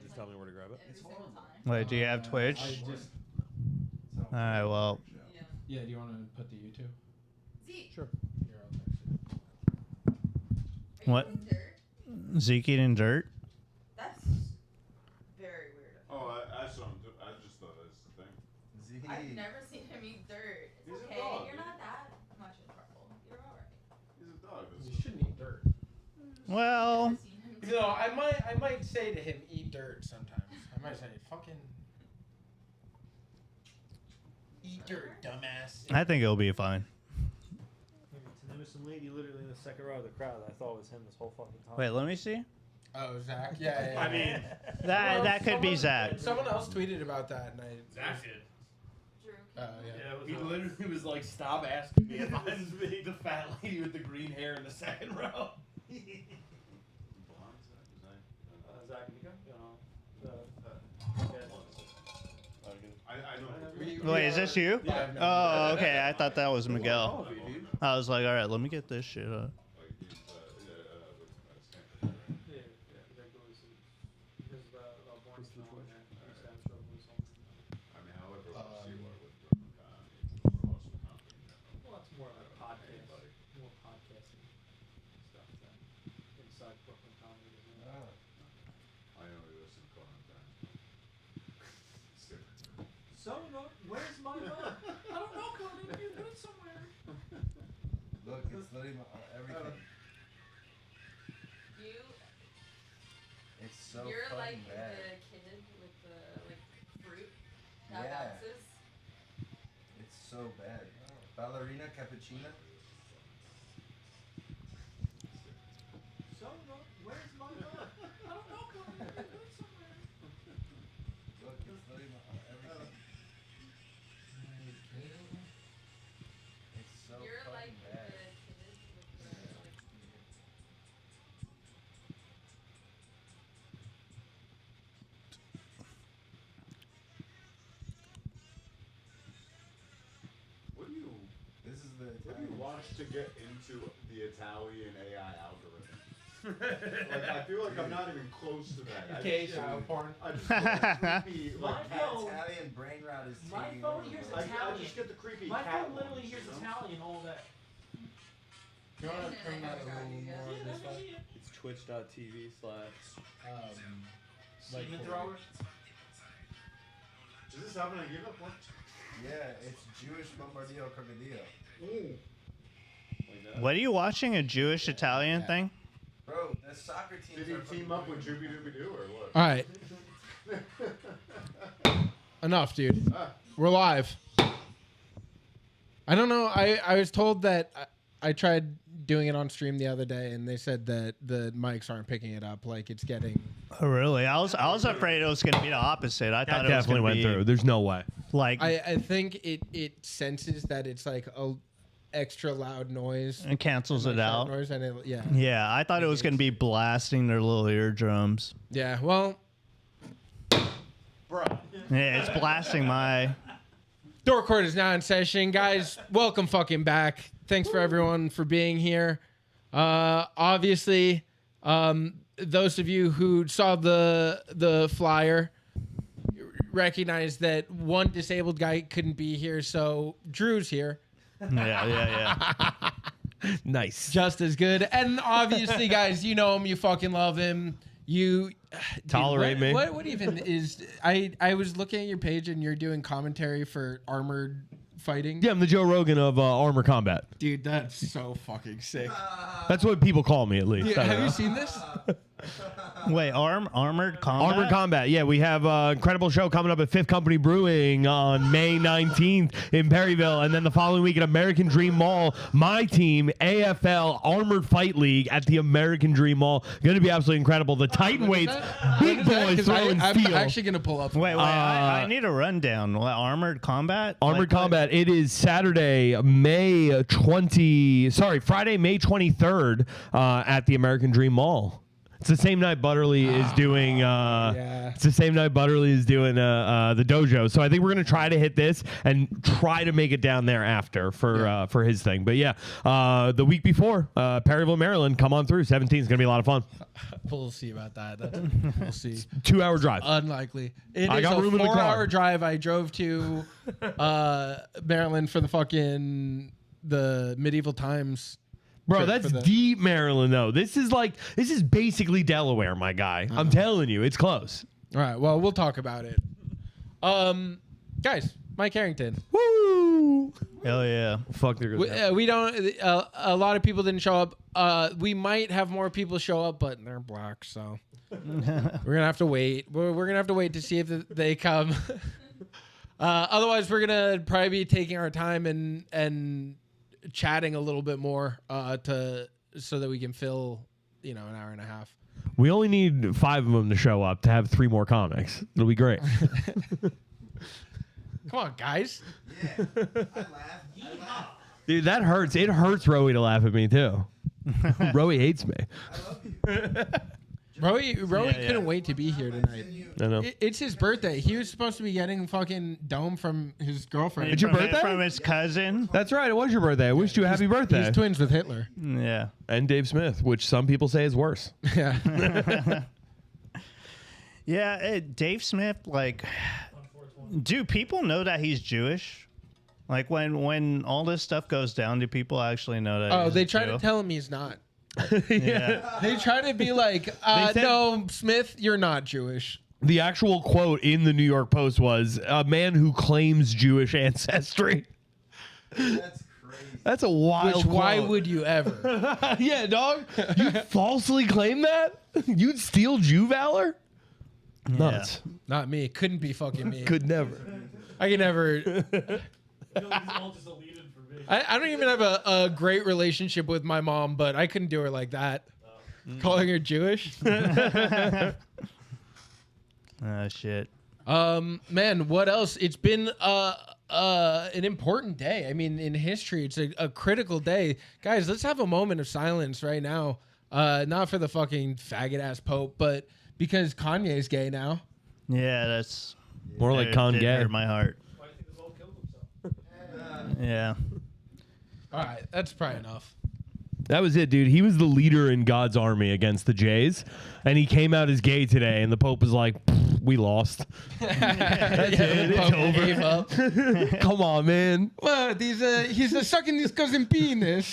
Just tell me where to grab it. Wait, do you have Twitch? All right, well. Yeah, do you want to put the YouTube? Zeke. Sure. Here, I'll text it. What? Zeke eating dirt? That's very weird. Oh, I saw him. I just thought that's the thing. Zeke. I've never seen him eat dirt. It's He's a okay. dog, You're dude. not that much in trouble. You're alright. He's a dog. You shouldn't eat dirt. Well. No, I might say to him, eat dirt sometimes. I might say, fucking eat dirt, dumbass. I think it'll be fine. There was some lady literally in the second row of the crowd that I thought was him this whole fucking time. Wait, let me see. Oh, Zach? Yeah. I mean, that could be Zach. Someone else tweeted about that, and I... Zach did. Oh, yeah. He literally was like, stop asking me if I was the fat lady with the green hair in the second row. Zach, can you I know. Wait, is this you? Yeah. Oh, okay. I thought that was Miguel. I was like, all right, let me get this shit up. Where's my mug? I don't know, Cody. You put it somewhere. Look, it's literally everything. It's so You're fucking like bad. the kid with the fruit that Yeah. bounces. It's so bad. Ballerina cappuccino. So, where's my mug? I don't know, Cody. You put it somewhere. Look, it's literally everything. It's so You're fucking like the bad. kid with the What do you? This is the What do you Italian. watch to get into the Italian AI algorithm? Like I feel like I'm not even close to that. Okay, child porn. I just get the creepy, like, My phone- Italian brain rot is My taking phone over. hears bro. I just get the creepy My cat phone literally ones, hears you know? Italian all day. Do you want to turn that a little more Yeah, this that's way? it. It's twitch.tv/ Semen thrower. Does this happen on Give Up One? Yeah, it's Jewish Bombardillo Crocodillo. What are you watching? A Jewish Italian thing? Bro, the soccer teams Did are he team up with Jooby Dooby Doo or what? All right. Enough, dude. We're live. I don't know. I was told that I tried doing it on stream the other day, and they said that the mics aren't picking it up. Like it's getting. Oh, really? I was afraid it was going to be the opposite. I thought it was definitely gonna went be, through. There's no way. Like, I think it senses that it's like a extra loud noise. it cancels like it out. noise, and yeah. Yeah, I thought it was going to be blasting their little eardrums. Yeah. Well, Yeah, it's blasting my. Dork is now in session, guys. Welcome fucking back. Thanks for everyone for being here. Obviously, those of you who saw the flyer recognize that one disabled guy couldn't be here, so Drew's here. Yeah. Nice. Just as good. And obviously, guys, you know him, you fucking love him. You Tolerate me. What even is I was looking at your page and you're doing commentary for Armored Fighting. Yeah, I'm the Joe Rogan of Armor Combat. Dude, that's so fucking sick. That's what people call me, at least. Dude, I don't have know. you seen this? Wait, armored combat. Armored Combat. Yeah, we have an incredible show coming up at Fifth Company Brewing on May 19th in Perryville. And then the following week at American Dream Mall, my team, AFL Armored Fight League at the American Dream Mall. Going to be absolutely incredible. The Titan weights, big boys throwing I'm steel. actually going to pull up. Wait, I need a rundown. What, armored combat? Armored Combat. It is Saturday, Friday, May 23rd at the American Dream Mall. It's the same night Butterly is doing. Yeah. It's the same night Butterly is doing the dojo. So I think we're gonna try to hit this and try to make it down there after for his thing. But yeah, the week before, Perryville, Maryland, come on through. 17 is gonna be a lot of fun. We'll see about that. We'll see. 2-hour drive. Unlikely. It I is got a room in the car. 4-hour drive. I drove to Maryland for the medieval times. Bro, for that's the- deep Maryland though. This is basically Delaware, my guy. I'm telling you, it's close. All right. Well, we'll talk about it. Guys, Mike Harrington. Woo! Hell yeah. Fuck, they're gonna. We don't. A lot of people didn't show up. We might have more people show up, but they're black, so we're gonna have to wait. We're gonna have to wait to see if they come. Otherwise, we're gonna probably be taking our time and chatting a little bit more so that we can fill an hour and a half. We only need 5 of them to show up to have 3 more comics. It'll be great. Come on, guys. Yeah. I laugh. Dude, that hurts. It hurts Rowie to laugh at me too. Rowie hates me. I love you. Rowie Yeah. couldn't wait to be here tonight. I know. It's his birthday. He was supposed to be getting fucking dome from his girlfriend. It's your birthday? From his cousin. That's right. It was your birthday. I wished you a happy birthday. He's twins with Hitler. Yeah. And Dave Smith, which some people say is worse. Yeah. Yeah, Dave Smith, do people know that he's Jewish? Like when all this stuff goes down, do people actually know that? Oh, he's they a try Jew? to tell him he's not. Yeah. They try to be like, said- no, Smith, you're not Jewish. The actual quote in the New York Post was, "A man who claims Jewish ancestry." That's crazy. That's a wild Which, why quote. would you ever? Yeah, dog. You falsely claim that? You'd steal Jew valor? Nuts. Not me. Couldn't be fucking me. Could never. I could never. I don't even have a great relationship with my mom, but I couldn't do her like that. Calling her Jewish. Oh shit. Man, what else? It's been an important day. I mean, in history, it's a critical day. Guys, let's have a moment of silence right now. Not for the fucking faggot ass Pope, but because Kanye's gay now. Yeah, that's More like it Kanye. hurt my heart. Yeah. All right, that's probably enough. That was it, dude. He was the leader in God's army against the Jays, and he came out as gay today, and the Pope was like, "We lost. That's it, it's over." Gave up. Come on, man." What? He's sucking his cousin penis.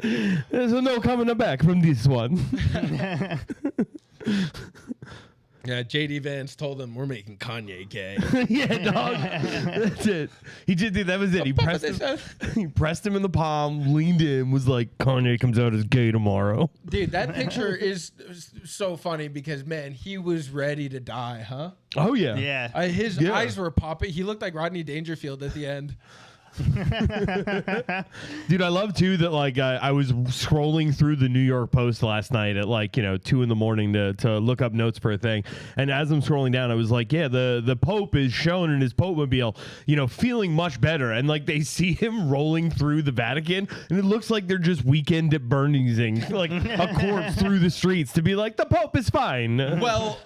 There's no coming back from this one. Yeah, JD Vance told him we're making Kanye gay. Yeah, dog. That's it. He did. That was it. He pressed him. He pressed him in the palm, leaned in, was like, "Kanye comes out as gay tomorrow." Dude, that picture is so funny because, man, he was ready to die, huh? Oh yeah. Yeah. His Yeah. eyes were popping. He looked like Rodney Dangerfield at the end. Dude, I love too that I was scrolling through the New York Post last night at 2 in the morning to look up notes for a thing, and as I'm scrolling down, I was like, yeah, the Pope is shown in his Pope-mobile, feeling much better, and they see him rolling through the Vatican, and it looks like they're just weekend at Bernie'sing like a corpse through the streets to be like, the Pope is fine. Well,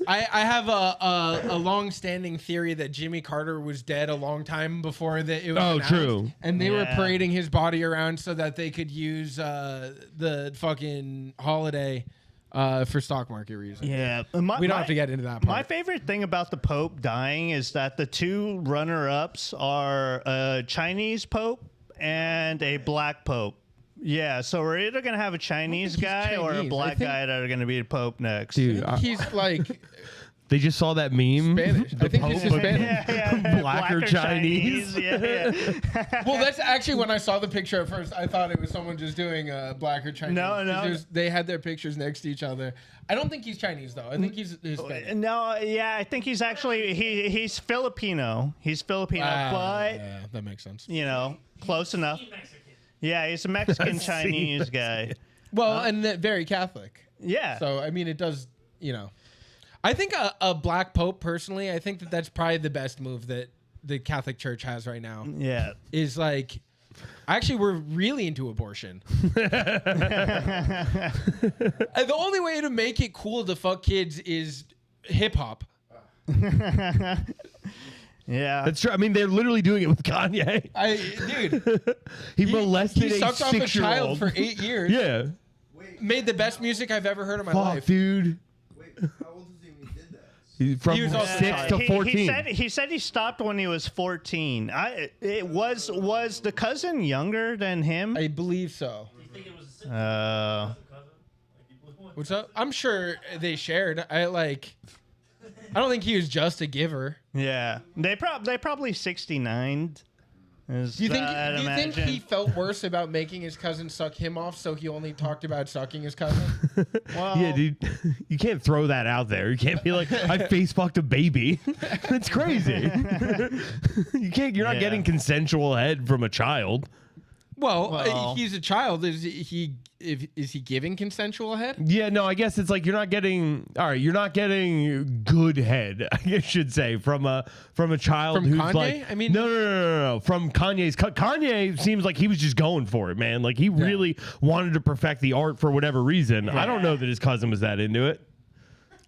I have a long-standing theory that Jimmy Carter was dead a long time before it was announced. True. And they were Yeah. parading his body around so that they could use the fucking holiday for stock market reasons. Yeah. We don't have to get into that part. My favorite thing about the Pope dying is that the 2 runner-ups are a Chinese Pope and a black Pope. Yeah, so we're either going to have a Chinese he's guy or a Chinese. I black think- guy that are going to be the Pope next. Dude, He's like they just saw that meme. Spanish. I think he's Hispanic. Yeah. Black or Chinese. Yeah. Well, that's actually when I saw the picture at first, I thought it was someone just doing black or Chinese. No. 'Cause they had their pictures next to each other. I don't think he's Chinese though. I think he's Hispanic. No, yeah, I think he's actually he's Filipino. He's Filipino, but Yeah, that makes sense. close enough. Yeah, he's a Mexican Chinese guy. Well, and very Catholic. Yeah. So I mean, it does. I think a black pope personally. I think that's probably the best move that the Catholic Church has right now Yeah. is like, actually, we're really into abortion. And the only way to make it cool to fuck kids is hip hop. Yeah. That's true. I mean, they're literally doing it with Kanye. Dude, He molested he a sucked off a 6-year-old. child for 8 years. Yeah. Wait, Made the best music I've ever heard in my Fuck, life. dude. wait. How old was he when he did that? From He was also 6 to 14. He said he stopped when he was 14. Was the cousin younger than him? I believe so. You think it was a sister? Uh, Cousin? Like he blew one? What's up? I'm sure they shared. I don't think he was just a giver. yeah. They probably 69. Do you think he felt worse about making his cousin suck him off, so he only talked about sucking his cousin? Well, Yeah, dude. You can't throw that out there. You can't be like, I face fucked a baby. That's crazy. You can't. You're not Yeah. getting consensual head from a child. Well, he's a child. Is he giving consensual head? Yeah, no, I guess it's like you're not getting. All right, you're not getting good head. I should say from a child From who's Kanye? like. I mean- no. From Kanye's. Kanye seems like he was just going for it, man. Like he really wanted to perfect the art for whatever reason. I don't know that his cousin was that into it.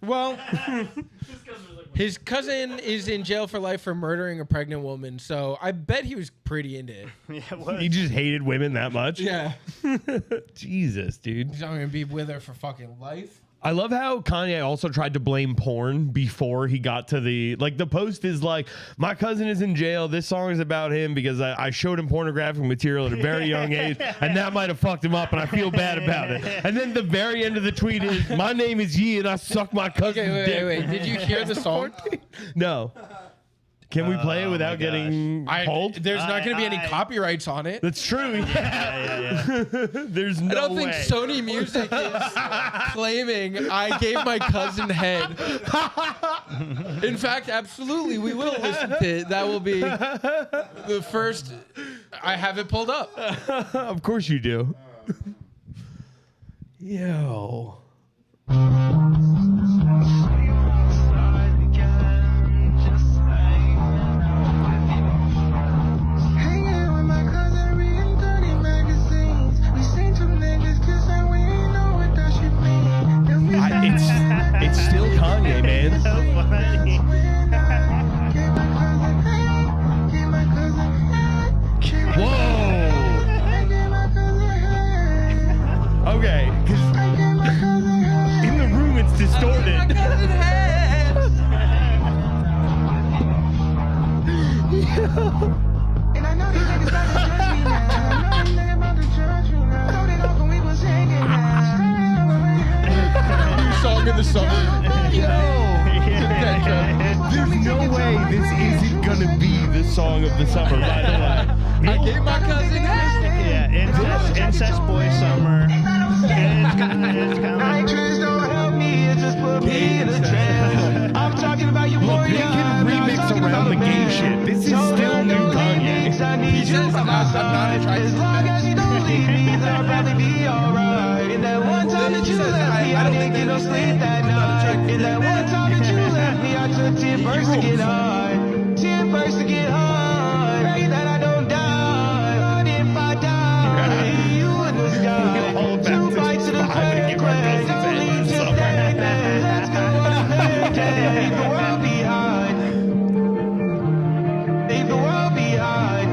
Well, His cousin was like, his cousin is in jail for life for murdering a pregnant woman, so I bet he was pretty into it. Yeah, what? He just hated women that much. Yeah. Jesus, dude. He's not going to be with her for fucking life. I love how Kanye also tried to blame porn before he got to the post is like, my cousin is in jail. This song is about him because I showed him pornographic material at a very young age, and that might have fucked him up, and I feel bad about it. And then the very end of the tweet is, my name is Yi, and I suck my cousin's Okay, dick. wait. Did you hear the song? No. Can we play it Oh, without my getting pulled? There's not going to be any I- copyrights on it. That's true. Yeah. There's no I don't think way. Sony Music is claiming I gave my cousin head. In fact, absolutely, we will listen to it. That will be the first. I have it pulled up. Of course you do. Yo. Hanging with my cousin, reading dirty magazines. We seen two niggas kiss and we ain't know what that shit mean. Then we It's still Kanye, man. So funny. Get my cousin head, get my cousin head. Whoa. Get my cousin head, Okay, because get my cousin head. in the room it's distorted. And I know these niggas about to judge me now. I know these niggas about to judge me now. Told it off when we was hanging out. New song of the summer. There's no way this isn't gonna be the song of the summer, by the way. I gave my cousin head. Yeah, incest boy summer. It's coming. Nitrous don't help me, it just put me in a trance. I'm talking about you, Look, boy. they can remix around the gay shit. This is still new Kanye. I need He you says by my I'm not side. attracted As to long men. as you don't leave me, then I'll probably be alright. In that one time that you left me, I didn't get no sleep that night. In that one time that you left me, I took 10 bursts to get high. 10 bursts to get high. Pray that I don't die. But if I die, you in the sky. Two bites to the crack. Don't leave just like that. Let's go on a hurricane. Leave the world behind. Leave the world behind.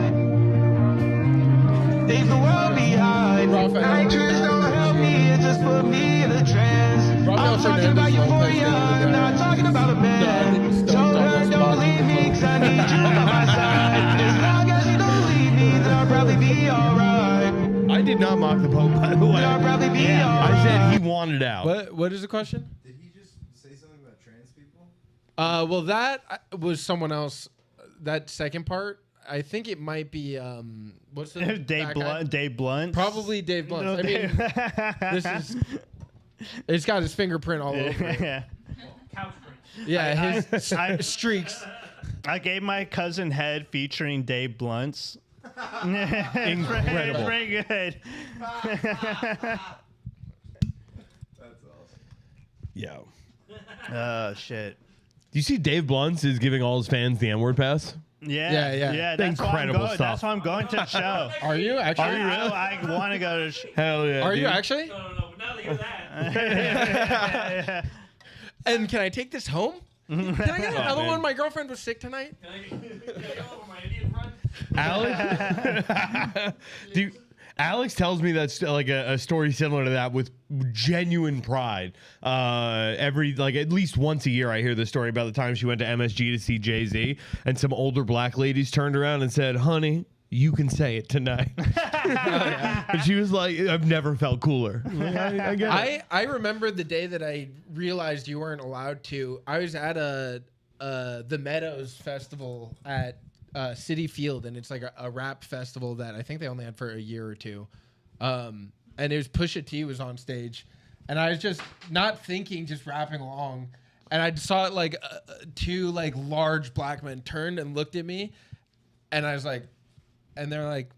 Leave the world behind. Rafael. Nitrous don't help me, it just put me in a trance. Rafael I'm talking about Fernandez Lopez euphoria, the other I'm not guy. talking about a No, I think man. it's Told Stone her Thomas don't Bobby. leave me, 'cause I need you by my side. As long as you don't leave me, then I'll probably be alright. I did not mock the Pope, by the way. Then I'll probably be I alright. said he wanted out. What is the question? Did he just say something about trans people? Well, that was someone else. That second part, I think it might be what's the Dave that guy? Blunt. Dave Blunt. Probably Dave Blunt. No, I mean, this is. It's got his fingerprint all over it. Yeah. couch print. Yeah, his I- streaks. I gave my cousin head featuring Dave Blunt's. Incredible. Very good. That's awesome. Yo. Oh shit. Do you see Dave Blunt's is giving all his fans the N-word pass? Yeah, Yeah. That's why I'm Incredible going. stuff. That's why I'm going to the show. Are you actually? I want to go to. Hell yeah. Are you dude. actually? No, but now that you're that, And can I take this home? Can I get another one? My girlfriend was sick tonight. can I go over my Indian friend? Alex, dude, Alex tells me that's like a story similar to that with genuine pride. Every like at least once a year, I hear the story about the time she went to MSG to see Jay-Z, and some older black ladies turned around and said, "Honey, you can say it tonight." And she was like, "I've never felt cooler." Like, I get it. I remember the day that I realized you weren't allowed to. I was at the Meadows Festival at City Field, and it's like a rap festival that I think they only had for a year or two. And it was Pusha T was on stage, and I was just not thinking, just rapping along, and I saw it like two like large black men turned and looked at me, and I was like, and they're like,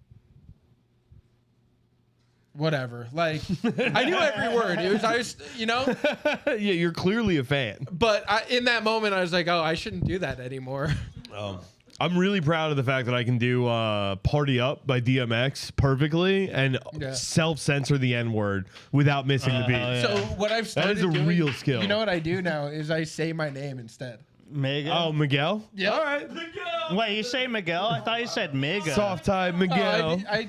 whatever. Like, I knew every word. I was, Yeah, you're clearly a fan. but in that moment, I was like, oh, I shouldn't do that anymore. I'm really proud of the fact that I can do "Party Up" by DMX perfectly and Yeah. self-censor the N-word without missing the beat. yeah. So what I've started is a doing, real skill. You know what I do now is I say my name instead. Mega. Oh, Miguel? Yeah. All right. Wait, you say Miguel? I thought you said Mega. Soft type Miguel. I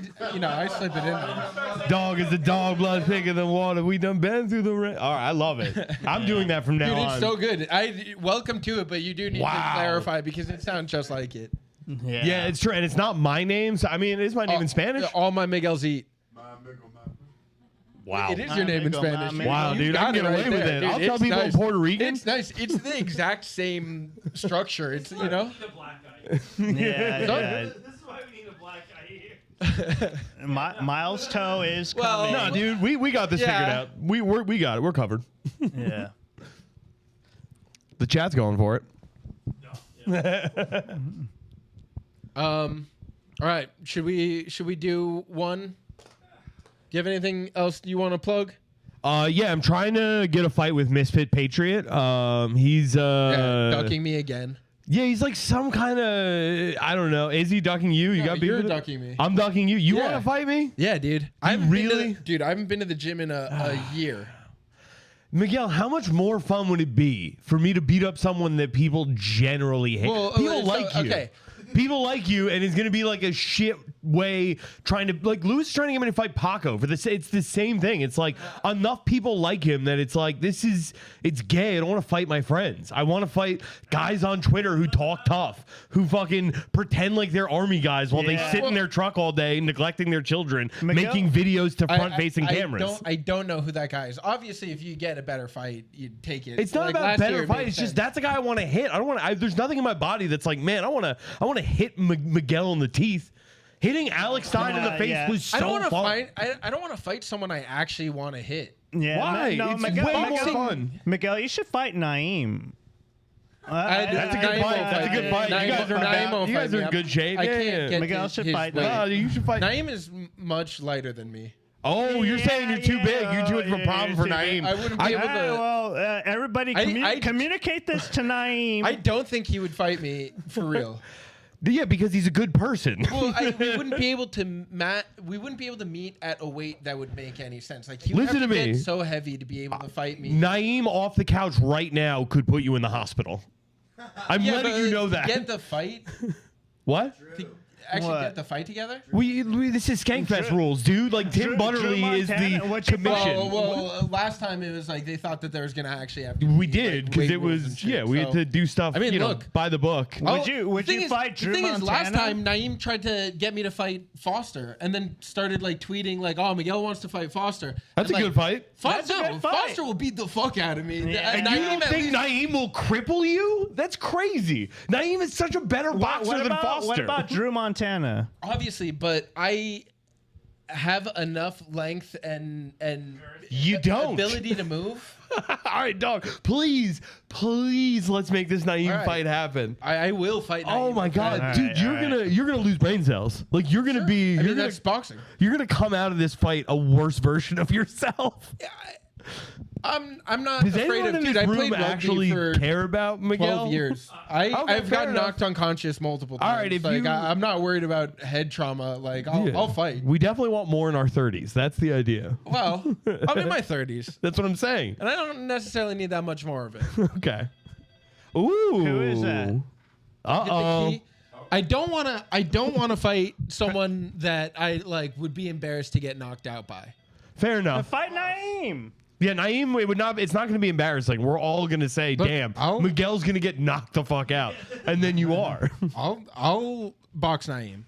slip it in there. Dog is the dog, blood thicker than water. We done been through the rain. All right, I love it. I'm doing that from now Dude, on. it's so good. Welcome to it, but you do need Wow. to clarify because it sounds just like it. Yeah, it's true. And it's not my name. So, I mean, it is my name in Spanish. All my Miguels eat. Wow. It is your name in Amigo, Spanish. amigo. Wow, You dude, got I can get it right away with there, it. dude. I'll tell It's people nice. I'm Puerto Rican. It's nice. It's the exact same structure. It's, The black guy. Yeah, yeah. This is why we need a black guy here. Miles Toe is Well- coming. No, dude, we got this Yeah. figured out. We got it. We're covered. Yeah. The chat's going for it. All right. Should we do one? Do you have anything else you want to plug? Yeah, I'm trying to get a fight with Misfit Patriot. He's Ducking me again. Yeah, he's like some kind of I don't know. Is he ducking you? You No, got beef you're with him? ducking me. I'm ducking you. You Yeah. want to fight me? Yeah, dude. I haven't been to really? I haven't been to the gym in a year. Miguel, how much more fun would it be for me to beat up someone that people generally hate? Well, people so- like you. okay. People like you, and it's gonna be like a shit way trying to like Lewis is trying to get me to fight Paco for this. It's the same thing. It's like enough people like him that it's like it's gay. I don't want to fight my friends. I want to fight guys on Twitter who talk tough, who fucking pretend like they're army guys while they Yeah. sit in their truck all day, neglecting their children, Miguel- making videos to front-facing cameras. I don't know who that guy is. Obviously, if you get a better fight, you take it. It's not Like, about last better year, it fight. made It's just sense. that's a guy I want to hit. I don't want to. There's nothing in my body that's like, man, I want to hit Miguel in the teeth. Hitting Alex Stein in the face yeah. was so I don't want to fun. fight. I don't want to fight someone I actually want to hit. Yeah. Why? No, It's Miguel, way more Miguel, fun. Miguel, you should fight Naeem. That's a good Naeem fight. won't That's a good fight. You Naeem guys won't- Naeem are won't you guys fight are me. in good shape. I Yeah, can't yeah. get Miguel his, should his fight weight. No, you should fight. Naeem is much lighter than me. Oh, you're saying you're too big. You're too much of a Yeah, problem for you're too big. Naeem. I wouldn't be able to. Well, everybody communicate this to Naeem. I don't think he would fight me for real. Yeah, because he's a good person. Well, we wouldn't be able to We wouldn't be able to meet at a weight that would make any sense. Like he would Listen have to to me. get so heavy to be able to fight me. Naeem off the couch right now could put you in the hospital. I'm Yeah, letting but you know that. Get the fight. What? Actually, What? get the fight together. This is Skankfest rules, dude. Like Tim Drew Butterly is Montana, the what you commission. Well, last time it was like they thought that there was gonna actually have to. We be, did like, because weight it rules and was shit, we had so- to do stuff. I mean, you know, look. by the book. Would you the thing fight Drew The thing is, last Montana? time Naeem tried to get me to fight Foster, and then started like tweeting like, "Oh, Miguel wants to fight Foster." That's And, a good fight. That's a good fight. Foster will beat the fuck out of me. Yeah. And you don't think Naeem will cripple you? That's crazy. Naeem is such a better boxer than Foster. What about Drew Montana? Obviously, but I have enough length and You don't. ability to move. All right, dog. Please, let's make this Naeem All right. fight happen. I will fight. Oh Naeem. my God, All dude, right, you're gonna lose brain cells. Like you're gonna be. I You're mean, gonna, that's boxing. you're gonna come out of this fight a worse version of yourself. I'm not Does afraid anyone of in dude. this I room played rugby actually for care about Miguel? 12 years. Okay, I've fair gotten enough. knocked unconscious multiple times. All right, if like, you- I'm not worried about head trauma. Like Yeah. I'll fight. We definitely want more in our 30s. That's the idea. Well, I'm in my 30s, That's what I'm saying. and I don't necessarily need that much more of it. Okay. Ooh. Who is that? Hit the Uh-oh. key. I don't want to fight someone that I like would be embarrassed to get knocked out by. Fair enough. Fight Naeem. Yeah, Naeem, it would not. It's not going to be embarrassing. We're all going to say, Look, "Damn, I'll- Miguel's going to get knocked the fuck out," and then you are. I'll box Naeem.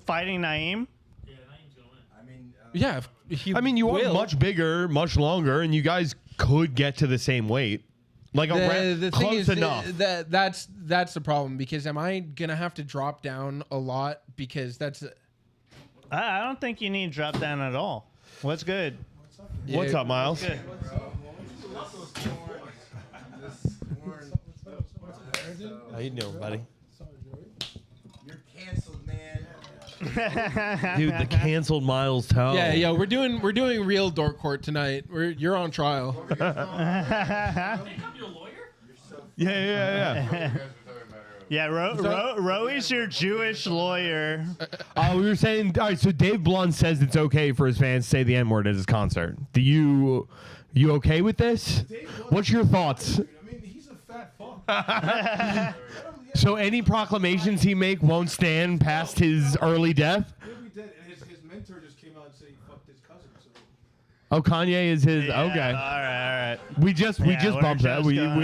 Fighting Naeem. Yeah, Naeem's gonna win. I mean, Yeah, he I mean, you will. are much bigger, much longer, and you guys could get to the same weight, like The thing close is enough. that's the problem, because am I gonna have to drop down a lot, because that's I don't think you need to drop down at all. What's good? What's up, Miles? Good. How you doing, buddy? you're canceled, man. Dude, the canceled Miles toe. yeah we're doing real Dork Court tonight. You're on trial. Hey, come your lawyer? Yeah. Yeah, Roey's your Jewish lawyer. We were saying, all right. So Dave Blunt says it's okay for his fans to say the N-word at his concert. Do you okay with this? What's your thoughts? I mean, he's a fat fuck. So any proclamations he make won't stand past his early death? He'll be dead. And his mentor just came out and said he fucked his cousin. So. Oh, Kanye is his. Yeah, Okay. All right. We just Yeah, we're bumped that. just We gonna-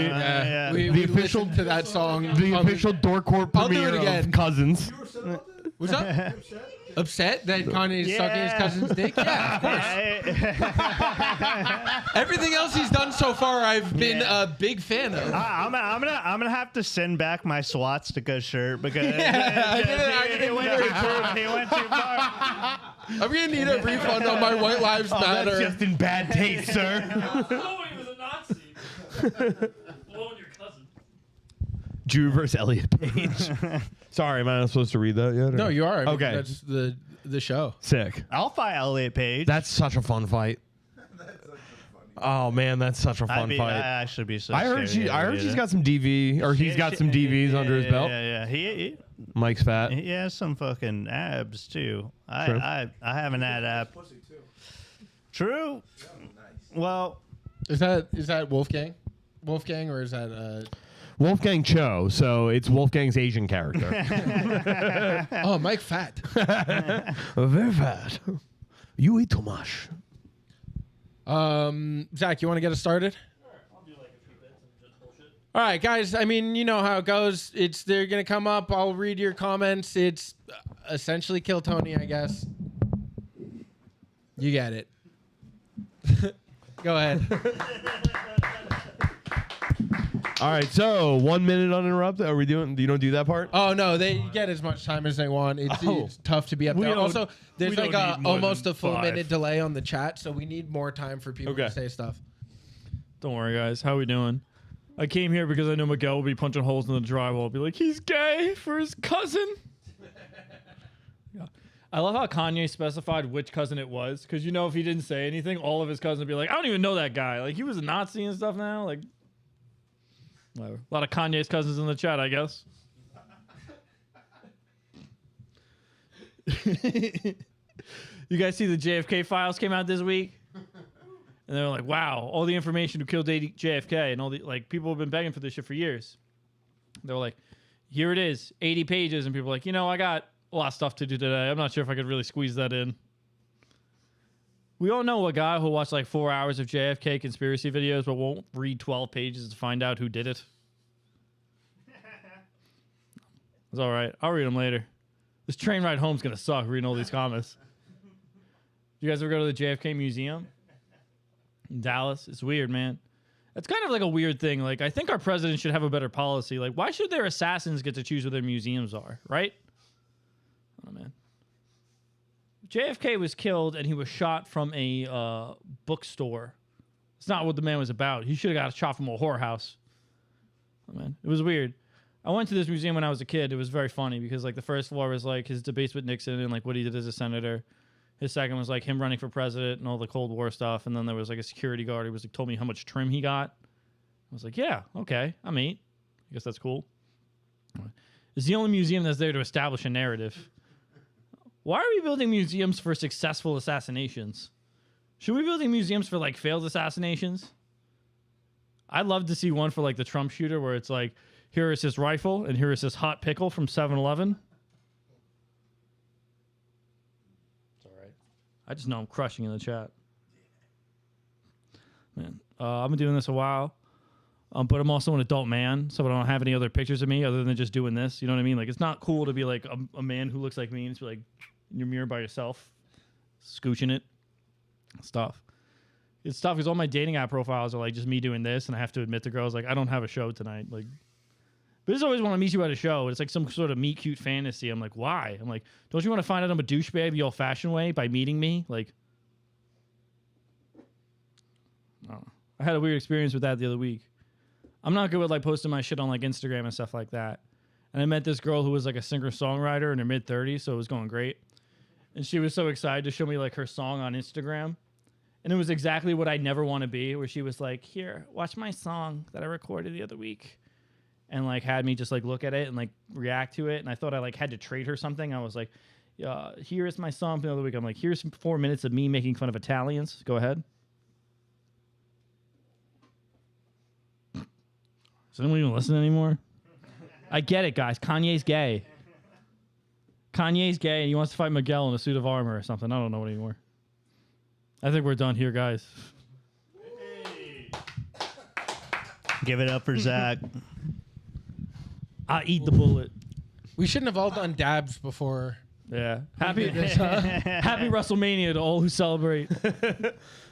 We The official- listened to that song. the official Dork Court I'll do it premiere again. of Cousins. You were upset about that? What's up? You upset? Upset that Kanye's sucking his Yeah. cousin's dick? Yeah, of course. Yeah. Everything else he's done so far, I've been Yeah. a big fan of. I'm gonna have to send back my swastika shirt because I he went too far. I'm gonna need a refund on my White Lives Matter. That's just in bad taste, sir. Blowing was a Nazi. Blowing your cousin. Drew versus Elliot Page. Sorry, am I not supposed to read that yet? or- No, you are. I mean, Okay. That's the show. Sick. I'll fight Elliot Page. That's such a fun fight. Oh man, that's such a fun I'd fight. actually be so. I heard scared I heard to he's do got some DV, or he's got some DVs under his belt. Yeah. Mike's fat. He has some fucking abs too. True. I haven't had ab. Pussy, too. True. Well, Is that Wolfgang? Wolfgang, or is that Wolfgang Cho, so it's Wolfgang's Asian character. oh, Mike Fat. Very fat. You eat too much. Zach, you want to get us started? I'll do like a few bits and just bullshit. All right, guys. I mean, you know how it goes. They're gonna come up. I'll read your comments. It's essentially Kill Tony, I guess. You get it. Go ahead. All right, so 1 minute uninterrupted. Are we doing? You don't do that part? Oh no, they get as much time as they want. It's tough to be up We there. don't- Also, there's we like don't need more almost than a full 5. minute delay on the chat, so we need more time for people Okay. to say stuff. Don't worry, guys. How we doing? I came here because I know Miguel will be punching holes in the drywall. Be like, he's gay for his cousin. Yeah. I love how Kanye specified which cousin it was, because you know if he didn't say anything, all of his cousins would be like, I don't even know that guy. Like he was a Nazi and stuff now. Like, whatever. A lot of Kanye's cousins in the chat, I guess. You guys see the JFK files came out this week? And they were like, wow, all the information who killed JFK, and all the, like, people have been begging for this shit for years. They were like, here it is, 80 pages. And people were like, you know, I got a lot of stuff to do today. I'm not sure if I could really squeeze that in. We all know a guy who watched like 4 hours of JFK conspiracy videos, but won't read 12 pages to find out who did it. It's all right. I'll read them later. This train ride home's going to suck reading all these comments. You guys ever go to the JFK Museum? In Dallas? It's weird, man. It's kind of like a weird thing. Like, I think our president should have a better policy. Like, why should their assassins get to choose where their museums are, right? Oh, man. JFK was killed and he was shot from a bookstore. It's not what the man was about. He should have got shot from a whorehouse. Oh, man. It was weird. I went to this museum when I was a kid. It was very funny because, like, the first floor was, like, his debates with Nixon and, like, what he did as a senator. His second was like him running for president and all the Cold War stuff. And then there was like a security guard who was like told me how much trim he got. I was like, yeah, okay, I'm 8. I guess that's cool. It's the only museum that's there to establish a narrative. Why are we building museums for successful assassinations? Should we be building museums for like failed assassinations? I'd love to see one for like the Trump shooter where it's like, here is his rifle and here is his hot pickle from 7-Eleven. It's all right. I just know I'm crushing in the chat. Man, I've been doing this a while. But I'm also an adult man, so I don't have any other pictures of me other than just doing this. You know what I mean? Like, it's not cool to be like a man who looks like me and just be like in your mirror by yourself, scooching it. Stuff. It's tough because all my dating app profiles are like just me doing this, and I have to admit to girls like I don't have a show tonight. Like, but it's always want to meet you at a show. It's like some sort of meet cute fantasy. I'm like, why? I'm like, don't you want to find out I'm a douchebag the old-fashioned way by meeting me? Like, I don't know. I had a weird experience with that the other week. I'm not good with like posting my shit on like Instagram and stuff like that. And I met this girl who was like a singer-songwriter in her mid-30s, so it was going great. And she was so excited to show me like her song on Instagram. And it was exactly what I never want to be, where she was like, here, watch my song that I recorded the other week. And like had me just like look at it and like react to it. And I thought I like had to trade her something. I was like, here is my song from the other week. I'm like, here's 4 minutes of me making fun of Italians. Go ahead. Does anyone even listen anymore? I get it, guys. Kanye's gay. Kanye's gay and he wants to fight Miguel in a suit of armor or something. I don't know anymore. I think we're done here, guys. Give it up for Zach. I eat the bullet. We shouldn't have all done dabs before. Yeah. Happy WrestleMania to all who celebrate.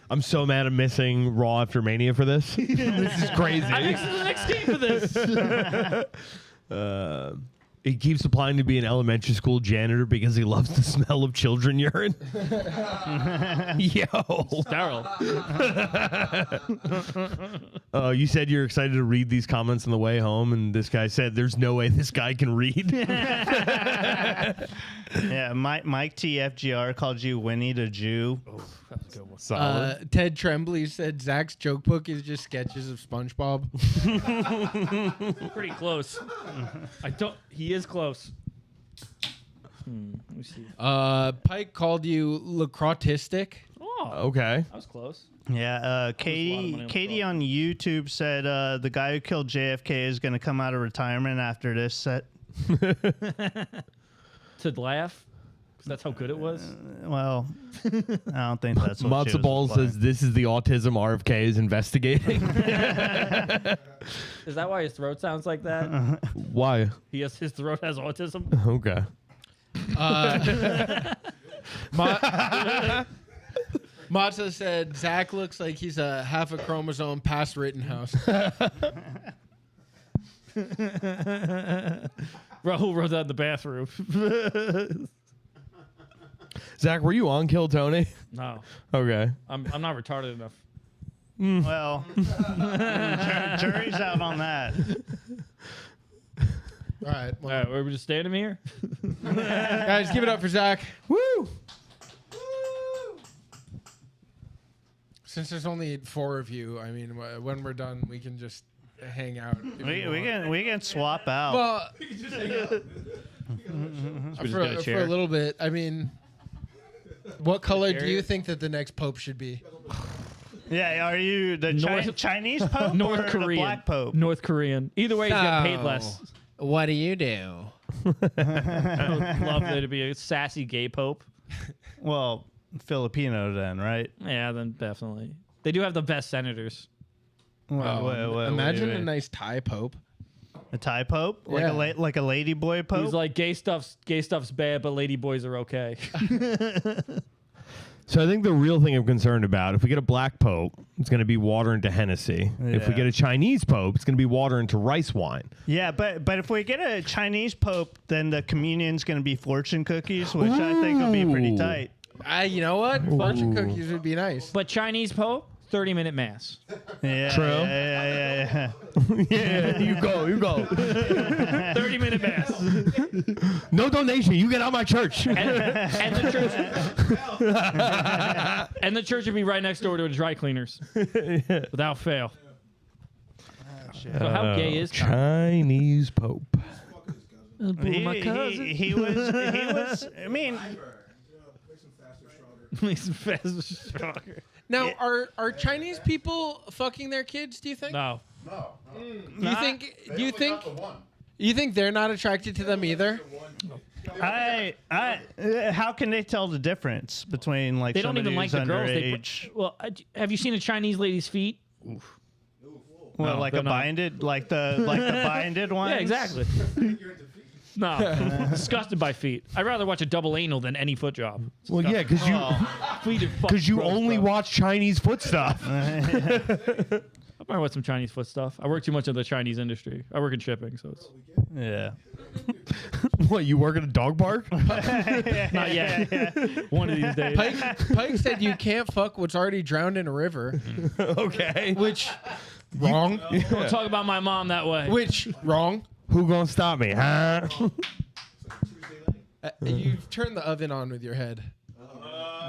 I'm so mad I'm missing Raw after Mania for this. This is crazy. I mixed the next team for this. He keeps applying to be an elementary school janitor because he loves the smell of children urine. Yo. Sterile. You said you're excited to read these comments on the way home, and this guy said there's no way this guy can read. Yeah, Mike TFGR called you Winnie the Jew. Oh, that's a good one. Solid. Ted Tremblay said Zach's joke book is just sketches of SpongeBob. Pretty close. He is close. Let me see. Pike called you lacrotistic. Oh, Okay. that was close. Yeah, a lot of money on Katie the on YouTube said the guy who killed JFK is going to come out of retirement after this set. To laugh? Because that's how good it was. Well, I don't think that's what she Matzo was Ball implying. says this is the autism RFK is investigating. Is that why his throat sounds like that? Why? His throat has autism? Okay. Matzo said Zach looks like he's a half a chromosome past Rittenhouse. Rahul wrote that in the bathroom. Zach, were you on Kill Tony? No. Okay. I'm not retarded enough. Well, jury's out on that. All right, All right, we're just standing here. guys, give it up for Zach. Woo! Since there's only 4 of you, I mean, when we're done, we can just hang out. We can swap out. Well, We just for get a chair. a little bit. I mean, what color do you think that the next pope should be? Yeah, are you the Chinese pope North or Korean. the black pope? North Korean. Either way, he's getting paid less. What do you do? I would love there to be a sassy gay pope. Well, Filipino then, right? Yeah, then definitely. They do have the best senators. Imagine a nice Thai pope. A Thai pope, Yeah. like a lady boy pope. He's like gay stuff's bad, but lady boys are okay. So I think the real thing I'm concerned about, if we get a black pope, it's going to be water into Hennessy. If we Yeah. get a Chinese pope, it's going to be water into rice wine. Yeah, but if we get a Chinese pope, then the communion's going to be fortune cookies, which I think will be pretty Ooh. tight. You know what? Fortune cookies would be nice. But Chinese pope, 30-minute mass. Yeah, True. Yeah. Yeah, you go. 30-minute mass. No donation. You get out of my church. And the church. And the church would be right next door to a dry cleaners, without fail. So how gay is Kanye? Chinese Pope? He was. I mean, Makes him faster, stronger. Now, are Chinese people fucking their kids? Do you think? No. No. You think? Do you think? You think they're not attracted to them either? how can they tell the difference between like They don't somebody even like who's the girls. underage? Well, have you seen a Chinese lady's feet? Well, No, like they're a not. binded, like the binded ones. Yeah, exactly. No, disgusted by feet. I'd rather watch a double anal than any foot job. Well, yeah, because you Feet are fucking because you gross, only bro. watch Chinese foot stuff. I might watch some Chinese foot stuff. I work too much in the Chinese industry. I work in shipping, so it's Yeah. What, you work at a dog park? not yet. One of these days. Pike said you can't fuck what's already drowned in a river. Okay. Which wrong? Don't talk about my mom that way. Which wrong? Who gonna stop me, huh? You've turned the oven on with your head.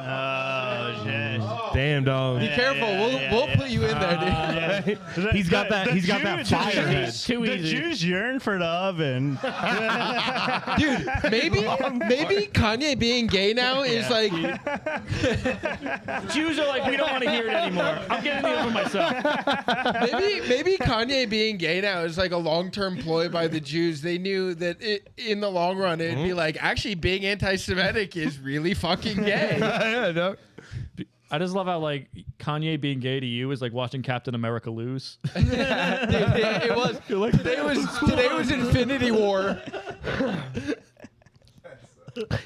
Oh shit. Damn, dog. Be careful. We'll put you in there, dude. He's got that. He's got that fire head. Too The easy. Jews yearn for the oven. Dude, maybe Kanye being gay now is like Jews are like, we don't want to hear it anymore. I'm getting the oven myself. maybe Kanye being gay now is like a long-term ploy by the Jews. They knew that in the long run it'd be like actually being anti-Semitic is really fucking gay. Yeah, dog. I just love how like Kanye being gay to you is like watching Captain America lose. It was today was Infinity War.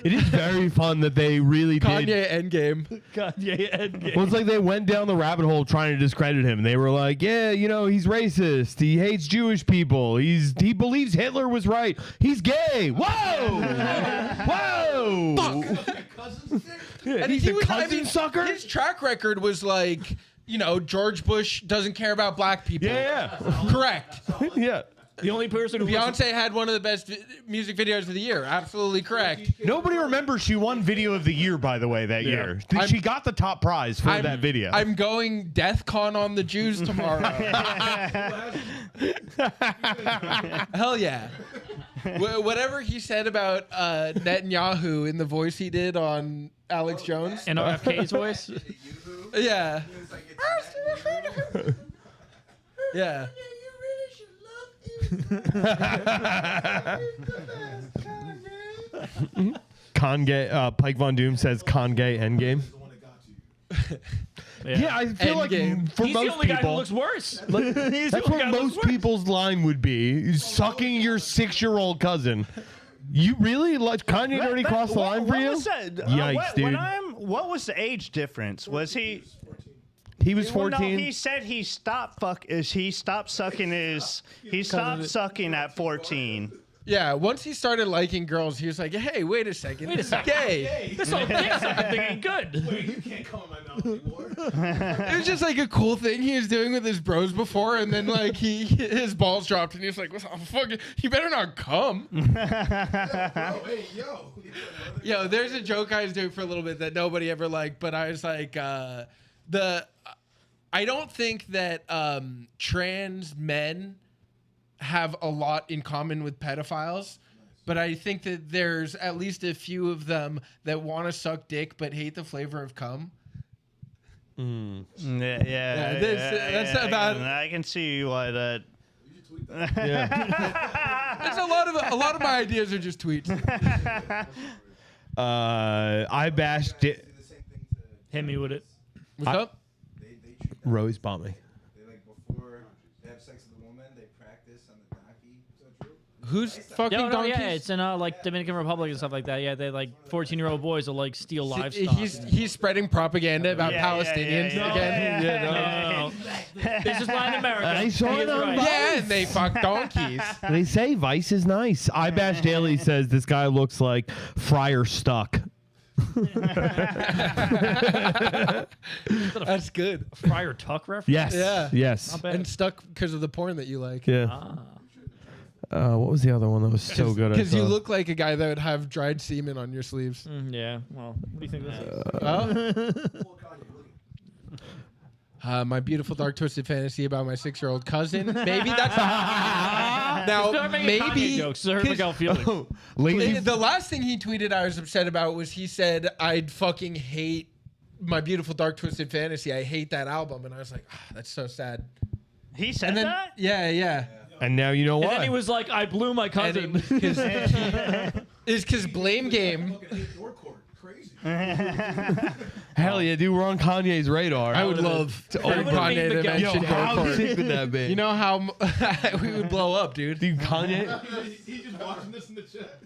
It is very fun that they really did. Kanye Endgame. Kanye Endgame. Well, it's like they went down the rabbit hole trying to discredit him. They were like, yeah, you know, he's racist. He hates Jewish people. He believes Hitler was right. He's gay. Whoa! Whoa! Yeah, And he's he a was- I cousin mean, sucker? His track record was like, George Bush doesn't care about black people. Yeah, Correct. yeah. Yeah. The only person who Beyonce had one of the best music videos of the year. Absolutely correct. Nobody remembers she won Video of the Year, by the way, that year. She got the top prize for that video. I'm going Death Con on the Jews tomorrow. Hell yeah. Whatever he said about Netanyahu in the voice he did on Alex Jones. and RFK's voice. Yeah. Yeah. Pike Von Doom says Kanye Endgame. Yeah, I feel Endgame. like for He's the most only guy who people, looks worse. that's what most people's line would be: sucking your 6-year-old cousin. You really like Kanye already crossed the line for What you? was that? Yikes, dude. What was the age difference? Was he? He was Well, 14. no, he said he stopped sucking at 14. Yeah, once he started liking girls, he was like, hey, wait a second. This is gay. This whole dick sucking thing ain't good. You can't come in my mouth anymore. It was just like a cool thing he was doing with his bros before, and then like his balls dropped, and he was like, "What the fuck? You better not come." Bro, hey, yo. Yo, there's a joke I was doing for a little bit that nobody ever liked, but I was like, I don't think that trans men have a lot in common with pedophiles, but I think that there's at least a few of them that want to suck dick but hate the flavor of cum. That's about- I can see why that. That's a lot of my ideas are just tweets. I bashed it. Do the same thing to Hit me with it. What's up? they treat that. Rose bought me. They like before they have sex with a woman, they practice on the donkey. Is that true? Who's fucking No, donkeys? yeah, it's in like Dominican Republic and stuff like that. Yeah, they like 14-year-old boys will like steal livestock. He's spreading propaganda about Palestinians again. No. This is Latin America. I saw He it is on right. Yeah, and they fuck donkeys. They say Vice is nice. I Bash Daily says this guy looks like Friar Stuck. That's good. Friar Tuck reference. Yes. Yeah. Yes. Not bad. And stuck because of the porn that you like. Yeah. What was the other one that was so good? Because you look like a guy that would have dried semen on your sleeves. Yeah. Well, what do you think this is? My beautiful dark twisted fantasy about my 6-year-old cousin. Maybe that's now Start making Kanye maybe jokes. So hurt Miguel feelings. Lazy. the last thing he tweeted I was upset about was he said I'd fucking hate my beautiful dark twisted fantasy. I hate that album, and I was like, that's so sad. He said And then that? yeah. And now you know And what? then he was like, I blew my cousin. It's because Blame Game. Fucking hate Dork Court. Crazy. Hell yeah, dude. We're on Kanye's radar. I would love to That would've Kanye made to Miguel- mention Yo, how Dork. sick would that be? You know how we would blow up, dude. Dude, Kanye. He's just watching this in the chat.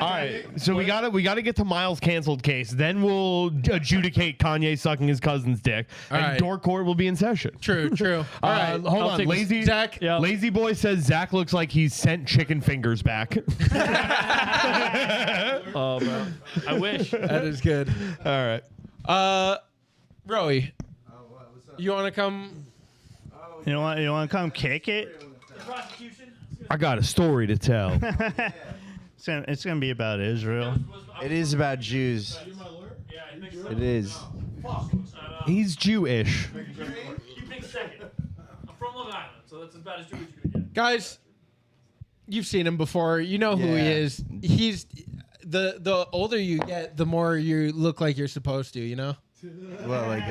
All right, so we gotta get to Miles' canceled case. Then we'll adjudicate Kanye sucking his cousin's dick, All and right. Dork Court will be in session. True. All right. Hold I'll on, take this. lazy Zach. Yeah. Lazy boy says Zach looks like he's sent chicken fingers back. Oh, bro. I wish. That is good. All right. Roey, you want to come? You want to come kick it? I got a story to tell. It's gonna be about Israel. It is about Jews. It is. He's Jewish. You pick second. I'm from Long Island, so that's about as Jewish as you can get. Guys, you've seen him before. You know who he Yeah. is. He's the older you get, the more you look like you're supposed to. You know. Well, like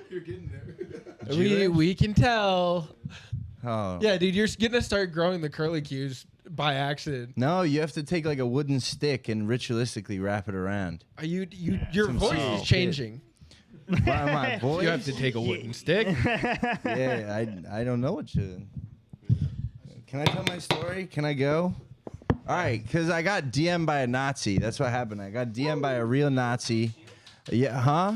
You're getting there. We can tell. oh. Yeah, dude, you're gonna start growing the curly cues by accident. No, you have to take like a wooden stick and ritualistically wrap it around. Are your Some voice serious is changing. My voice. You have to take a wooden stick. Yeah, I don't know what you. Can I tell my story? Can I go? All right, because I got DM'd by a Nazi. That's what happened. I got DM'd by a real Nazi. Yeah, huh?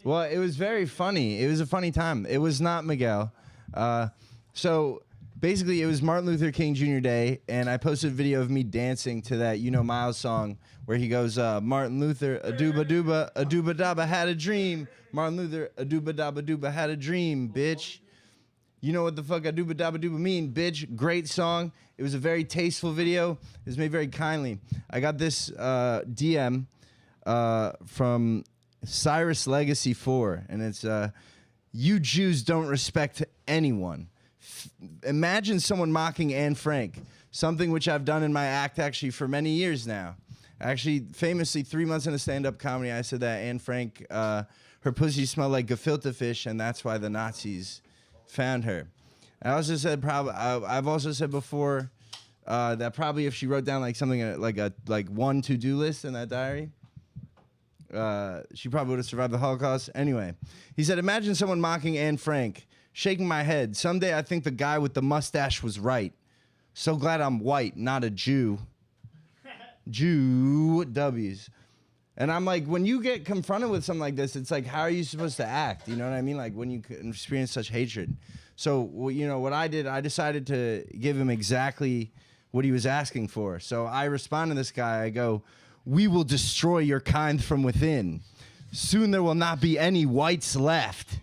Well, it was very funny. It was a funny time. It was not Miguel. So basically, it was Martin Luther King Jr. Day, and I posted a video of me dancing to that Miles song where he goes, Martin Luther, a dooba daba had a dream. Martin Luther, a dooba daba had a dream, bitch. You know what the fuck a dooba daba mean, bitch. Great song. It was a very tasteful video. It was made very kindly. I got this DM from Cyrus Legacy 4, and it's, you Jews don't respect anyone. Imagine someone mocking Anne Frank, something which I've done in my act actually for many years now. Actually, famously, 3 months into stand-up comedy, I said that Anne Frank, her pussy smelled like gefilte fish, and that's why the Nazis found her. I also said I've also said before that probably if she wrote down like something like one to-do list in that diary, she probably would have survived the Holocaust. Anyway, he said, imagine someone mocking Anne Frank, shaking my head. Someday I think the guy with the mustache was right. So glad I'm white, not a Jew. Jew W's. And I'm like, when you get confronted with something like this, it's like, how are you supposed to act? You know what I mean? Like when you experience such hatred. So, what I did, I decided to give him exactly what he was asking for. So I respond to this guy. I go, we will destroy your kind from within. Soon there will not be any whites left.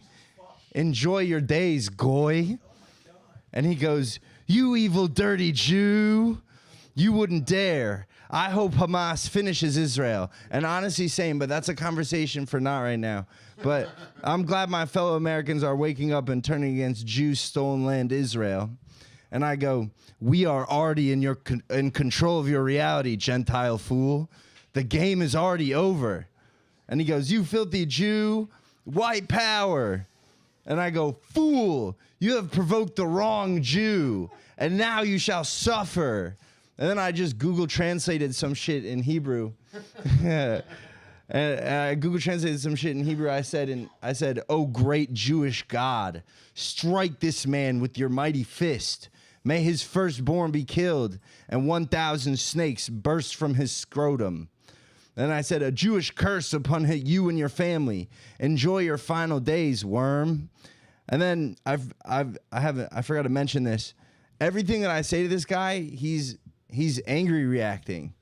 Enjoy your days, goy. And he goes, you evil, dirty Jew. You wouldn't dare. I hope Hamas finishes Israel. And honestly, same, but that's a conversation for not right now. But I'm glad my fellow Americans are waking up and turning against Jews' stolen land, Israel. And I go, we are already in control of your reality, Gentile fool. The game is already over. And he goes, you filthy Jew, white power. And I go, fool, you have provoked the wrong Jew, and now you shall suffer. And then I just Google translated some shit in Hebrew. And I Google translated some shit in Hebrew. I said, oh great Jewish God, strike this man with your mighty fist. May his firstborn be killed, and 1,000 snakes burst from his scrotum. And I said, a Jewish curse upon you and your family. Enjoy your final days, worm. And then I forgot to mention this. Everything that I say to this guy, he's angry reacting.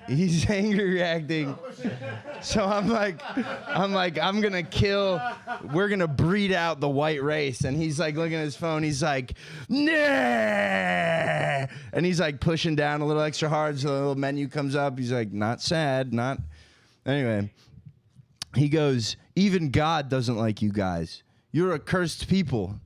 he's angry reacting. So I'm like, we're gonna breed out the white race. And he's like looking at his phone. He's like, nah. And he's like pushing down a little extra hard. So the little menu comes up. He's like, not sad, not. Anyway, he goes, even God doesn't like you guys. You're a cursed people.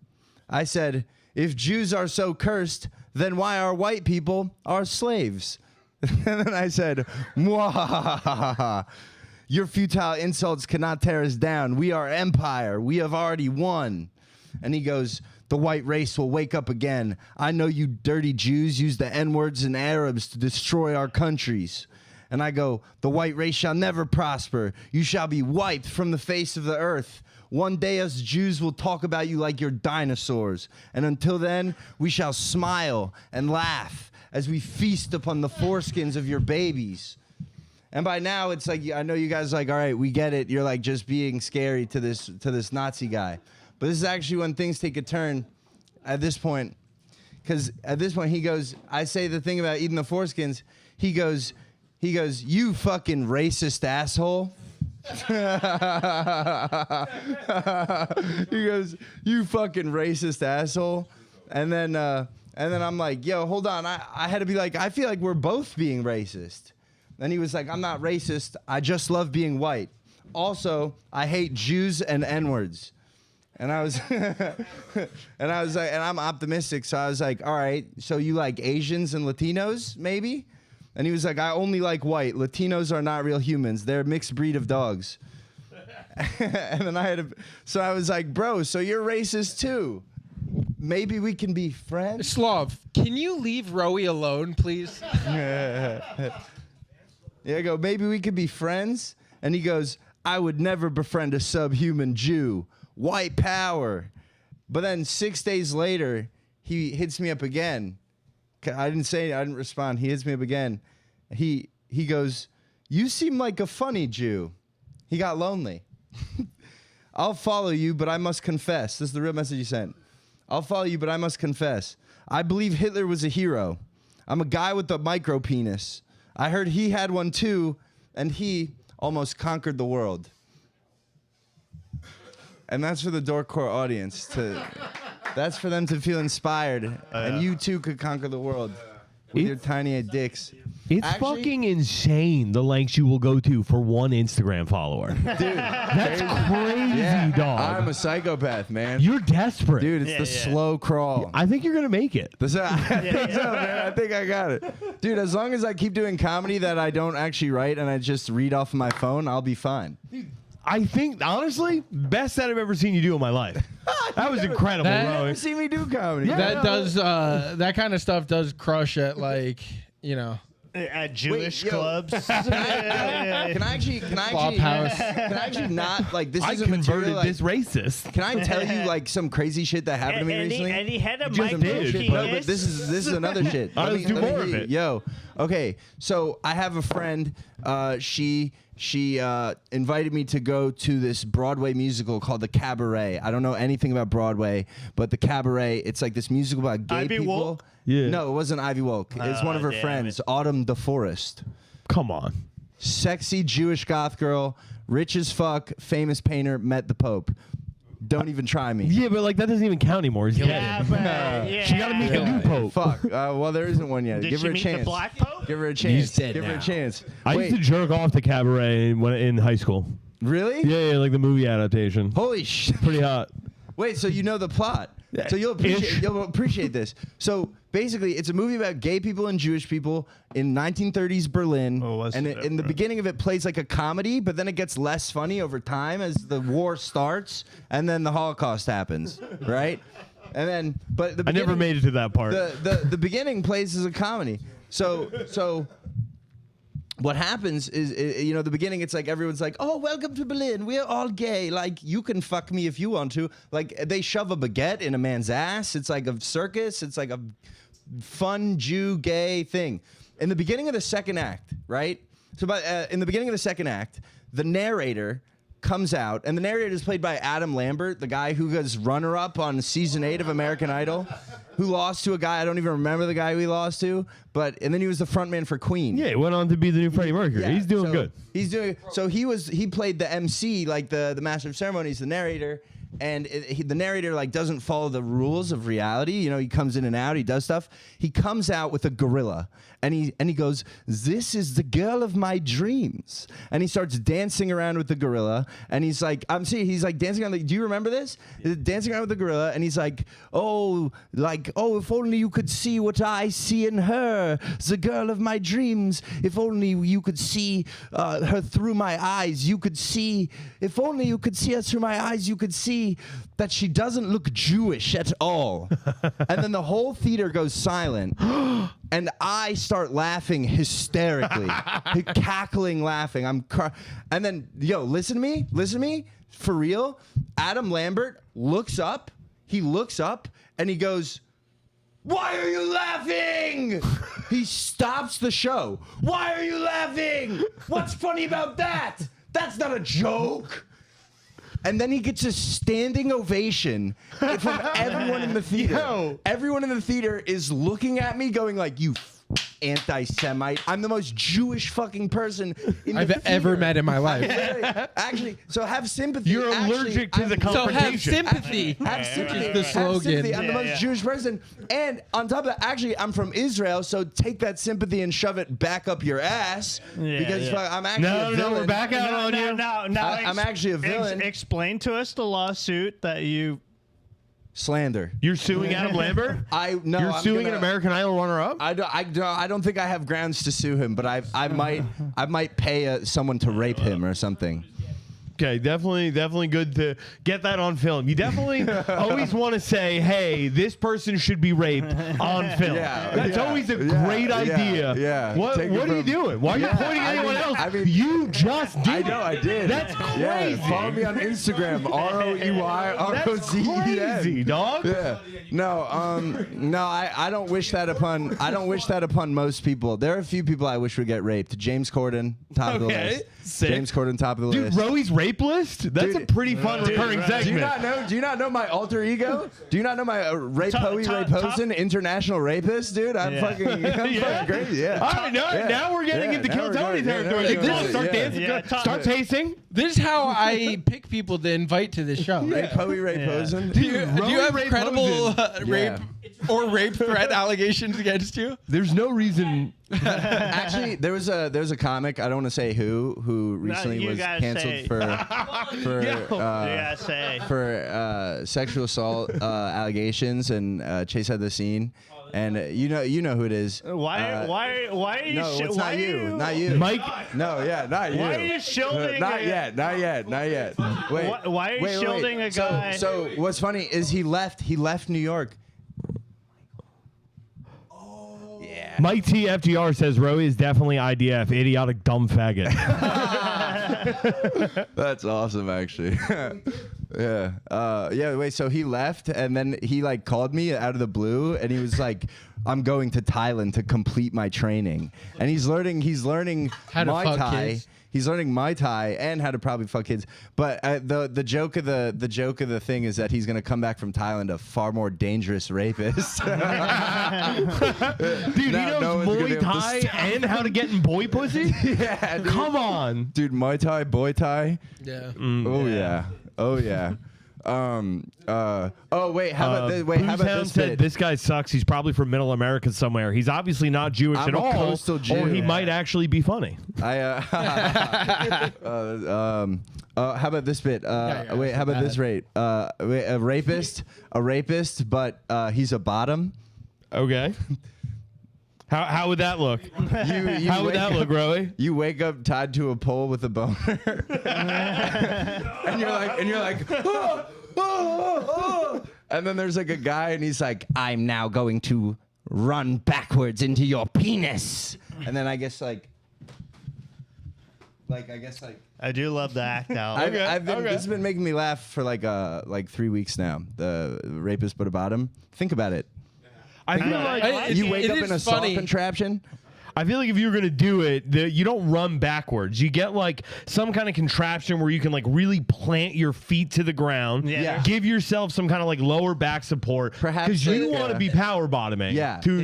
I said, if Jews are so cursed, then why are white people our slaves? And then I said, Mwahahaha. Your futile insults cannot tear us down. We are empire. We have already won. And he goes, the white race will wake up again. I know you dirty Jews use the N-words and Arabs to destroy our countries. And I go, the white race shall never prosper. You shall be wiped from the face of the earth. One day us Jews will talk about you like you're dinosaurs. And until then, we shall smile and laugh as we feast upon the foreskins of your babies. And by now, it's like, I know you guys are like, all right, we get it. You're like just being scary to this Nazi guy. But this is actually when things take a turn at this point. Because at this point, he goes, I say the thing about eating the foreskins. He goes, you fucking racist asshole. He goes, you fucking racist asshole. And then I'm like, yo, hold on. I had to be like, I feel like we're both being racist. And he was like, I'm not racist. I just love being white. Also, I hate Jews and N-words. And I was and I'm optimistic. So I was like, all right, so you like Asians and Latinos, maybe? And he was like, I only like white. Latinos are not real humans. They're a mixed breed of dogs. And then so I was like, bro, so you're racist too. Maybe we can be friends? Slav, can you leave Rowie alone, please? Yeah, I go, maybe we could be friends? And he goes, I would never befriend a subhuman Jew. White power. But then 6 days later, he hits me up again. I didn't respond. He hits me up again. He goes, you seem like a funny Jew. He got lonely. I'll follow you, but I must confess. This is the real message he sent. I'll follow you, but I must confess. I believe Hitler was a hero. I'm a guy with a micro penis. I heard he had one too, and he almost conquered the world. And that's for the Dorkcore audience that's for them to feel inspired, and you too could conquer the world with your tiny dicks. It's fucking insane the lengths you will go to for one Instagram follower. Dude, that's crazy, dog. I'm a psychopath, man. You're desperate. Dude, it's the slow crawl. I think you're going to make it. I think so, man. I think I got it. Dude, as long as I keep doing comedy that I don't actually write and I just read off of my phone, I'll be fine. I think, honestly, best that I've ever seen you do in my life. That was incredible, That- bro. You never see me do comedy. That kind of stuff does crush at, like, you know. At Jewish Wait, yo. clubs. Can I actually not, like, this I isn't converted material, like, this racist. Can I tell you, like, some crazy shit that happened to me recently? And he had a just micro did. penis. No, but this is another shit. All right, let's do let me more hear of you. it. Yo, okay. So I have a friend. She invited me to go to this Broadway musical called The Cabaret. I don't know anything about Broadway, but The Cabaret, it's like this musical about gay Ivy people. Wolk? Yeah. No, it wasn't Ivy Wolk. It's one of her damn friends, it. Autumn DeForest. Come on. Sexy Jewish goth girl, rich as fuck, famous painter, met the Pope. Don't even try me. Yeah, but like that doesn't even count anymore. He's Yeah, dead. but, yeah. She got to meet the new pope. Fuck. Well, there isn't one yet. Did Give she her a meet chance. the black pope? Give her a chance. dead Give her a now. chance. I Wait, used to jerk off to Cabaret in high school. really? Yeah, like the movie adaptation. Holy shit. Pretty hot. Wait, so you know the plot. Yeah, So you'll ish. appreciate this. So basically, it's a movie about gay people and Jewish people in 1930s Berlin. Oh, was and it? in the beginning of it plays like a comedy, but then it gets less funny over time as the war starts and then the Holocaust happens, right? And then, but the I never beginning- made it to that part. the beginning plays as a comedy. So what happens is, you know, the beginning, it's like everyone's like, oh, welcome to Berlin. We're all gay. Like, you can fuck me if you want to. Like, they shove a baguette in a man's ass. It's like a circus. It's like a fun Jew gay thing. In the beginning of the second act, right? So in the beginning of the second act, the narrator comes out, and the narrator is played by Adam Lambert, the guy who was runner-up on season 8 of American Idol, who lost to a guy I don't even remember the guy who he lost to, and then he was the frontman for Queen. Yeah, he went on to be the new Freddie Mercury. Yeah, He's doing good. He's doing so. He played the MC, like the master of ceremonies, the narrator. And the narrator like doesn't follow the rules of reality. You know, he comes in and out. He does stuff. He comes out with a gorilla, and he goes, "This is the girl of my dreams." And he starts dancing around with the gorilla. And he's like, he's like dancing around. Do you remember this? Dancing around with the gorilla. And he's like, oh, if only you could see what I see in her, the girl of my dreams. If only you could see her through my eyes. You could see. If only you could see her through my eyes. You could see that she doesn't look Jewish at all. And then the whole theater goes silent. And I start laughing hysterically, cackling, laughing. And then, listen to me, for real. Adam Lambert looks up, and he goes, "Why are you laughing?" He stops the show. "Why are you laughing? What's funny about that? That's not a joke." And then he gets a standing ovation from everyone in the theater. Yo. Everyone in the theater is looking at me going like, "You anti-Semite. I'm the most Jewish fucking person in I've the theater." ever met in my life. Actually, so have sympathy. You're allergic to the confrontation. So have sympathy. Have sympathy. Which is the Have slogan. sympathy. I'm the most Jewish person. And on top of that, actually, I'm from Israel, so take that sympathy and shove it back up your ass. Because I'm actually a villain. we're back out on you. I'm actually a villain. Explain to us the lawsuit that you... Slander. You're suing Adam Lambert? No. You're I'm suing gonna- an American Idol runner-up? I don't think I have grounds to sue him, but I might pay someone to rape him or something. Okay, definitely good to get that on film. You definitely always want to say, hey, this person should be raped on film. That's always a great idea. Yeah. What are you doing? Why are you pointing at anyone else? You just did. I know, I did. That's crazy. Yeah, follow me on Instagram, That's crazy, dog. Yeah. No, I don't wish that upon most people. There are a few people I wish would get raped. James Corden, top of the list. Sick. James Corden, top of the Dude, list. Roey's rape list? That's a pretty fun recurring segment. Do you not know my alter ego? Do you not know my Ray Posen, international rapist, dude? I'm fucking crazy. Yeah. All right, now we're getting into Kill Tony territory. Start dancing, start tasting. This is how I pick people to invite to this show. Ray Posen. Do you have credible rape or rape threat allegations against you? There's no reason. Actually, there was a comic, I don't want to say who recently was canceled for sexual assault allegations, and Chase had the scene. And you know who it is. Why are you? No, it's not you. Not you, Mike. No, not you. Why are you shielding? Not yet. Wait. Why are you shielding a guy? So what's funny is he left New York. Yeah. Mike T. FGR says Roey is definitely IDF, idiotic dumb faggot. That's awesome, actually. Yeah. Wait. So he left, and then he like called me out of the blue, and he was like, "I'm going to Thailand to complete my training," and he's learning How to Muay fuck Thai. kids. He's learning Muay Thai and how to probably fuck kids. But the joke of the thing is that he's gonna come back from Thailand a far more dangerous rapist. Dude, he knows Muay Thai and how to get in boy pussy? Yeah, dude. Come on. Dude, Muay Thai, boy Thai. Yeah. Oh yeah. Wait, how about this? How about Boomtown this said bit? this guy sucks. He's probably from Middle America somewhere. He's obviously not Jewish I'm at a all, coastal Jew. or he might actually be funny. How about this bit? Wait, how about this rate? A rapist, but he's a bottom. Okay. How would that look? How would that look, Roey? You wake up tied to a pole with a boner, and you're like, oh, oh, oh. And then there's like a guy, and he's like, "I'm now going to run backwards into your penis," and then I guess I do love the act out. This has been making me laugh for like 3 weeks now. The rapist but a bottom. Think about it. I feel like You wake it up is in a saw funny. contraption. I feel like if you're gonna do it, you don't run backwards. You get like some kind of contraption where you can like really plant your feet to the ground. Yeah. Give yourself some kind of like lower back support. Perhaps because you like, want to be power bottoming. Yeah. To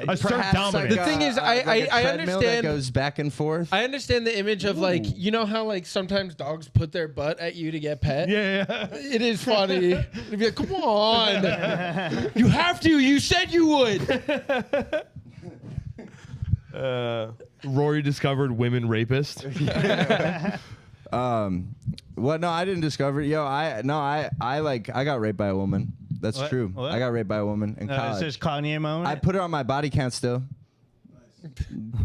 assert Perhaps dominance. The thing is, like I a treadmill understand- that goes back and forth. I understand the image of like, you know how like sometimes dogs put their butt at you to get pet? Yeah. It is funny. It'd be like, come on. You have to. You said you would. Rory discovered women rapist. Well, no, I didn't discover it. Yo, I got raped by a woman. That's What? true. What? I got raped by a woman in Is college. this Kanye moment? I put her on my body count still.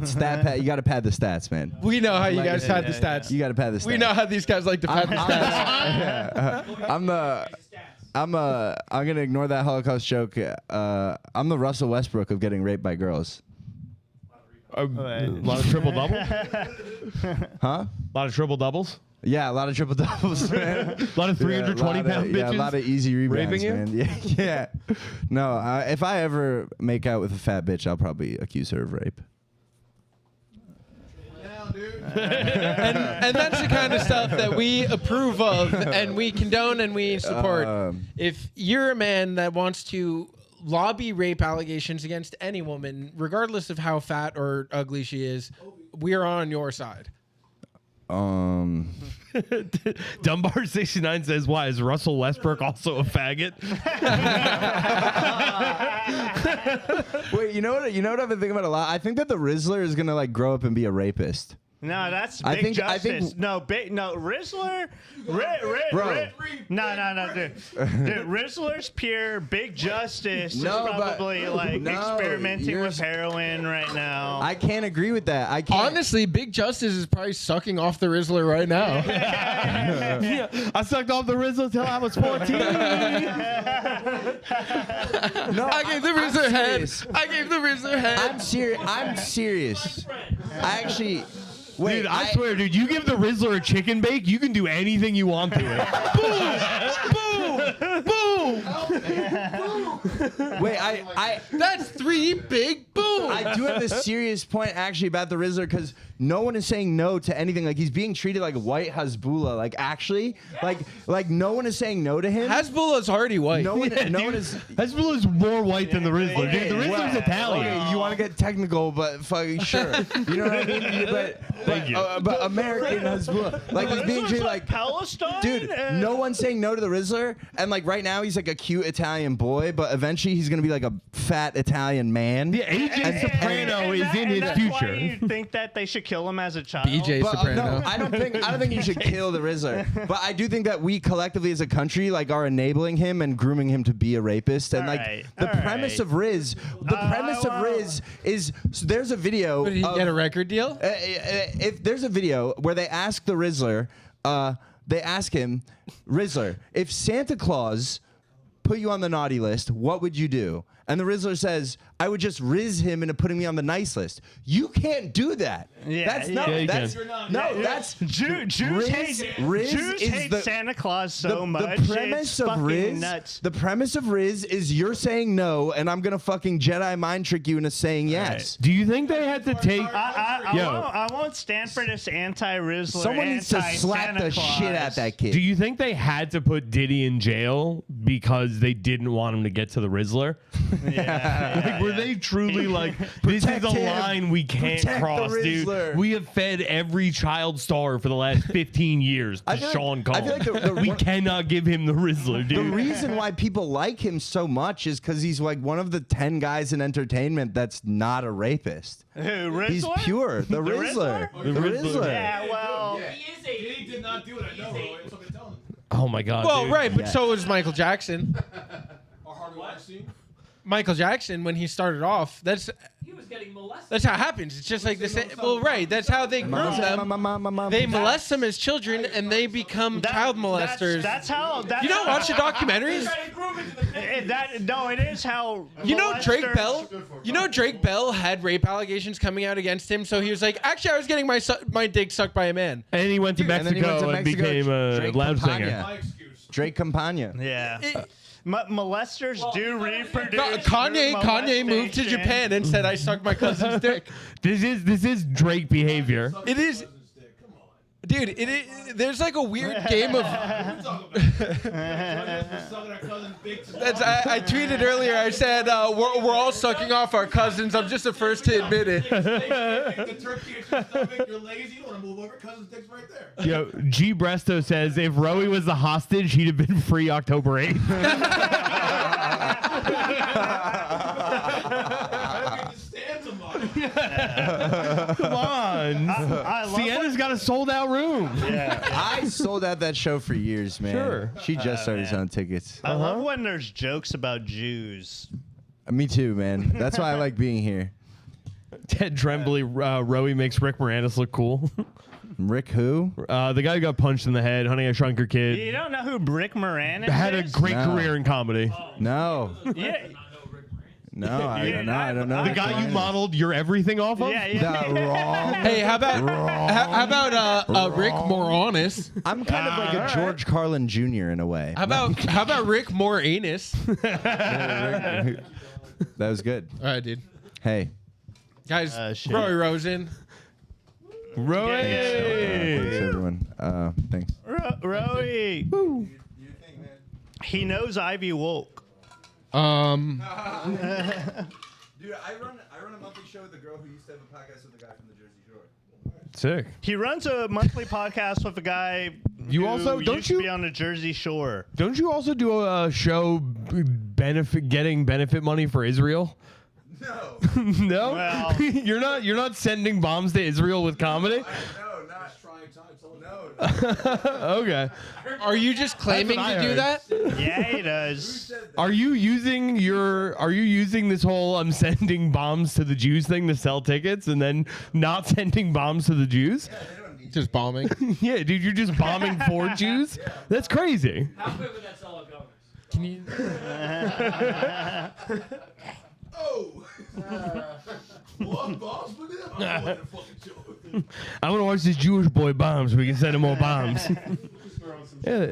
Stat pad. You got to pad the stats, man. We know how you guys had the stats. You got to pad the stats. We know how these guys like to pad the stats. I'm gonna ignore that Holocaust joke. I'm the Russell Westbrook of getting raped by girls. A lot of triple doubles. Huh? A lot of triple doubles. Yeah, a lot of triple doubles, man. A lot of 320-pound bitches. Yeah, a lot of easy rebounds, raping you? man. Yeah. No, if I ever make out with a fat bitch, I'll probably accuse her of rape. and that's the kind of stuff that we approve of and we condone and we support. If you're a man that wants to lobby rape allegations against any woman, regardless of how fat or ugly she is, we are on your side. Dunbar 69 says, "Why is Russell Westbrook also a faggot?" Wait, you know what I've been thinking about a lot? I think that the Rizzler is gonna like grow up and be a rapist. No, that's I Big think- I think- Justice. No, Rizzler. No, dude. Dude, Rizzler's pure. Big Justice is No, but- probably like No, experimenting you're- with heroin right now. I can't agree with that. I can't. Honestly, Big Justice is probably sucking off the Rizzler right now. Yeah, I sucked off the Rizzo till I was 14. No, I gave the Rizzler head. serious. I gave the Rizzler head. I'm serious. I'm serious. I actually. Wait, Dude, I swear, dude, you give the Rizzler a chicken bake, you can do anything you want to it. Boom! Boom! Wait, I That's 3 big boom. I do have a serious point actually about the Rizzler because no one is saying no to anything. Like he's being treated like white Hezbollah. Like actually, like no one is saying no to him. Hasbullah's already white. No one is. Hezbollah is more white than the Rizzler. Dude, the Rizzler's Italian. Okay, you want to get technical, but fucking sure. You know what I mean? Thank you. But American Hezbollah, like he's being treated like Palestine. Dude, no one's saying no to the Rizzler, and like right now he's like a cute Italian boy, but eventually he's gonna be like a fat Italian man. The AJ Soprano is in his Why future. you think that they should kill him as a child? BJ But, Soprano. no, I don't think you should kill the Rizzler. But I do think that we collectively as a country like are enabling him and grooming him to be a rapist. And the premise of Riz is so there's a video. Did he of- get a record deal? if there's a video where they ask the Rizzler, they ask him, Rizzler, if Santa Claus put you on the naughty list, what would you do? And the Rizzler says, I would just Riz him into putting me on the nice list. You can't do that. Yeah, that's yeah. no, Yeah, you that's can. no, that's Jews Riz is hate the- Santa Claus so much. The premise it's of fucking Riz, nuts. the premise of Riz is you're saying no, and I'm gonna fucking Jedi mind trick you into saying yes. Do you think they had to take... I won't stand for this anti-Rizzler. Someone needs to slap the shit at that kid. Do you think they had to put Diddy in jail because they didn't want him to get to the Rizzler? Like, were they truly like, this is a him. line we can't Protect the cross, dude? Rizzler. We have fed every child star for the last 15 years to I feel like- Sean I Combs. feel like We cannot give him the Rizzler, The dude. reason why people like him so much is because he's like one of the 10 guys in entertainment that's not a rapist. Who, Rizzler? He's pure. The Rizzler. Rizzler? The Rizzler. Yeah, well, He is a. He did not do it. I know. That's what I'm telling him. Oh my God. Well, dude. right, but so was Michael Jackson. Or Harvey Weinstein. Michael Jackson, when he started off, He was getting molested. that's how it happens. It's just like the same. Well, right, that's how they groom them. They molest them as children, and they become child molesters. That's how. That's You don't watch the documentaries? It is how. You know Drake molesters- Bell? You know Drake Bell had rape allegations coming out against him, so he was like, actually, I was getting my dick sucked by a man. And he went to And then he went Mexico to and Mexico, became a Drake loud Campagna. singer. My excuse. Drake Campagna. Yeah. Molesters do reproduce. Kanye moved to molestation. Japan and said I sucked my cousin's dick. This is Drake behavior. It is. Dude, it is, there's like a weird game of. That's, I tweeted earlier. I said we're all sucking off our cousins. I'm just the first to admit it. The turkey at your stomach, you're lazy, you don't want to move over, cousin's dick's right there. Yo, G Bresto says if Roey was the hostage, he'd have been free October 8th. Come on. I love Sienna's got a sold out room. I sold out that show for years, man. Sure. She just started selling tickets. I love when there's jokes about Jews. Me too, man. That's why I like being here. Ted Tremblay, Roey makes Rick Moranis look cool. Rick who? The guy who got punched in the head, Honey, I Shrunk Your Kid. You don't know who Rick Moranis Had a is? great No. career in comedy. No. Yeah. No, I don't know. The guy you modeled your everything off of? Yeah. Wrong. Hey, how about Rick Moranis? I'm kind of like a George Carlin Jr. in a way. How about Rick Moranis? That was good. All right, dude. Hey. Guys, shit. Roy Rosen. Roey! Thanks, everyone. Thanks. Roey. He knows Ivy Wolk. Dude, I run a monthly show with a girl who used to have a podcast with a guy from the Jersey Shore. Sick. He runs a monthly podcast with a guy You who also- don't used to you- be on the Jersey Shore. Don't you also do a show getting benefit money for Israel? No. No? Well- you're not sending bombs to Israel with comedy? No, not trying times. No. Okay. Are you just claiming That's what to I do heard. that? Yeah, he does. Are you using this whole I'm sending bombs to the Jews thing to sell tickets and then not sending bombs to the Jews? Just bombing. Yeah, dude, you're just bombing for Jews? That's crazy. How quick would that sell out governors? Can you? Oh! One boss for them? I'm going to fucking show. I want to watch this Jewish boy bomb so we can send him more bombs. Yeah.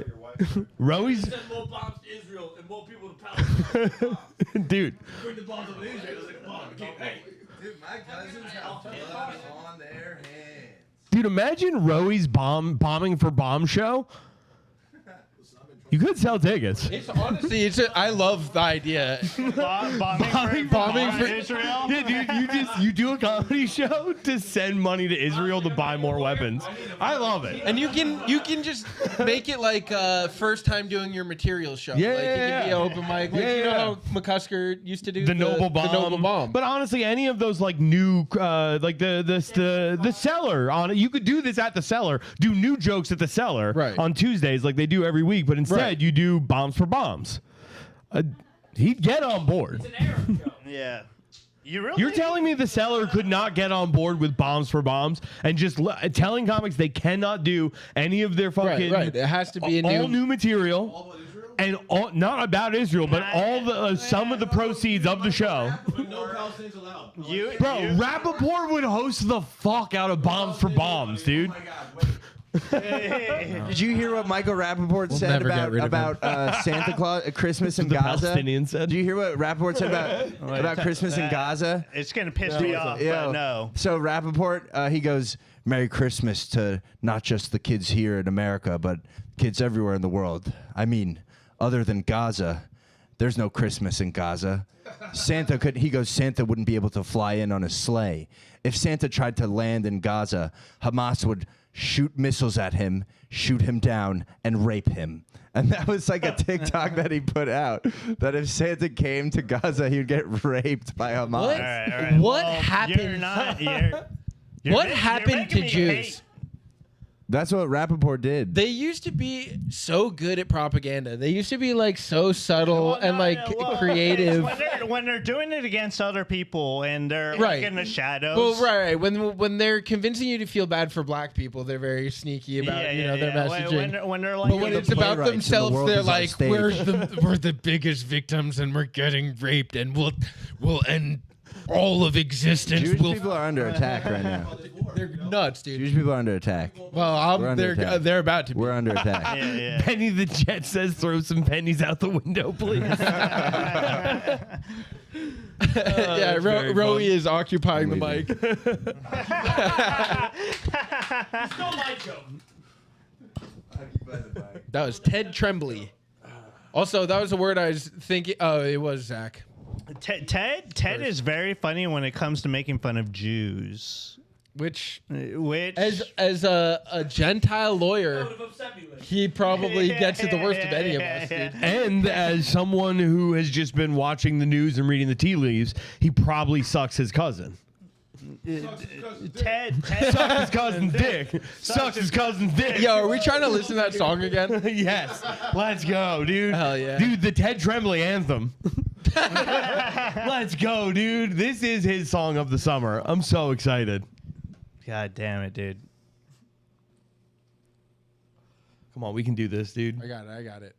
Roey's Send more bombs to Israel and more people to Palestine. dude. Bring the bombs over to Israel. It's like a bomb. Hey. Dude, my cousins have blood on their hands. Dude, imagine Roey's bombing for bomb show. You could sell tickets. It's honestly, I bombing the idea. Bombing for Israel. Yeah, dude, you do a comedy show to send money to Israel to buy more weapons. I love it. And you can just make it like first time doing your material show. Yeah, like it yeah, can be yeah. an open mic. Like, Yeah, you know yeah. how McCusker used to do The Noble Bomb. The Noble Bomb. But honestly, any of those like new, like the Cellar on it, you could do this at the Cellar. Do new jokes at the Cellar on Tuesdays, like they do every week. But instead, you do bombs for bombs. He'd get on board. It's an Arab show. Yeah. You're telling me the Cellar could not get on board with bombs for bombs and just telling comics they cannot do any of their fucking Right. It has to be all new material. And not about Israel, but all the some of the proceeds of the show. But no Palestinians allowed. Rappaport would host the fuck out of Bombs for Bombs, dude. Oh my God, wait. Did you hear what Michael Rappaport said never get rid of about Santa Claus, Christmas in The Gaza? Palestinian said. Did you hear what Rappaport said about Christmas in Gaza? It's going to piss me off, Yeah. but no. So Rappaport, he goes, Merry Christmas to not just the kids here in America, but kids everywhere in the world. I mean, other than Gaza, there's no Christmas in Gaza. Santa wouldn't be able to fly in on a sleigh. If Santa tried to land in Gaza, Hamas would shoot missiles at him, shoot him down, and rape him. And that was like a TikTok that he put out, that if Santa came to Gaza, he'd get raped by Hamas. What? All right. What Well, happened? You're not, you're What you're happened making to me Jews? hate. That's what Rappaport did. They used to be so good at propaganda. They used to be like so subtle and like creative. When they're doing it against other people and they're like in the shadows. Well, right. When they're convincing you to feel bad for black people, they're very sneaky about their messaging. When they're like, But when it's about playwrights in the themselves, world they're is on like, stage. we're the biggest victims and we're getting raped and we'll end all of existence. Jewish We'll people are under attack right now. They're nuts, dude. Jewish people are under attack. Well, We're under attack. they're about to be. We're under attack. Yeah, yeah. Penny the Jet says, "Throw some pennies out the window, please." Yeah, Rowie is occupying the mic. Still my joke. That was Ted Tremblay. Also, that was a word I was thinking. Oh, it was Zach. Ted is very funny when it comes to making fun of Jews. Which As a Gentile lawyer, That would have upset me later. he probably gets it the worst of any of us, dude. And as someone who has just been watching the news and reading the tea leaves, he probably sucks his cousin. Ted Sucks his cousin's dick. Sucks his cousin's dick. Yo, are we trying to listen to that song again? Yes. Let's go, dude. Hell yeah. Dude, the Ted Tremblay anthem. Let's go, dude. This is his song of the summer. I'm so excited. God damn it, dude. Come on, we can do this, dude. I got it.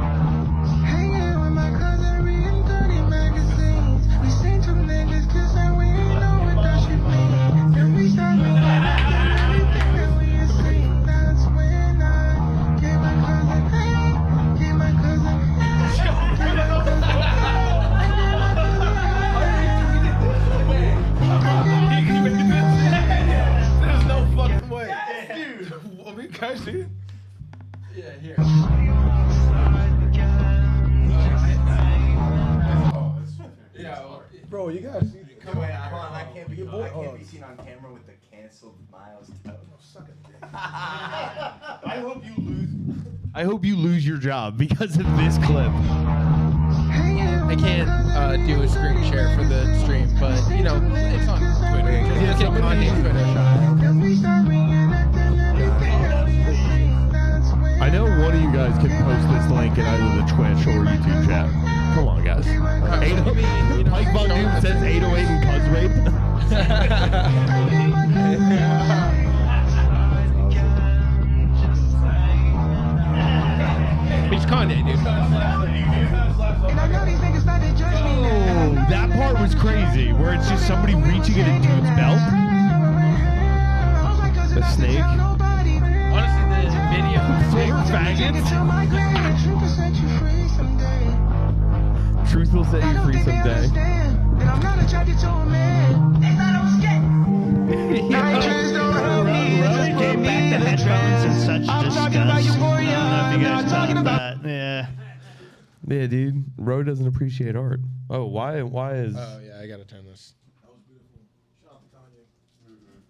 Hanging with my cousin, reading dirty magazines. We seen two niggas kiss and we ain't know what that shit mean. Then we started everything that we had seen. That's when I gave my cousin, hey, gave my cousin, hey, gave my cousin, There's no fucking way. Dude, we guys see it? Yeah, here. Bro, you guys. Come on, hold on. I can't be seen on camera with the canceled Miles toe. I hope you lose your job because of this clip. I can't do a screen share for the stream, but you know, it's on Twitter. Just look at Kanye's Twitter. I know one of you guys can post this link in either the Twitch or YouTube chat. Come on, guys. Mike Von Doom says 808 and cuz rape. It's Kanye, dude. Oh, that part was crazy, where it's just somebody reaching at a dude's belt. The snake. Honestly, the video. Faggots. Truth will set you free someday. I'm not attracted to a man. They thought I was gay. Night dreams don't help me. They just put Came me back to in a headphones in trance. such I'm disgust. talking about I euphoria. don't know if you I'm guys talking caught about. that. Yeah. Yeah, dude. Ro doesn't appreciate art. Oh, why is... Oh yeah, I gotta turn this.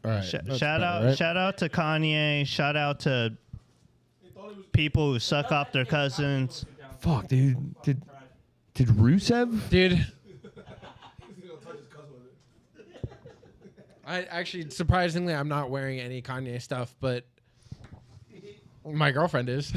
All right. Shout out to Kanye. Shout out to people who suck off their cousins. Fuck, dude. Did Rusev? Dude. I actually, surprisingly, I'm not wearing any Kanye stuff, but my girlfriend is.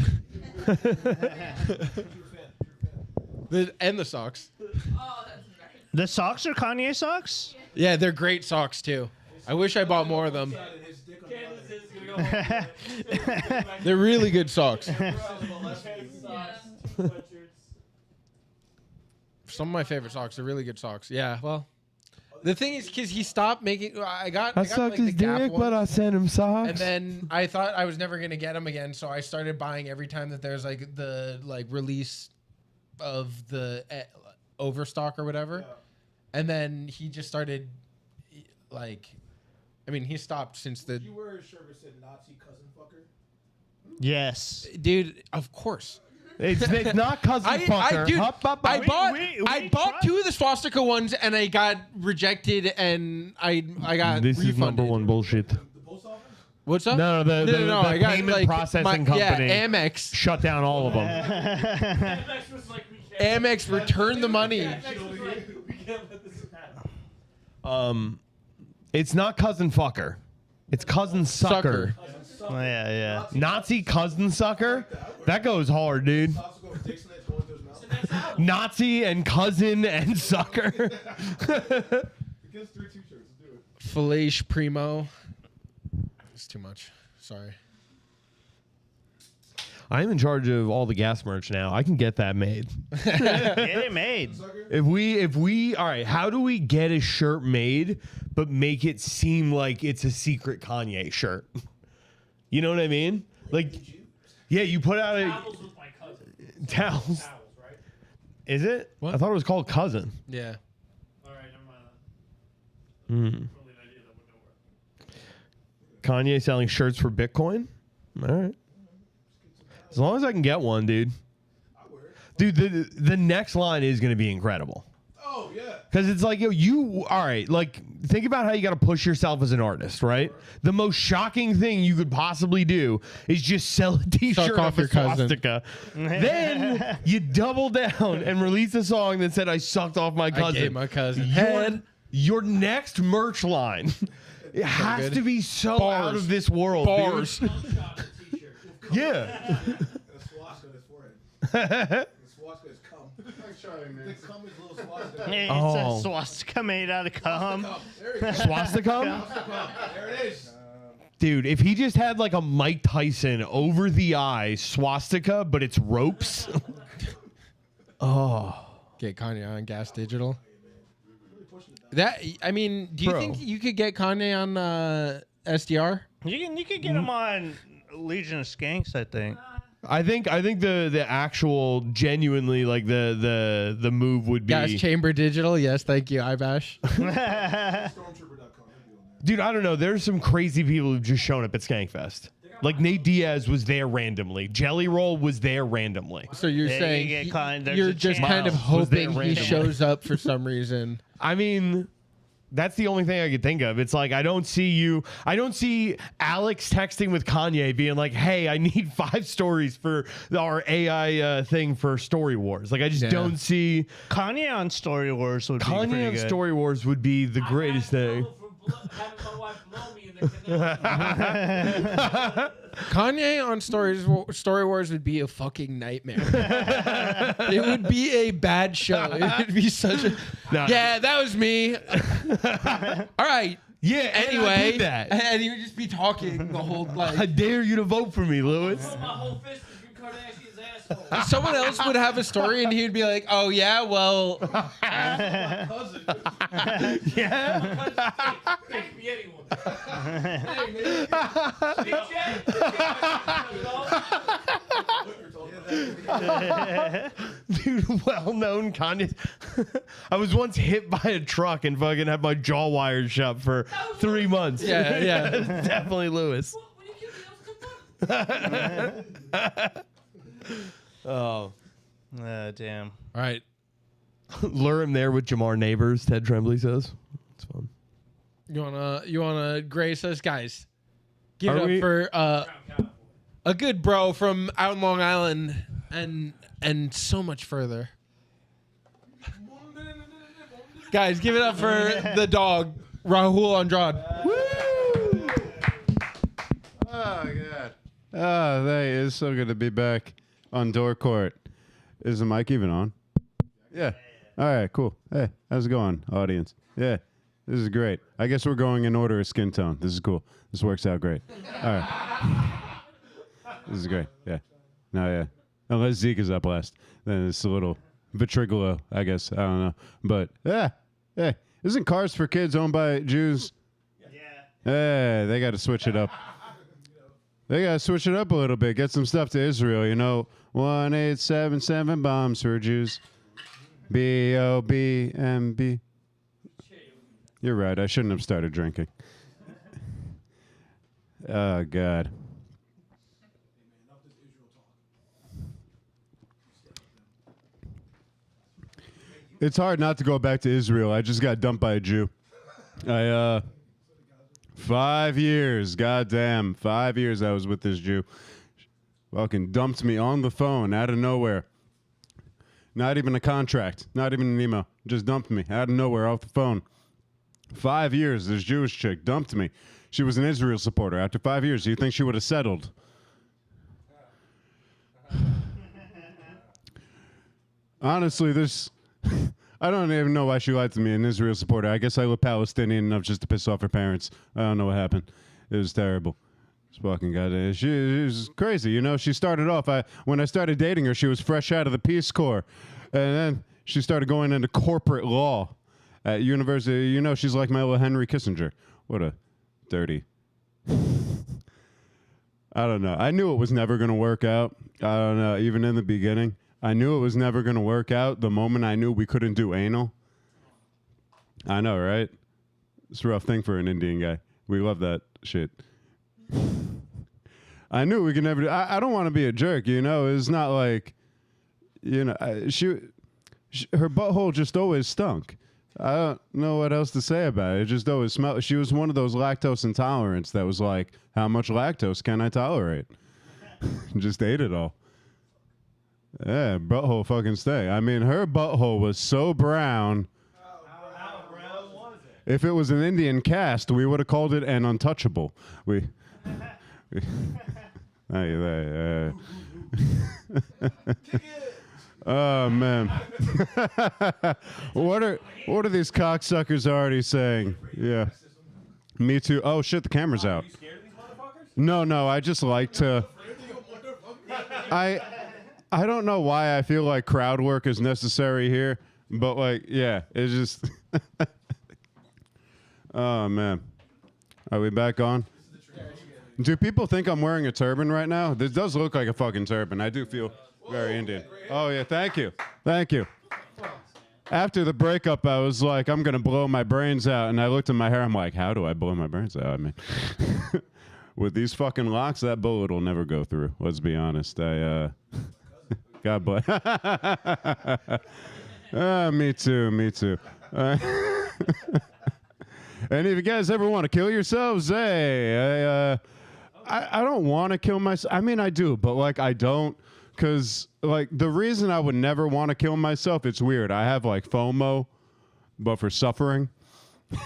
And the socks. Oh, that's embarrassing. The socks are Kanye socks? Yeah, they're great socks too. I wish I bought more of them. They're really good socks. Some of my favorite socks are really good socks. Yeah, well, the thing is, because he stopped making. I got I sucked like, his the Gap dick, ones, but I sent him socks. and then I thought I was never gonna get them again, so I started buying every time that there's like the release of the overstock or whatever. And then he just started like, I mean, he stopped since the. You wear a shirt that said Nazi cousin fucker? Yes. Dude, of course. It's not cousin fucker. Dude, Hup, hup, I hup. bought two of the swastika ones and I got rejected and I got This refunded. is number one bullshit. What's up? No, the I got payment like processing company Yeah, Amex. shut down all of them. Amex was like, we can't. Amex returned the money. Amex was like, we can't let this happen. It's not cousin fucker. It's cousin sucker. Oh, yeah. Nazi cousin sucker? That goes hard, dude. Nazi and cousin and sucker. Felice Primo. It's too much. Sorry. I'm in charge of all the gas merch now. I can get that made. Get it made. If we, all right, how do we get a shirt made, but make it seem like it's a secret Kanye shirt? You know what I mean? Like, yeah, you put out Towels with my cousin. Towels. Towels, right? Is it? What? I thought it was called Cousin. Yeah. All right, never mind. Probably an idea that wouldn't work. Kanye selling shirts for Bitcoin? All right. As long as I can get one, dude. Dude, the next line is going to be incredible. Oh, yeah. Because it's like, yo, all right, like, think about how you got to push yourself as an artist, right? The most shocking thing you could possibly do is just sell a t-shirt Suck off of a your cousin. swastika. Then you double down and release a song that said, I sucked off my cousin. I gave my cousin Your- head. Your next merch line, it has good. to be so Bars. out of this world, Bars. dude. Yeah. A swastika on his forehead. The swastika is cum. The cum is little swastika. It's Oh. a swastika made out of cum. There you go. Swastika? There it is. Dude, if he just had like a Mike Tyson over the eye swastika, but it's ropes. Oh. Get Kanye on Gas Digital. That I mean, do you Bro. think you could get Kanye on SDR? You could get him on Legion of Skanks, I think. I think the actual genuinely like the move would be Gas Chamber Digital. Yes, thank you, Ibash. Dude, I don't know. There's some crazy people who've just shown up at Skankfest. Like Nate Diaz was there randomly. Jelly Roll was there randomly. So you're Yeah, you saying get there's you're a just chance. kind of Miles was there hoping he randomly. shows up for some reason. I mean, that's the only thing I could think of. It's like I don't see Alex texting with Kanye being like, "Hey, I need 5 stories for our AI thing for Story Wars." Like I just Yeah. don't see Kanye on Story Wars would be Kanye pretty on good. Story Wars would be the greatest thing. Having my wife blow me in the canal. Kanye on Story Wars would be a fucking nightmare. It would be a bad show. It would be such a No. yeah. That was me. All right. Yeah. and I Anyway, did that. and he would just be talking the whole I like. dare you to vote for me, Lewis. My whole fist is Kim Kardashian's asshole. Someone else would have a story, and he would be like, "Oh yeah, well, Cousin. Yeah. That could be anyone. Big J? Dude, well-known Kanye. I was once hit by a truck and fucking had my jaw wired shut for 3 months. yeah, yeah." Definitely Lewis. When you kill me, that was Oh. Damn. All right. Lure him there with Jamar Neighbors, Ted Tremblay says. It's fun. You wanna grace us, guys? Give Are it up we- for a good bro from out in Long Island and so much further. Guys, give it up for the dog, Rahul Andrade. Oh, God. Oh, it's so good to be back on Dork Court. Is the mic even on? Yeah. All right, cool. Hey, how's it going, audience? Yeah, this is great. I guess we're going in order of skin tone. This is cool. This works out great. All right. This is great. Yeah. No, yeah. Unless Zeke is up last, then it's a little vitrigolo, I guess. I don't know. But, yeah. Hey, isn't Cars for Kids owned by Jews? Hey, they got to switch it up. They got to switch it up a little bit. Get some stuff to Israel, 1877 bombs for Jews. BOBMB. You're right. I shouldn't have started drinking. Oh, God. It's hard not to go back to Israel. I just got dumped by a Jew. 5 years, goddamn, 5 years I was with this Jew. Fucking dumped me on the phone out of nowhere. Not even a contract, not even an email. Just dumped me out of nowhere off the phone. 5 years, this Jewish chick dumped me. She was an Israel supporter. After 5 years, do you think she would have settled? Honestly, I don't even know why she lied to me, an Israel supporter. I guess I look Palestinian enough just to piss off her parents. I don't know what happened. It was terrible. It's fucking goddamn. She was crazy. You know, she started off. When I started dating her, she was fresh out of the Peace Corps, and then she started going into corporate law at university. You know, she's like my little Henry Kissinger. What a dirty. I don't know. I knew it was never going to work out. I don't know. Even in the beginning, I knew it was never going to work out the moment I knew we couldn't do anal. I know, right? It's a rough thing for an Indian guy. We love that shit. I knew we could never do. I don't want to be a jerk, you know? It's not like, you know, her butthole just always stunk. I don't know what else to say about it. It just always smelled. She was one of those lactose intolerants that was like, how much lactose can I tolerate? Just ate it all. Yeah, butthole fucking stay. I mean, her butthole was so brown. How brown was it? If it was an Indian caste, we would have called it an untouchable. Oh man. What are these cocksuckers already saying? Yeah. Me too. Oh shit, the camera's out. No, I just like to I don't know why I feel like crowd work is necessary here, but like yeah, it's just oh man. Are we back on? Do people think I'm wearing a turban right now? This does look like a fucking turban. I do feel very Indian. Oh, yeah, thank you. Thank you. After the breakup, I was like, I'm going to blow my brains out. And I looked at my hair. I'm like, how do I blow my brains out? I mean, with these fucking locks, that bullet will never go through. Let's be honest. God bless. Me too. Any of you guys ever want to kill yourselves? Hey, I don't want to kill myself. I mean, I do, but like I don't, because like the reason I would never want to kill myself, it's weird. I have like FOMO, but for suffering.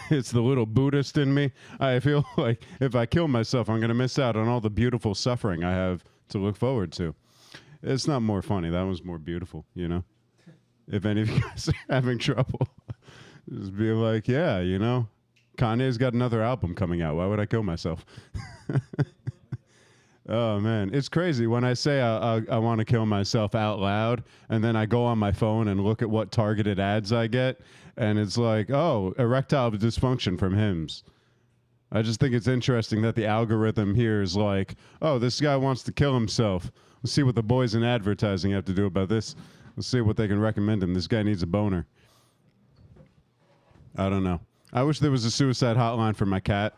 It's the little Buddhist in me. I feel like if I kill myself, I'm going to miss out on all the beautiful suffering I have to look forward to. It's not more funny. That one's more beautiful, you know? If any of you guys are having trouble, just be like, yeah, you know, Kanye's got another album coming out. Why would I kill myself? Oh, man. It's crazy when I say I want to kill myself out loud, and then I go on my phone and look at what targeted ads I get, and it's like, oh, erectile dysfunction from Hims. I just think it's interesting that the algorithm here is like, oh, this guy wants to kill himself. Let's see what the boys in advertising have to do about this. Let's see what they can recommend him. This guy needs a boner. I don't know. I wish there was a suicide hotline for my cat.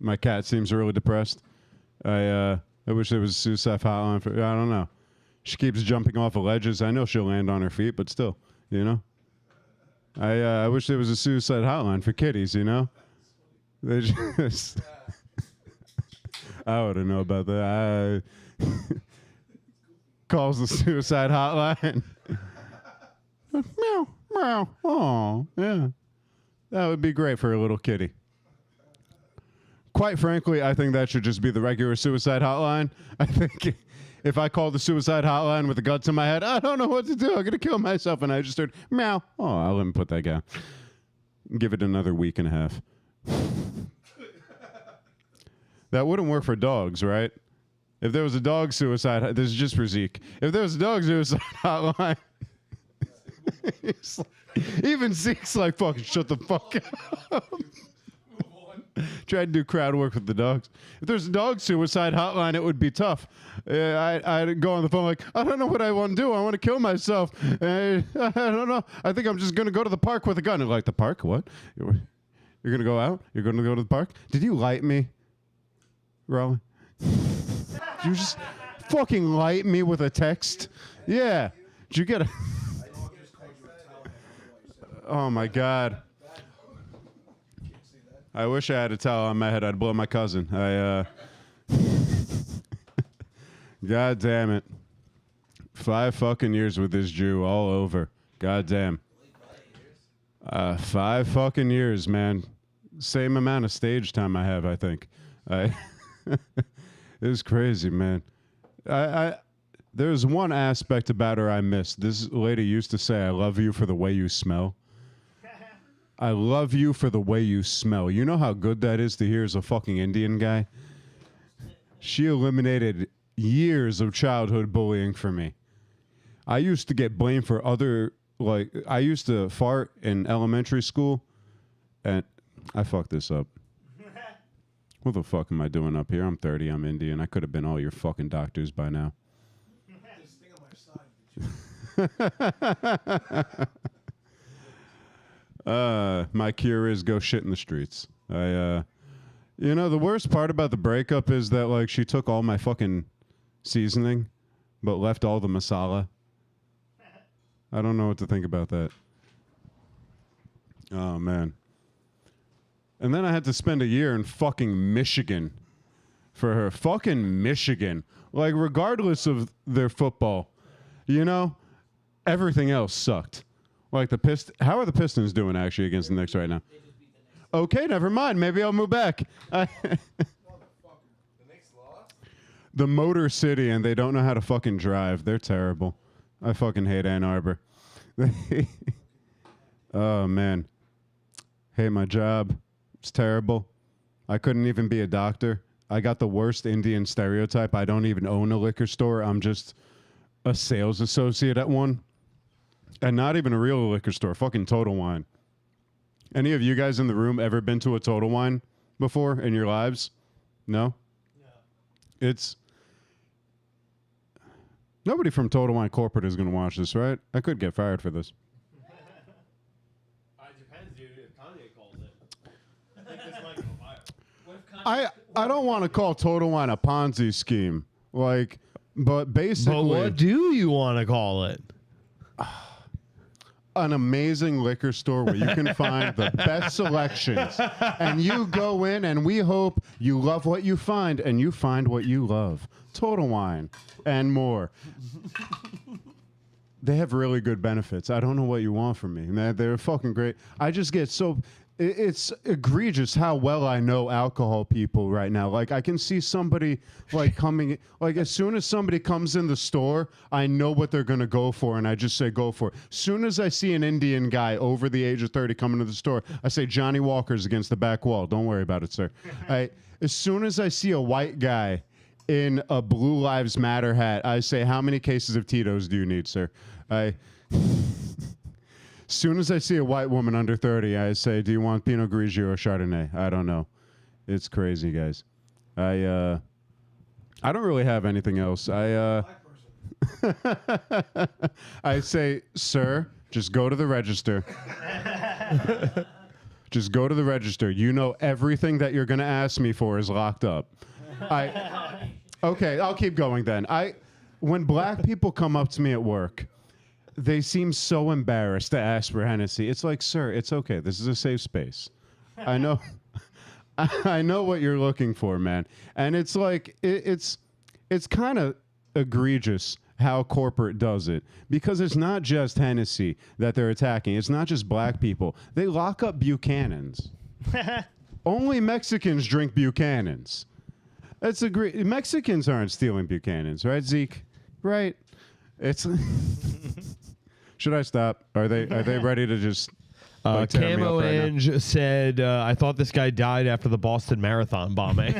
My cat seems really depressed. I wish there was a suicide hotline for. I don't know. She keeps jumping off of ledges. I know she'll land on her feet, but still, you know. I wish there was a suicide hotline for kitties. You know. They just. I wouldn't know about that. Calls the suicide hotline. Meow, meow. Oh, yeah. That would be great for a little kitty. Quite frankly, I think that should just be the regular suicide hotline. I think if I called the suicide hotline with the guts in my head, I don't know what to do. I'm going to kill myself. And I just heard, meow. Oh, I'll let me put that down. Give it another week and a half. That wouldn't work for dogs, right? If there was a dog suicide, this is just for Zeke. If there was a dog suicide hotline, even Zeke's like, fucking shut the fuck up. Try to do crowd work with the dogs. If there's a dog suicide hotline, it would be tough. I'd go on the phone like, I don't know what I want to do. I want to kill myself. I don't know. I think I'm just going to go to the park with a gun. And like, the park? What? You're going to go out? You're going to go to the park? Did you light me, Raleigh? Did you just fucking light me with a text? Yeah. Did you get a... Oh, my God. I wish I had a towel on my head. I'd blow my cousin. God damn it. 5 fucking years with this Jew all over. God damn. 5 fucking years, man. Same amount of stage time I have, I think. It was crazy, man. There's one aspect about her I missed. This lady used to say, I love you for the way you smell. I love you for the way you smell. You know how good that is to hear as a fucking Indian guy? She eliminated years of childhood bullying for me. I used to get blamed for I used to fart in elementary school, and I fucked this up. What the fuck am I doing up here? I'm 30, I'm Indian. I could have been all your fucking doctors by now. My cure is go shit in the streets. The worst part about the breakup is that, like, she took all my fucking seasoning, but left all the masala. I don't know what to think about that. Oh, man. And then I had to spend a year in fucking Michigan for her. Fucking Michigan. Like, regardless of their football, everything else sucked. Like how are the Pistons doing actually against the Knicks right now? Okay, never mind. Maybe I'll move back. The Motor City, and they don't know how to fucking drive. They're terrible. I fucking hate Ann Arbor. Oh, man. Hate my job. It's terrible. I couldn't even be a doctor. I got the worst Indian stereotype. I don't even own a liquor store. I'm just a sales associate at one. And not even a real liquor store. Fucking Total Wine. Any of you guys in the room ever been to a Total Wine before in your lives? No? No. Nobody from Total Wine Corporate is going to watch this, right? I could get fired for this. It depends, dude. If Kanye calls it. I think this might go viral. I don't want to call Total Wine a Ponzi scheme. But basically... But what do you want to call it? An amazing liquor store where you can find the best selections. And you go in and we hope you love what you find and you find what you love. Total Wine and more. They have really good benefits. I don't know what you want from me, man. They're fucking great. I just get so... It's egregious how well I know alcohol people right now. Like, I can see somebody, coming... Like, as soon as somebody comes in the store, I know what they're going to go for, and I just say, go for it. As soon as I see an Indian guy over the age of 30 coming to the store, I say, Johnny Walker's against the back wall. Don't worry about it, sir. As soon as I see a white guy in a Blue Lives Matter hat, I say, how many cases of Tito's do you need, sir? As soon as I see a white woman under 30, I say, do you want Pinot Grigio or Chardonnay? I don't know. It's crazy, guys. I don't really have anything else. I say, sir, just go to the register. Just go to the register. You know everything that you're going to ask me for is locked up. Okay, I'll keep going then. When black people come up to me at work, they seem so embarrassed to ask for Hennessy. It's like, sir, it's okay. This is a safe space. I know I know what you're looking for, man. And it's like, it's kind of egregious how corporate does it, because it's not just Hennessy that they're attacking. It's not just black people. They lock up Buchanan's. Only Mexicans drink Buchanan's. That's Mexicans aren't stealing Buchanan's, right, Zeke? Right? It's... Should I stop? Are they ready to just... tear me Camo up right now? Ange said, I thought this guy died after the Boston Marathon bombing.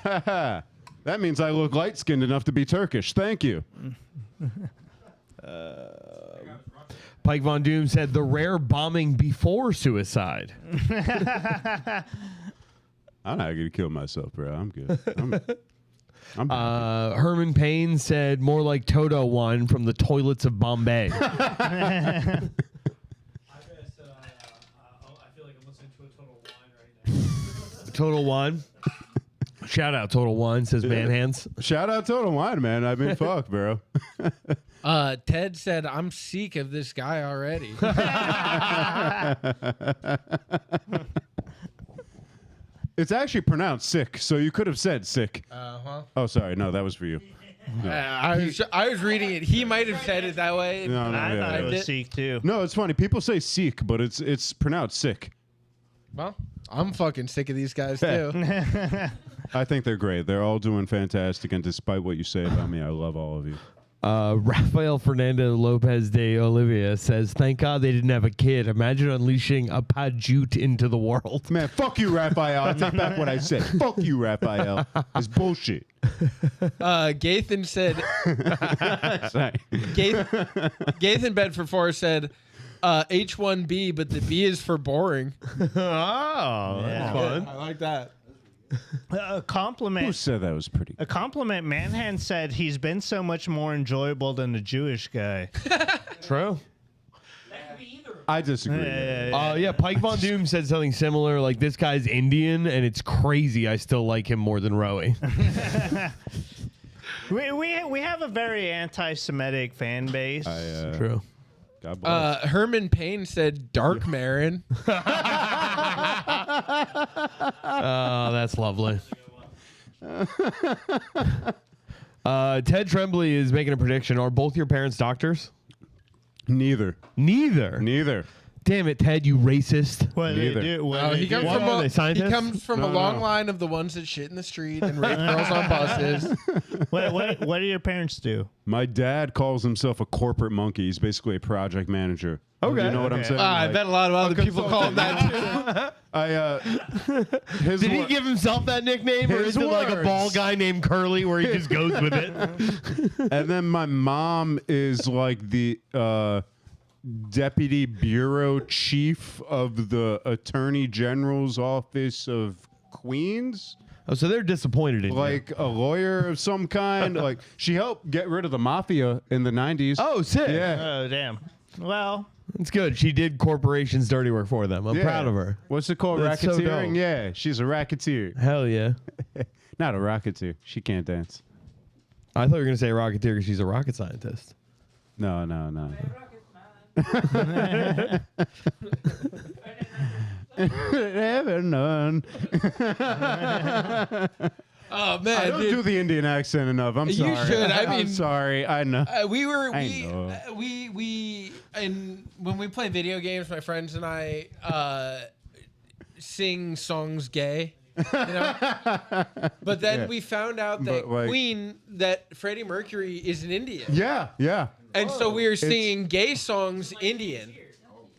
That means I look light-skinned enough to be Turkish. Thank you. Pike Von Doom said, the rare bombing before suicide. I'm not going to kill myself, bro. I'm good. I'm Herman Payne said, more like Toto wine from the toilets of Bombay. I feel like I'm listening to a Total Wine right now. Total Wine. Shout out Total Wine, says Man Hands. Shout out Total Wine, man. I mean, fuck, bro. Ted said, I'm sick of this guy already. It's actually pronounced sick, so you could have said sick. Oh, sorry. No, that was for you. No. I was reading it. He might have said it that way. No, I thought it was did- Sikh too. No, it's funny. People say Sikh, but it's pronounced sick. Well, I'm fucking sick of these guys too. I think they're great. They're all doing fantastic, and despite what you say about me, I love all of you. Rafael Fernando Lopez de Olivia says, "Thank God they didn't have a kid. Imagine unleashing a Pajute into the world." Man, fuck you, Raphael. I take back what I said. Fuck you, Raphael. It's bullshit. Gathan said. Sorry. Gathan Bedford Forrest said, H1B, but the B is for boring. That's fun. I like that. A compliment. Who said that was pretty? A compliment. Manhan said he's been so much more enjoyable than the Jewish guy. True. That could be either. I disagree. Yeah, Pike Von Doom said something similar. Like, this guy's Indian, and it's crazy. I still like him more than Rowie. We have a very anti-Semitic fan base. True. God bless. Herman Payne said Dark Marin. Oh, that's lovely. Ted Tremblay is making a prediction. Are both your parents doctors? Neither. Neither. Damn it, Ted, you racist. What do they do? What do He they do? comes from a long line of the ones that shit in the street and rape girls on buses. What do your parents do? My dad calls himself a corporate monkey. He's basically a project manager. Okay. You know what I'm saying? I bet a lot of other people call him that too. Did he give himself that nickname, or is it like a bald guy named Curly where he just goes with it? And then my mom is like the deputy bureau chief of the Attorney General's office of Queens. Oh, so they're disappointed in you. Like a lawyer of some kind. Like, she helped get rid of the mafia in the 90s. Oh, sick. Yeah. Oh, damn. Well, it's good. She did corporations' dirty work for them. I'm proud of her. What's it called? That's so Racketeering? dope. Yeah, she's a racketeer. Hell yeah. Not a rocketeer. She can't dance. I thought you were going to say rocketeer because she's a rocket scientist. No. Never none. Oh man, I don't do the Indian accent enough. I'm sorry. You should. I mean, I'm sorry. I know. And when we play video games, my friends and I sing songs gay. You know? But then we found out that that Freddie Mercury is an Indian. Yeah. And so we were singing gay songs Indian.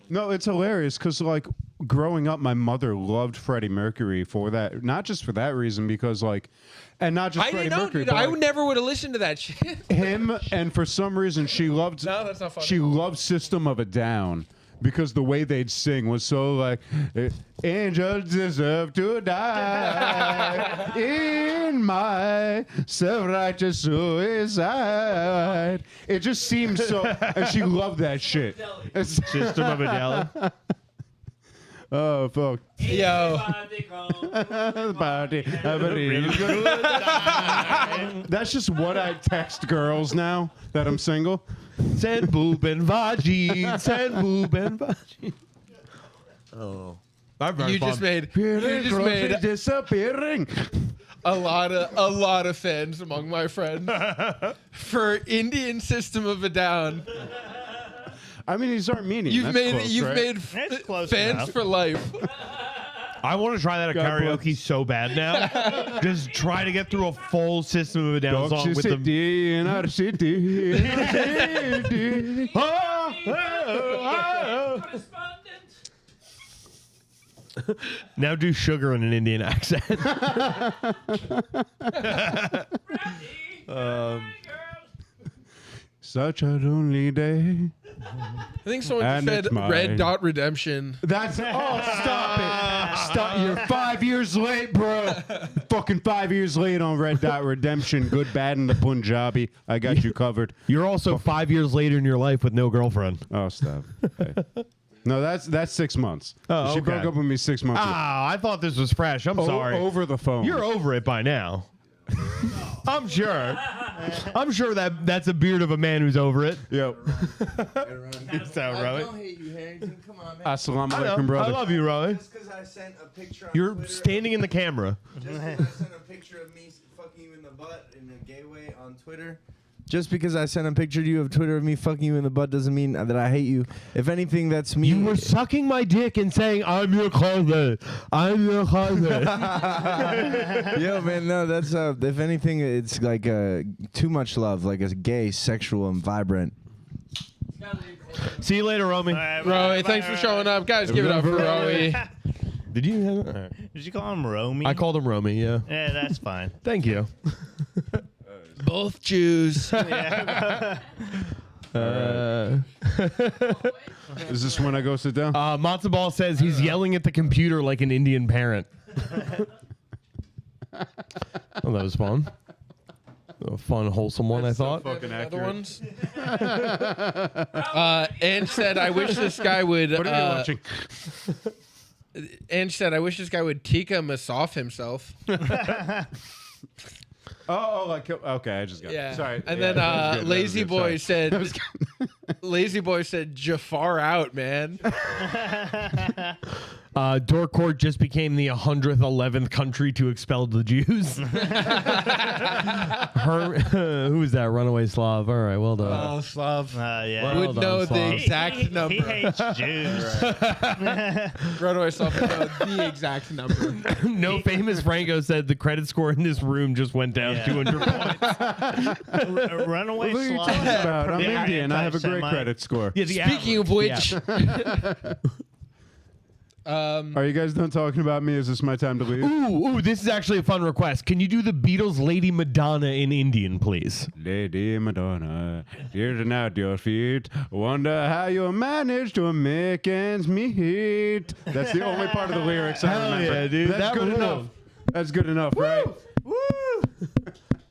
No, it's hilarious because like growing up, my mother loved Freddie Mercury for that. Not just for that reason, because like, and not just Freddie Mercury. Dude, but, I like, never would have listened to that shit. him, and for some reason she loved. No, that's not funny. She loved System of a Down. Because the way they'd sing was so like, angels deserve to die in my self-righteous suicide. It just seemed so, and she loved that shit. System of a Down. Oh, fuck. Yo. That's just what I text girls now that I'm single. Send boob and vagine. Send boob and vagine. Oh. You just made disappearing. a lot of fans among my friends for Indian System of a Down. I mean, he's Armenian. You've That's made close, fans enough. for life. I want to try that at God karaoke bless. so bad now. Just try to get through a full System of a Down song with them. in our city. In our city. Now do Sugar in an Indian accent. Such a lonely day. I think someone And just said it's mine. Red Dot Redemption. That's stop it. Stop. You're 5 years late, bro. Fucking 5 years late on Red Dot Redemption. Good, bad, and the Punjabi. I got you covered. You're also 5 years later in your life with no girlfriend. Oh, stop. Okay. No, that's 6 months. Oh, she okay. broke up with me 6 months ago. I thought this was fresh. I'm sorry. Over the phone. You're over it by now. I'm sure. I'm sure that's a beard of a man who's over it. Yep. It's out, I Rowie. don't hate you, Harrington. Come on, man. Assalamu I know. alaikum, brother. I love you, Rowie. Just because I sent a picture on You're Twitter, standing in the camera. Just because I sent a picture of me fucking you in the butt in a gay way on Twitter, Just because I sent a picture to you of Twitter of me fucking you in the butt doesn't mean that I hate you. If anything, that's me. You were sucking my dick and saying, I'm your cousin. I'm your cousin. Yo, man, no, that's, if anything, it's like too much love, like a gay, sexual, and vibrant. See you later, Romy. Romy, thanks for showing up. Guys, give it up for Romy. Did you have it? Did you call him Romy? I called him Romy, yeah. Yeah, that's fine. Thank you. Both Jews. Is this when I go sit down? Matzo Ball says he's yelling at the computer like an Indian parent. Well, that was fun. A fun, wholesome one, I thought. Fucking Other accurate. ones. Ange said, "I wish this guy would." What are you watching? Ange said, "I wish this guy would Tika Masoff himself." Okay, I just got Yeah. it. Sorry. And Yeah, then that was good, that was Lazy good, Boy sorry. said, "Lazy Boy said Jafar out, man." Dork Court just became the 100th, 11th country to expel the Jews. Who is that? Runaway Slav. All right, well done. Oh, Slav. Yeah. Well Would done, know the Slav. exact number. He hates Jews. Runaway Slav would know the exact number. No Famous Franco said the credit score in this room just went down 200 points. Runaway What are you Slav. talking about? I'm Yeah, Indian. I have a great anti-Semite. credit score. Yeah, the Speaking of which, Are you guys done talking about me? Is this my time to leave? Ooh, this is actually a fun request. Can you do the Beatles' Lady Madonna in Indian, please? Lady Madonna, here and out your feet. Wonder how you manage to make ends meet. That's the only part of the lyrics I Hell remember. yeah, dude. That's That good ruled. enough. That's good enough, right?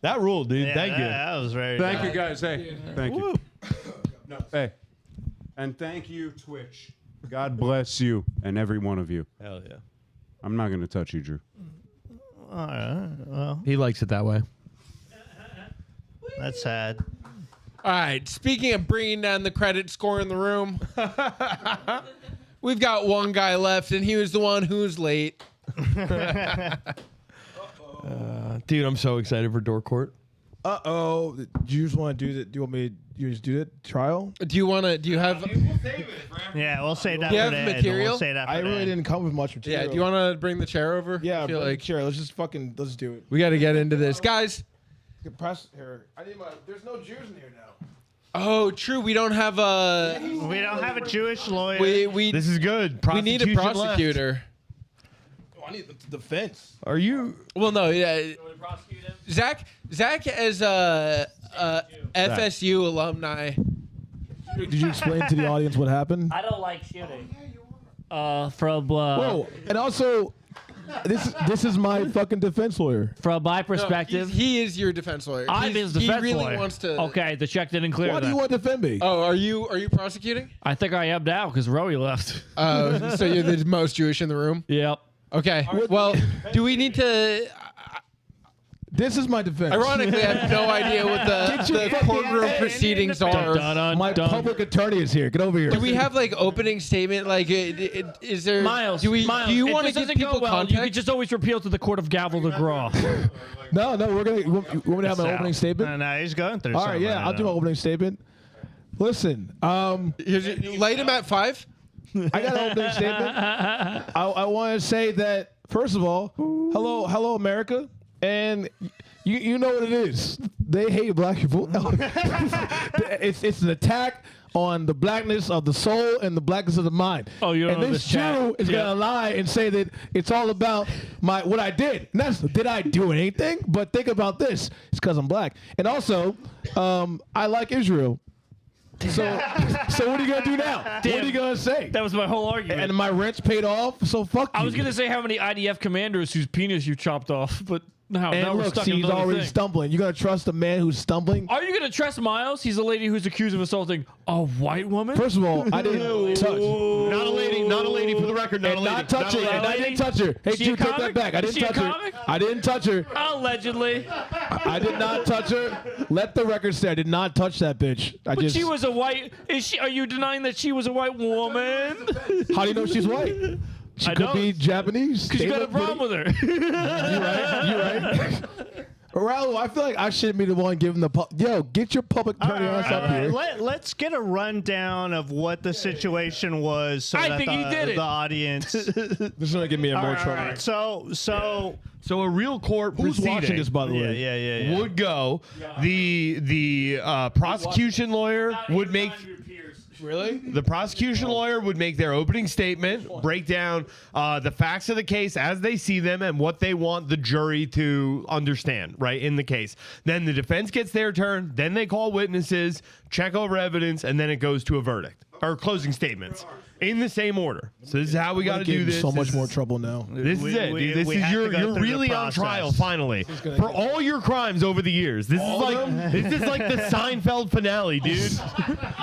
That ruled, dude. Yeah, Thank you. That was very Thank good. you, guys. Hey, thank you. No, hey, and thank you, Twitch. God bless you and every one of you. Hell yeah. I'm not going to touch you, Drew. All right. Well, He likes it that way. that's sad. all right. Speaking of bringing down the credit score in the room, we've got one guy left, and he was the one who's late. Dude, I'm so excited for Dork Court. Do you just want to do that? Do you want me to just do the trial? Do you want to? Do you have? Yeah, we'll save that Do you for have the end. material? We'll save that for I the really end. didn't come with much material. Yeah. Do you want to bring the chair over? Yeah, I feel like sure. Let's do it. we got to get into this, guys. Press here. I need my. There's no Jews in here now. Oh, true. We don't have a. We don't have a Jewish lawyer. We This is good. we need a Prostitution left. prosecutor. Oh, I need the defense. Are you? Well, no, yeah. Zach as a FSU alumni. Did you explain to the audience what happened? I don't like shooting. From Whoa! And also, this is my fucking defense lawyer. from my No, perspective, he is your defense lawyer. I'm He's- his defense He really lawyer. wants to. Okay, the check didn't clear. Why do then. you want to defend me? Oh, are you prosecuting? I think I am now because Rowie left. So you're the most Jewish in the room. Yep. Okay. Well, do we need to? This is my defense. Ironically, I have no idea what Get your the fucking courtroom ass proceedings are. My public attorney is here. Get over here. Do we have like opening statement? Like, is there? Miles, Do we? Miles, Do you if want to this give doesn't go people well, context? You could just always repeal to the court of gavel de grace. No, we're gonna. You want me to have my opening statement? No, he's going through. All right, something yeah, right I'll do now. my opening statement. Listen, Light him at 5. I got an opening statement. I want to say that first of all, hello, America, and you know what it is. They hate black people. It's an attack on the blackness of the soul and the blackness of the mind. Oh, you don't and know this this chat. Jew is Yeah. gonna lie and say that it's all about what I did. And that's, did I do anything? But think about this. It's because I'm black, and also I like Israel. So what are you gonna do now? What are you gonna say? That was my whole argument. And my rent's paid off, so fuck you. I was gonna say how many IDF commanders whose penis you chopped off, but now And we're look, stuck see, in he's another already thing. stumbling. You gonna trust a man who's stumbling? Are you gonna trust Miles? He's a lady who's accused of assaulting a white woman. First of all, I didn't touch. Not a lady. Not a lady for the record. Not a And lady. not touch her. Not a And I lady. didn't touch her. Hey, Is she a Jew, take that comic? back. I Is didn't she a touch her. comic? I didn't touch her. Allegedly. I did not touch her. Let the record say I did not touch that bitch. I But just. she was a white. Is she? Are you denying that she was a white woman? How do you know she's white? She I could know. be Japanese. Because you They got a look problem pretty. with her. You right. Raul, I feel like I shouldn't be the one giving the yo. Get your public attorney ass up here. Let's get a rundown of what the situation was. So I that think he did it. The audience. This is gonna get me in more trouble. Right. So a real court Who's proceeding watching this, by the way? Yeah. would go. The prosecution lawyer would make. Really? The prosecution lawyer would make their opening statement, break down the facts of the case as they see them and what they want the jury to understand, right, in the case. Then the defense gets their turn. Then they call witnesses, check over evidence, and then it goes to a verdict or closing statements in the same order. So this is how we got to do this. So much more trouble now. This is it, dude. This is you're really on trial finally for all your crimes over the years. This is like the Seinfeld finale, dude.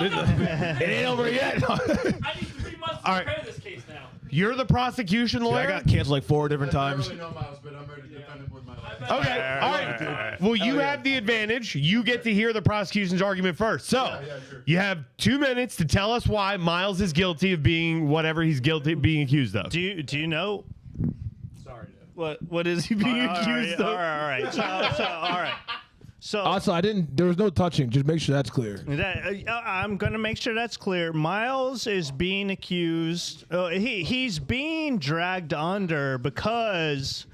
It ain't over yet. I need 3 months to prepare this case now. You're the prosecution lawyer. I got canceled like 4 different times. I don't really know Miles, but I'm ready to defend him with my life. Okay, all right. Well, you have the advantage. You get to hear the prosecution's argument first. So, you have 2 minutes to tell us why Miles is guilty of being whatever he's guilty of being accused of. do you know? Sorry, What is he being accused of? All right. So all right. So Also, there was no touching. Just make sure that's clear. I'm gonna make sure that's clear. Miles is being accused. He's being dragged under because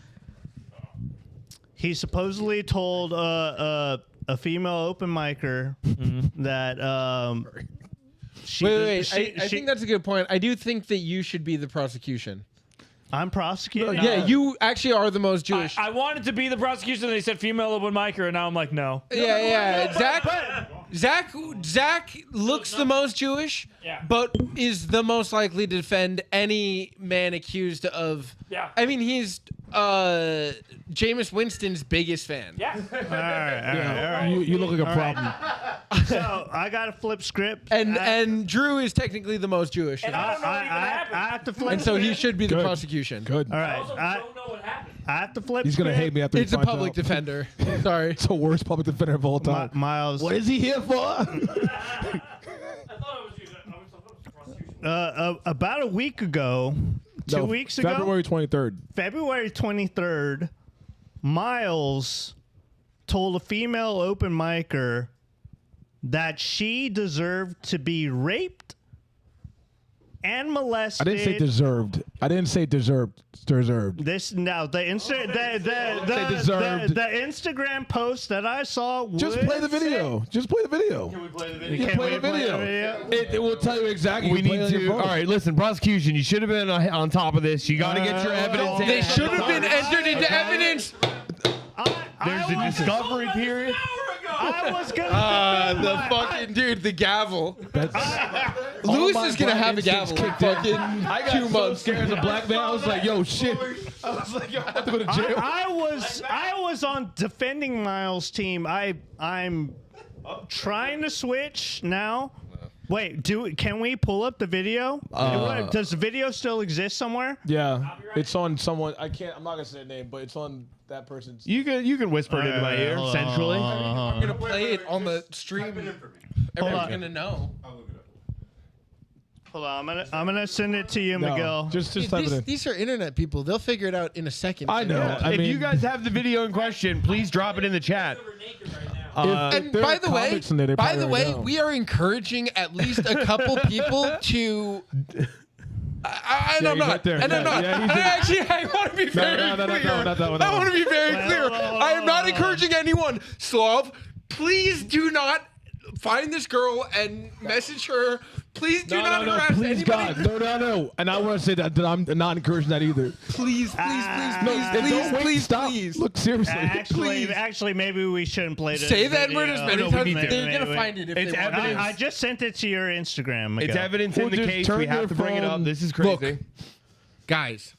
he supposedly told a female open micer that Wait. I think that's a good point. I do think that you should be the prosecution. I'm prosecuting. Yeah, you actually are the most Jewish. I wanted to be the prosecution, and they said female open micer, and now I'm like, no. Yeah. Zach looks the most Jewish, but is the most likely to defend any man accused of. Yeah. I mean, he's Jameis Winston's biggest fan. Yeah. All right. You look like a problem. So I got to flip script, And Drew is technically the most Jewish. And I don't know what even happened. I have to flip. And so he should be the Good. prosecution. Good. All I right. also don't know what happened. I have to flip. He's gonna script. hate me after It's he a finds public out. defender. Sorry. It's the worst public defender of all time. Miles. What is he here for? I thought it was you. I was the prosecution. About a week ago, 2 weeks ago, February 23rd. February 23rd, Miles told a female open micer that she deserved to be raped and molested. I didn't say deserved. I didn't say deserved. Deserved. This now the deserved. Instagram post that I saw. Just play the video. Just play the video. Can we play the You can play the video. It will tell you exactly. We need to. All right, listen, prosecution. You should have been on top of this. You got to get your evidence. They should have been entered into evidence. There's a discovery period. I was gonna. The fucking dude, the gavel. Lewis is gonna have a gavel. Fucking I got 2 months. scared as a black man. I was like, yo, shit. I was like, yo, I have to go to jail. I was on defending Miles' team. I'm trying to switch now. Wait, can we pull up the video? Does the video still exist somewhere? Yeah, it's on someone. I'm not gonna say the name, but it's on that person's. You can whisper it into my ear centrally. I'm gonna play it on the stream. Everyone's gonna know. Hold on, I'm gonna send it to you, No, Miguel. just type it in. These are internet people. They'll figure it out in a second. I know. Yeah. I If mean, you guys have the video in question, please drop it in the chat. And there by are the way, comments in there, they probably already know. we are encouraging at least a couple people to. I'm he's not. right there. And I'm Yeah, not. yeah, he's I want to be very no, clear. not that one. I want to be very clear. I am not encouraging anyone. Slav, please do not find this girl and message her. Please do not harass please, anybody. God, no. And I want to say that I'm not encouraging that either. Please, Stop. please. Look, seriously. Actually, maybe we shouldn't play this. Say that word as many times. need to. They're gonna find it if It's they want. evidence. I just sent it to your Instagram. Miguel. It's evidence Well, in the just case. turn We have your to bring it up. phone- This is crazy. Guys,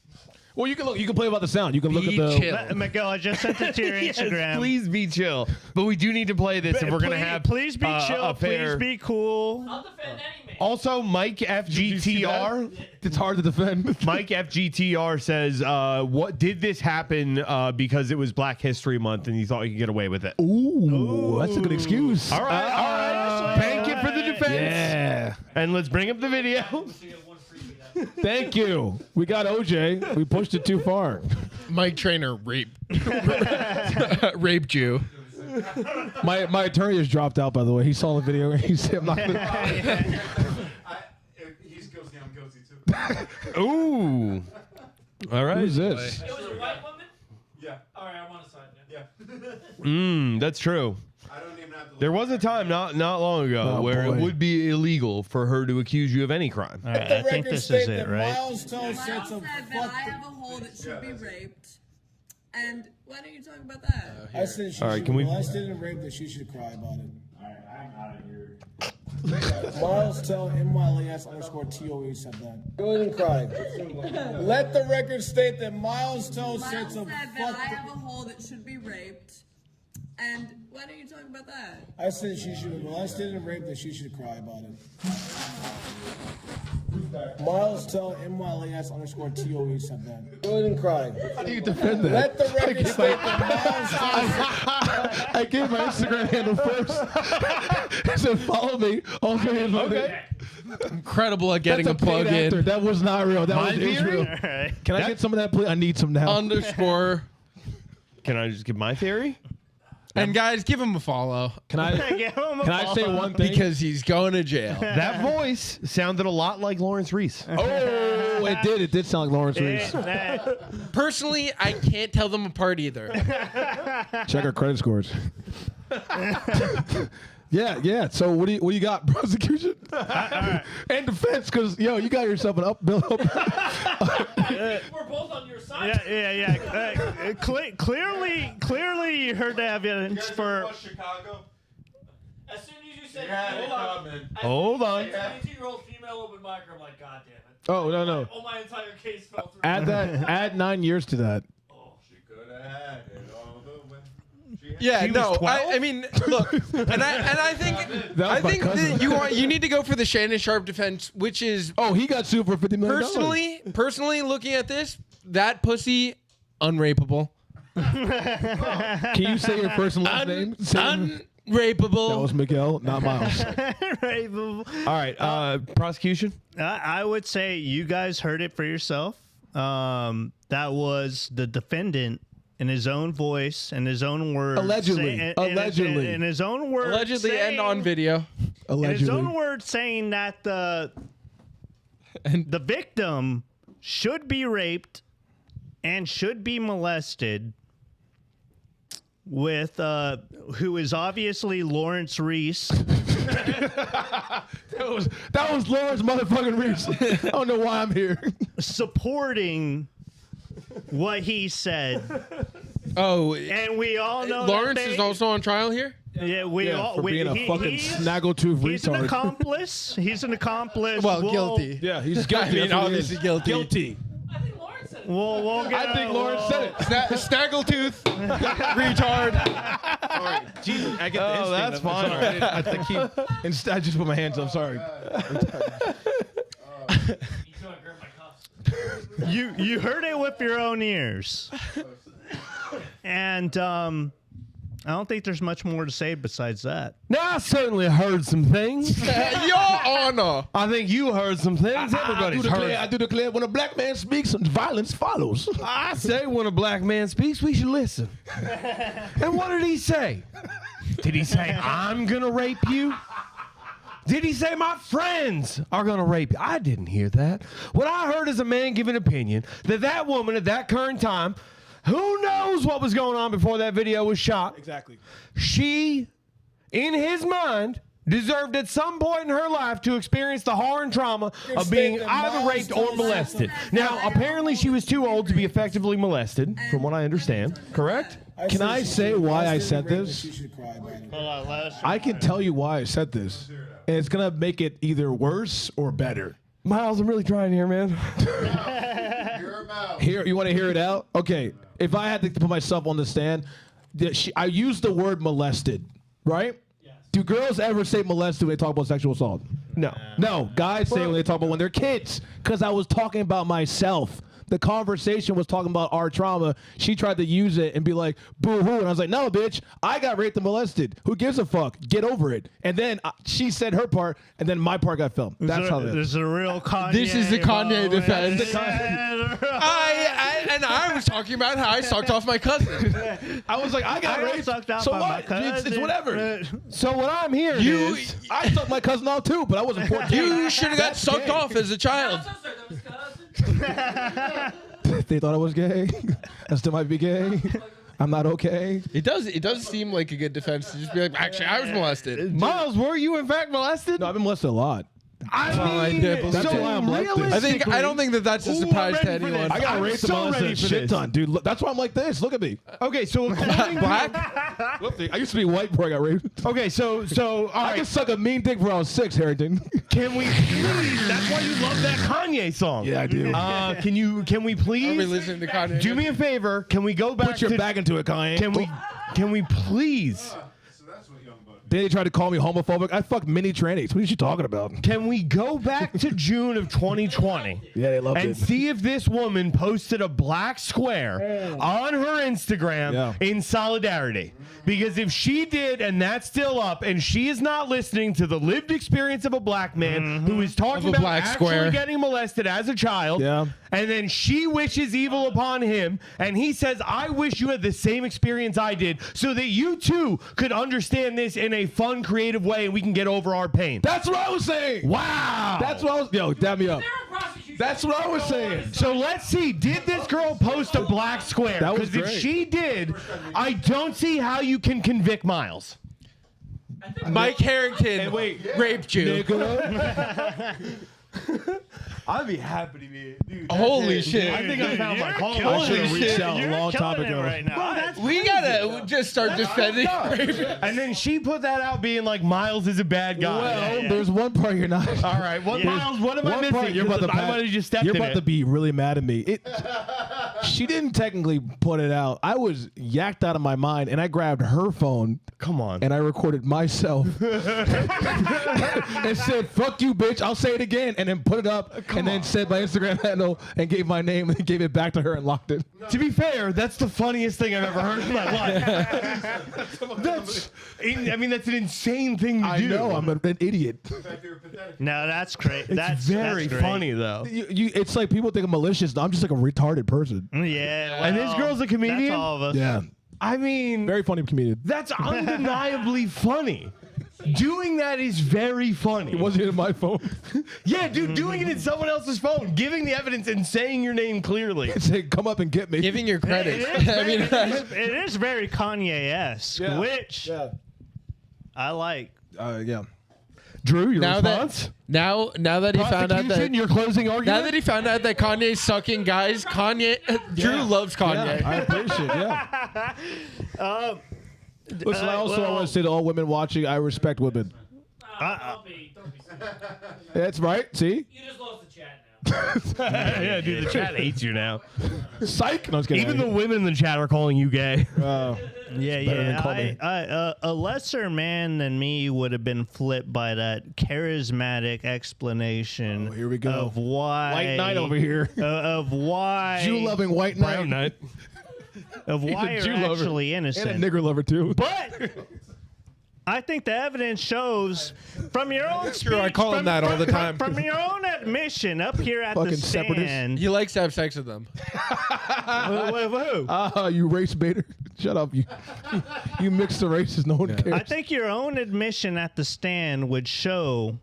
Well, you can look. You can play about the sound. You can look at the. chill. Miguel, I just sent it to your Yes, Instagram. please be chill. But we do need to play this if we're going to have Please be chill. a fair. Please be cool. I'll defend any man. Also, Mike FGTR. It's hard to defend. Mike FGTR says, "What did this happen because it was Black History Month and you thought you could get away with it?" Ooh, that's a good excuse. All right. Bank it for the defense. Yeah. And let's bring up the video. Thank you. We got OJ. We pushed it too far. Mike Trainer raped you. My attorney just dropped out, by the way. He saw the video. He said, I'm not gonna... He's guilty. I'm guilty too. Ooh. All right. Who's this? It was a white woman? Yeah. All right, I want to sign it. Yeah. That's true. I don't even have to. There was a time not long ago where it would be illegal for her to accuse you of any crime. All right, I think this is it, right? Miles said that I have a hole that should be raped. And why don't you talk about that? I said she All right, should can be we- molested and raped, that she should cry about it. Alright, I'm out of here. Miles tell MYLES_TOE said that. Go ahead and cry. Let the record state that Miles Toe said Miles some said that I have a hole that should be raped. And why don't you talk about that? I said she should be molested and raped, that she should cry about it. Miles tell MYLES_TOE said that. Go ahead and cry. How do you defend that? Let the record state that Miles I gave my Instagram handle first. He said, follow me. Okay. Incredible at getting That's a plug paid actor. in. That was not real. That My was theory? Israel. All right. Can I get some of that, please? I need some now. Underscore. Can I just give my theory? And guys, give him a follow Can I Give him a can I say follow. one thing? because he's going to jail. That voice sounded a lot like Lawrence Reese. Oh, it did. It did sound like Lawrence Reese. Personally, I can't tell them apart either. Check our credit scores. Yeah. So what do you got? Prosecution and defense? Because you got yourself an up bill. We're both on your side. Yeah. Clearly, you heard the evidence for. Chicago. As soon as you said, Hold on. 22-year-old female open micer, I'm like, God damn it. Oh no. Oh, my entire case fell through. Add 9 years to that. She could have had it all the way. Yeah, She no. was 12? I mean, look, and I think That was my cousin. that you need to go for the Shannon Sharp defense, which is Oh, he got sued for $50 million. personally looking at this, that pussy unrapeable. Can you say your first and last name? Unrapeable. That was Miguel, not Miles. All right. Prosecution? I would say you guys heard it for yourself. That was the defendant in his own voice and his own words. Allegedly. Allegedly. In his own words. Allegedly saying, and on video. In his own Allegedly. words saying that the victim should be raped and should be molested with who is obviously Lawrence Reese. That was Lawrence motherfucking Reese. I don't know why I'm here. Supporting what he said. Oh, And we all know Lawrence that is also on trial here? Yeah, we all for being a fucking snaggletooth he's an retard. accomplice. He's an accomplice. Well, guilty. Yeah, he's guilty. I mean, That's what he obviously is. guilty. Guilty. I think Lawrence said it. We'll get I think Lawrence said it. Snaggletooth. Retard. Sorry. Jesus, I get Oh, that's fine. Sorry. I think instead, I just put my hands up. Sorry. You couldn't grab my cuffs. You heard it with your own ears. And I don't think there's much more to say besides that. Now, I certainly heard some things. Your Honor. I think you heard some things. Everybody's heard. I do declare when a black man speaks, violence follows. I say when a black man speaks, we should listen. And what did he say? Did he say, I'm going to rape you? Did he say my friends are going to rape you? I didn't hear that. What I heard is a man give an opinion that woman at that current time, who knows what was going on before that video was shot? Exactly. She, in his mind, deserved at some point in her life to experience the horror and trauma of being either raped or molested. Now, apparently she was too old to be effectively molested, from what I understand. Correct? Can I say why I said this? She should cry about it. Hold on, I can tell you why I said this. And it's going to make it either worse or better. Miles, I'm really trying here, man. Here, you want to hear it out? Okay. If I had to put myself on the stand, I used the word molested, right? Yes. Do girls ever say molested when they talk about sexual assault? No. No. Guys say when they talk about when they're kids. Because I was talking about myself. the conversation was talking about our trauma. She tried to use it and be like, boo-hoo. And I was like, no, bitch, I got raped and molested. Who gives a fuck? Get over it. And then she said her part, and then my part got filmed. That's how it is. There's a real Kanye. This is the Kanye defense. I was talking about how I sucked off my cousin. I was like, I got raped. Sucked off So by my what? cousin. It's whatever. So what I'm hearing is I sucked my cousin off too, but I wasn't 14. You should have got That's sucked gay. off as a child. They thought I was gay. I still might be gay. I'm not okay. It does seem like a good defense to just be like, actually, I was molested. Miles, were you in fact molested? No, I've been molested a lot. I mean, That's why I'm like this. I don't think that's a surprise to anyone. I got I'm raped so and molested ready a for shit this. ton, dude. Look, that's why I'm like this. Look at me. Okay, so according Black? I used to be white before I got raped. Okay, so all I right. can suck a mean dick when I was 6, Harrington. Can we please? That's why you love that Kanye song. Yeah, I do. Can we Are we please listening to Kanye? do me a favor? Can we go back Put your to back into it, Kanye. Can we please? So that's what Young Buck. Then they tried to call me homophobic. I fucked mini trannies. What are you talking about? Can we go back to June of 2020 Yeah, they loved and it. see if this woman posted a black square on her Instagram in solidarity? Because if she did, and that's still up, and she is not listening to the lived experience of a black man who is talking Of a about black actually square. getting molested as a child, and then she wishes evil upon him, and he says, I wish you had the same experience I did, so that you too could understand this in a fun, creative way, and we can get over our pain. That's what I was saying. Wow. That's what I was. Yo, dab me up. That's what I was saying. So let's see. Did this girl post a black square? That was Because if great. she did, I don't see how you can convict Miles. Mike Harrington raped you. I'd be happy to be, dude. Holy shit. I think I found my call. I should have reached out a You're long time killing it ago. right now. We gotta just start defending. And then she put that out being like, Miles is a bad guy. Well, there's one part you're not. All right. What, Miles, what am I One missing? part you're about to I might have just stepped You're in about it. to be really mad at me. She didn't technically put it out. I was yacked out of my mind, and I grabbed her phone. Come on. And I recorded myself and said, "Fuck you, bitch! I'll say it again," and then put it up, and then said my Instagram handle and gave my name and gave it back to her and locked it. To be fair, that's the funniest thing I've ever heard in my life. I mean, that's an insane thing to do. I know. I'm an idiot. No, that's great. It's That's very great. funny though. It's like people think I'm malicious. I'm just like a retarded person. Yeah. And this girl's a comedian? That's all of us. Yeah. I mean, Very funny comedian. that's undeniably funny. Doing that is very funny. It wasn't in my phone. Yeah, dude, doing it in someone else's phone, giving the evidence and saying your name clearly. Say, come up and get me. Giving your credit. It is very Kanye-esque, which I like. Yeah. Drew, your Now response? Now that he found out that Prosecution, your closing argument? now that he found out that Kanye's sucking guys, Drew loves Kanye. I appreciate it. Listen, I want to say to all women watching, I respect women. Don't be That's right. See? You just lost the chat now. Yeah, dude, the chat hates you now. Psych. No, I was kidding. Even the women in the chat are calling you gay. A lesser man than me would have been flipped by that charismatic explanation. Oh, here we go. Of why White knight over here. Of why Jew-loving white knight. Brown nut. Of why He's a you're Jew lover. actually innocent. And a nigger lover, too. But I think the evidence shows from your own speech, true, I call him that all the time. From your own admission up here at Fucking the stand. He likes to have sex with them. Who? You race baiter. Shut up. You mix the races. No one cares. I think your own admission at the stand would show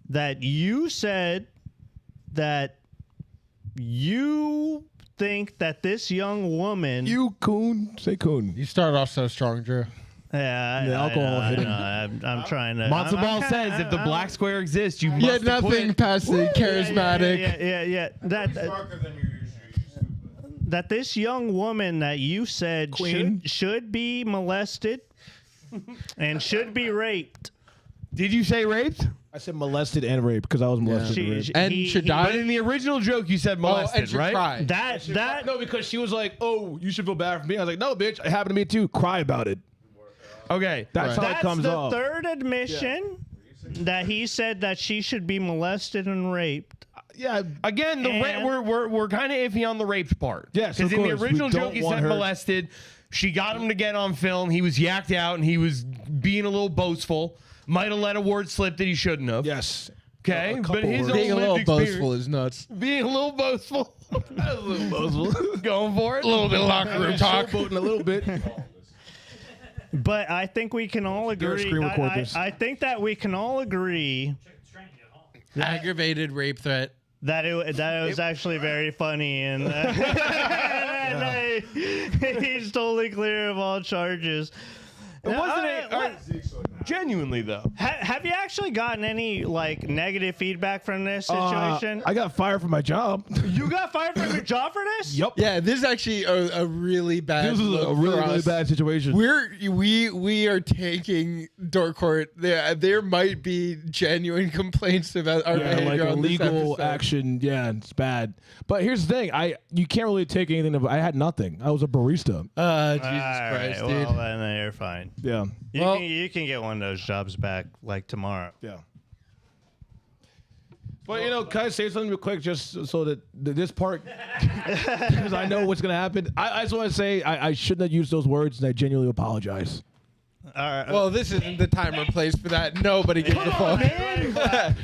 that you said that you think that this young woman. You coon. Say coon. You started off so strong, Drew. Yeah, The alcohol hit him. I'm trying to. Matzo I'm Ball kinda- says if the black square exists, you He must had nothing acquit. past the charismatic. Yeah. That this young woman that you said Queen. should be molested and should be raped. Did you say raped? I said molested and raped because I was molested and raped. And should die. But in the original joke, you said molested, and should right? cry. That No, because she was like, "Oh, you should feel bad for me." I was like, "No, bitch, it happened to me too. Cry about it." Okay, That's how it that's comes the off. third admission that he said that she should be molested and raped. yeah. Again, we're kind of iffy on the rape part. Yes, because of in the course. original We joke don't he want said her- molested. She got him to get on film. He was yacked out and he was being a little boastful. Might have let a word slip that he shouldn't have. Yes. Okay, A but couple his words. own Being a lived little experience- boastful is nuts. Being a little boastful. A little boastful. Going for it. A little bit of locker room talk. Showboating a little bit. But I think we can all agree. screen record this. I think that we can all agree Aggravated rape threat. that it was actually very funny, and he's totally clear of all charges. It wasn't genuinely though. Have you actually gotten any like negative feedback from this situation? I got fired from my job. You got fired from your job for this? Yep. Yeah, this is actually a really bad. This is look a for really us. bad situation. We are taking Dork Court. There might be genuine complaints about our Yeah, like behavior a on this legal episode. action. Yeah, it's bad. But here's the thing: you can't really take anything. I had nothing. I was a barista. Jesus Christ, dude. Well, then you're fine. Yeah. You can get one of those jobs back like tomorrow. Yeah. But can I say something real quick, just so that this part, because I know what's gonna happen. I just want to say I shouldn't have used those words, and I genuinely apologize. All right. Well, this isn't the time or place for that. Nobody gives a fuck.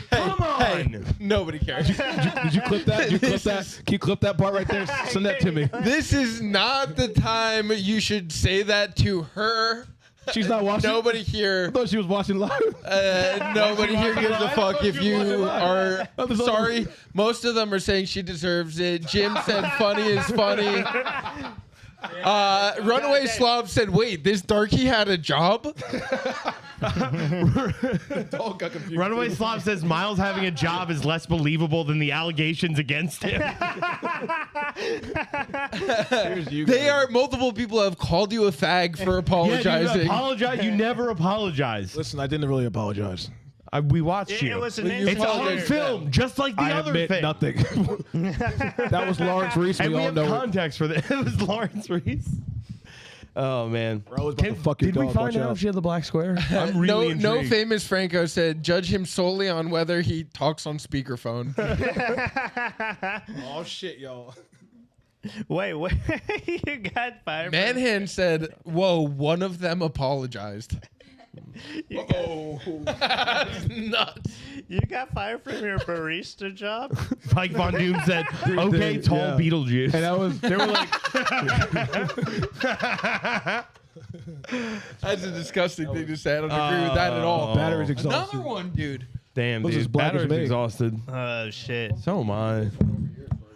Come on. Nobody cares. Did you clip that? Did you clip that? Can you clip that part right there? Send that to me. This is not the time you should say that to her. She's not watching. Nobody I here. thought she was watching live. Nobody here gives a fuck if you are I'm sorry. Most of them are saying she deserves it. Jim said funny is funny. Runaway Slob said, wait, this darky had a job? Runaway Slob says Miles having a job is less believable than the allegations against him. Multiple people have called you a fag for apologizing. You apologize. You never apologize. Listen, I didn't really apologize. We watched you. It was an It's on film, just like the I other admit thing. nothing. That was Lawrence Reese. And we we all have know it. context for this. It was Lawrence Reese. Oh man! I was about to fuck your Did we dog, find watch out out. if she had the black square? I'm really no intrigued. famous Franco said, judge him solely on whether he talks on speakerphone. Oh shit, y'all. Wait, you got fired. Manhan said, whoa, one of them apologized. That's nuts. You got fired from your barista job? Mike Von Doom said, "Okay, tall yeah. Beetlejuice." And they were like, That's a disgusting thing to say. I don't agree with that at all. battery's exhausted. Another one, dude. Damn, Those is dude, black as battery's me. exhausted. Oh shit. So am I.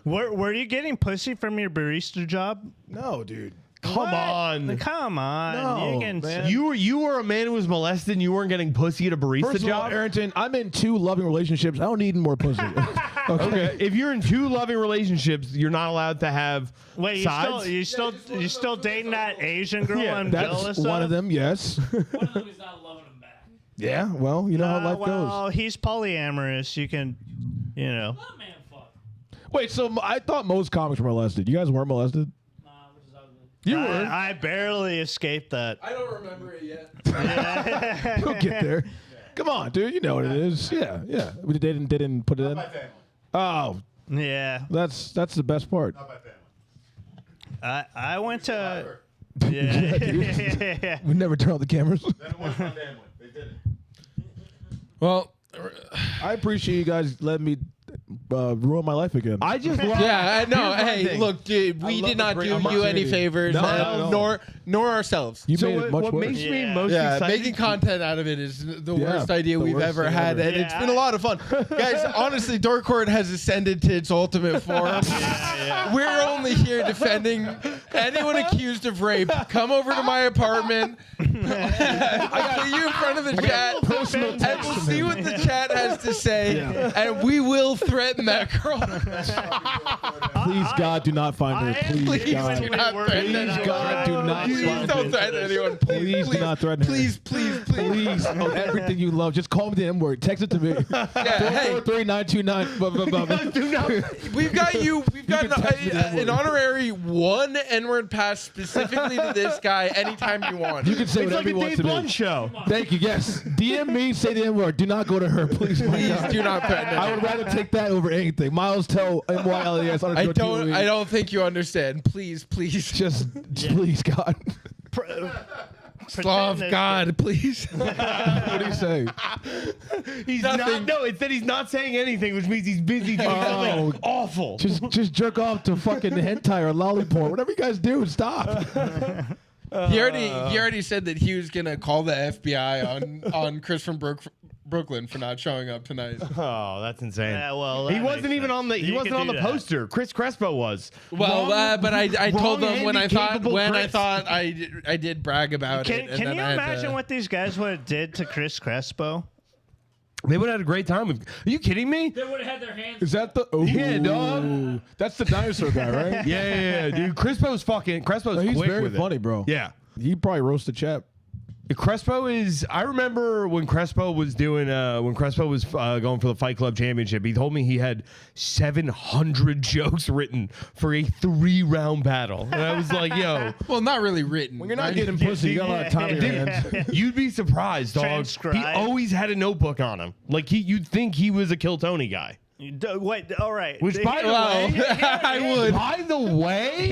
Were you getting pussy from your barista job? No, dude. Come on. Come on. No, you can man. You were a man who was molested and you weren't getting pussy at a barista First of all, job? Harrington, I'm in 2 loving relationships. I don't need more pussy. Okay. If you're in 2 loving relationships, you're not allowed to have Wait, sides? you still dating that Asian girl Yeah, on Bill That's one of them, yes. One of them is not loving him back. Yeah, well, you know how life well, goes. he's polyamorous. You can, Let a man fuck. Wait, so I thought most comics were molested. You guys weren't molested? Nah, which is ugly. You were. I barely escaped that. I don't remember it yet. You'll get there. Come on, dude. You know what it is. Yeah, yeah. They didn't put it in. My family. Oh, Yeah. that's the best part. Not my family. I went to. Survivor. Yeah. We never turn on the cameras. Then it was my family. They did it. Well, I appreciate you guys letting me ruin my life again. I just love yeah, no, Here's my hey, thing. look, dude, we love did the not great do you any opportunity. favors, No, not at all. nor ourselves. You So made it much what worse. makes me Yeah. most Yeah, excited? making content out of it is the Yeah, worst idea the we've worst ever thing had, ever. and it's Yeah, been a lot of fun. Guys, honestly, Dork Court has ascended to its ultimate form. We're only here defending anyone accused of rape. Come over to my apartment. I put you in front of the chat, and we'll see what the chat has to say, and we will threaten that girl. Please, God, do not find her. Please, Please God. do not threaten Please, anyone. God, do not Please find don't her. threaten anyone. Please do not threaten her. Please. Please, oh, everything you love, just call me the N-word. Text it to me. hey. 443-929. We've got can text me the an N-word. honorary 1 N-word pass specifically to this guy anytime you want. You can say It's like he a wants Dave to Blunt be. show. Thank you. Yes. DM me, say the N-word. Do not go to her, please. My God. do not put it. I would rather take that over anything. Miles tell MYLES. I don't think you understand. Please. Just please, God. Slav God, please. What do you say? He's Nothing. it's that he's not saying anything, which means he's busy doing something awful. Just jerk off to fucking hentai or lollipop. Whatever you guys do, stop. He already said that he was gonna call the FBI on Chris from Brooklyn for not showing up tonight. Oh, that's insane. Yeah, well, he that wasn't makes even sense. on the You could do that. poster. Chris Crespo was. Well, but I told them when I wrong-handed, thought capable I did brag about Can, it. And can then you I had imagine to, what these guys would have did to Chris Crespo? They would have had a great time. Are you kidding me? They would have had their hands. Is that the? Oh, Yeah, dog. That's the dinosaur guy, right? Yeah, dude. Crespo's No, he's he's quick very with funny, it. bro. Yeah. He probably roasted Chap. Crespo is. I remember when Crespo was doing. When Crespo was going for the Fight Club Championship, he told me he had 700 jokes written for a 3-round battle, and I was like, "Yo, well, not really written. When you're not right? getting pussy, you got a lot of time in your hands. you'd be surprised, dog. He Transcribe. always had a notebook on him. Like you'd think he was a Kill Tony guy. Wait, all right. Which, by the Well, way, I would. By the way,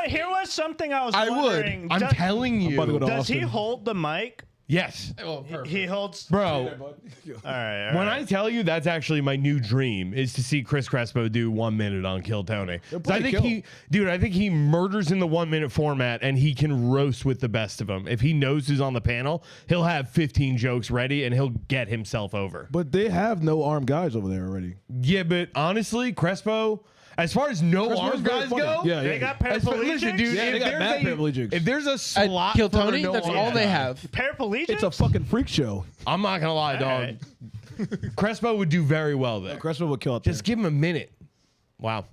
Here was something I was I would. wondering. I'm telling you. about to go to Does he Austin. hold the mic? Yes, Well, perfect. He holds. bro. All right. When I tell you that's actually my new dream is to see Chris Crespo do 1 minute on Kill Tony. 'Cause I think I think he murders in the 1 minute format and he can roast with the best of them. If he knows who's on the panel, he'll have 15 jokes ready and he'll get himself over. But they have no armed guys over there already. Yeah, but honestly, Crespo, as far as no Crespo's armed very guys funny. go, Yeah, They yeah. got as far- listen, paraplegics. dude, Yeah, they if got mad paraplegics. if there's a At slot Kill for Tony, no that's armed all they guy- have. Paraplegics. It's a fucking freak show. I'm not gonna lie, dog. right. Crespo would do very well there. Crespo would kill out there. Just give him a minute. Wow.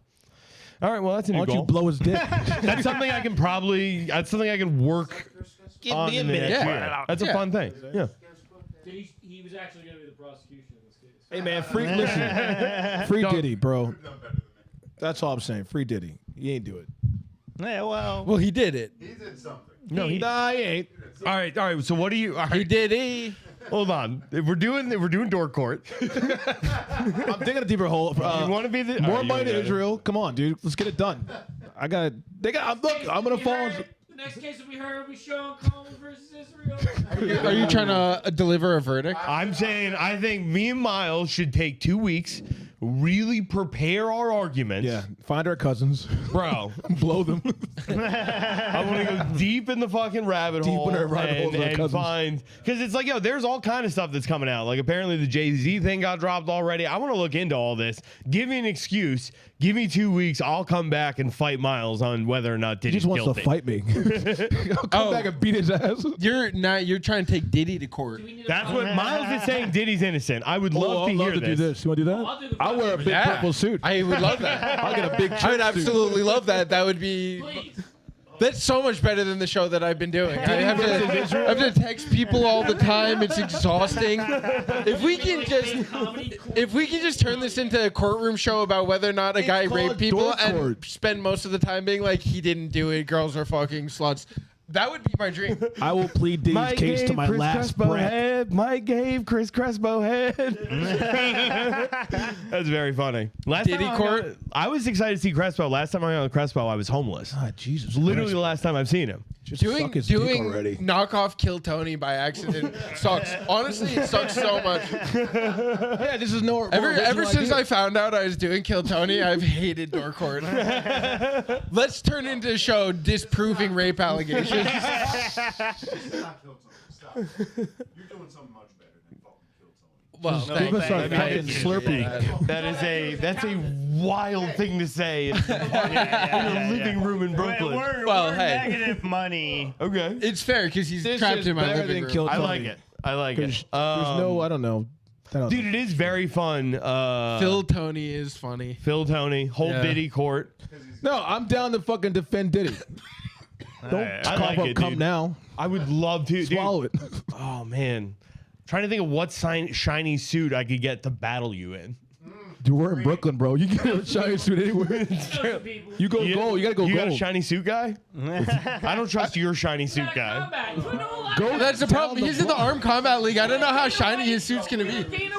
All right, well that's a new Why don't goal. you blow his dick? That's something I can probably. That's something I can work on in the next Yeah. year. That's a fun thing. Yeah. He was actually going to be the prosecution in this case. Hey man, free Diddy, bro. That's all I'm saying. Free Diddy. He ain't do it. Yeah, well. Well, he did it. He did something. No, he. Nah, he ain't. All right. So what do you? All He right, did it. hold on. If we're doing Dork Court. I'm digging a deeper hole. you want to be the More all right, money you to got it. Israel. Come on, dude. Let's get it done. Look, I'm gonna fall. The next case that we heard will be Sean Combs versus Israel. Are you trying to deliver a verdict? I'm saying I think me and Miles should take 2 weeks, really prepare our arguments. Yeah, find our cousins, Bro. blow them. I want to go deep in the fucking rabbit Deep hole in our rabbit holes with our and cousins. find, because it's like, yo, there's all kind of stuff that's coming out. Like apparently the Jay-Z thing got dropped already. I want to look into all this. Give me an excuse. Give me 2 weeks. I'll come back and fight Miles on whether or not He Diddy's just wants guilty. to fight me. I'll come back and beat his ass. You're trying to take Diddy to court. That's what Miles is saying. Diddy's innocent. I would love to hear to do this. You want to do that? I'll wear a big Yeah. purple suit. I would love that. I'll get a big. I would church suit. absolutely love that. That would be. That's so much better than the show that I've been doing. I have to text people all the time. It's exhausting. If we can just turn this into a courtroom show about whether or not a guy called raped people Dork and Court. spend most of the time being like he didn't do it, girls are fucking sluts. That would be my dream. I will plead Diddy's Mike case to gave my Chris last Crespo breath. head. Mike gave Chris Crespo head. That's very funny. Last Diddy time court? I was excited to see Crespo. Last time I got Crespo, I was homeless. Ah, Jesus. Literally the last time I've seen him. Just Doing suck his dick already. knockoff Kill Tony by accident sucks. Honestly, it sucks so much. Yeah, this is no. Ever since I found out I was doing Kill Tony, I've hated Dork Court. Let's turn into a show disproving rape allegations. It's not Kill Tony. Stop. You're doing something much better than fucking Kill Tony. Well, Give us our thank fucking you. Slurpee. That's a wild thing to say in a living room in Brooklyn. Well, we're hey. negative money. Okay. It's fair because he's This trapped is in my better living than room. Kill I Tony. like it. I like There's it. no, I don't know. Dude, it is very fun. Phil Tony is funny. Phil Tony, whole Yeah. Diddy court. No, I'm down to fucking defend Diddy. Don't I cough like up, it, come dude. now. I would love to. Swallow it. Oh man, trying to think of what shiny suit I could get to battle you in. Dude, we're in Brooklyn, bro. You can get a shiny suit anywhere. You go gold. You gotta go You gold. got a shiny suit guy? I don't trust your shiny suit guy. Go That's the problem. down He's in the block. Armed Combat League. I don't know how shiny his suit's gonna be.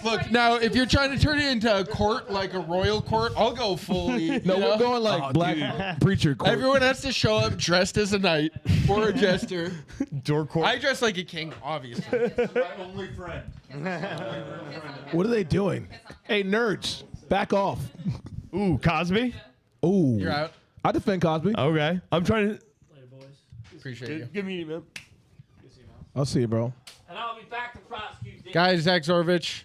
Look, now if you're trying to turn it into a court, like a royal court, I'll go fully. No, we're going like black preacher court. Everyone has to show up dressed as a knight or a jester. Door court. I dress like a king, obviously. My only friend. What are they doing? Hey, nerds, back off. Ooh, Cosby? Ooh. You're out. I defend Cosby. Okay. I'm trying to. Appreciate you. Give me, man. I'll see you, bro. And I'll be back to prosecute. Guys, Zach Zorvich.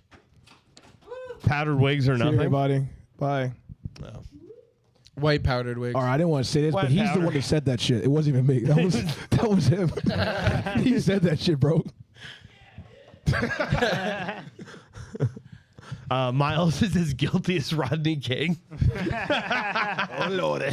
Powdered wigs or See you, nothing. everybody. Bye. White powdered wigs. All right, I didn't want to say this, White but he's powder. the one that said that shit. It wasn't even me. That was him. He said that shit, bro. Miles is as guilty as Rodney King. Oh Lord.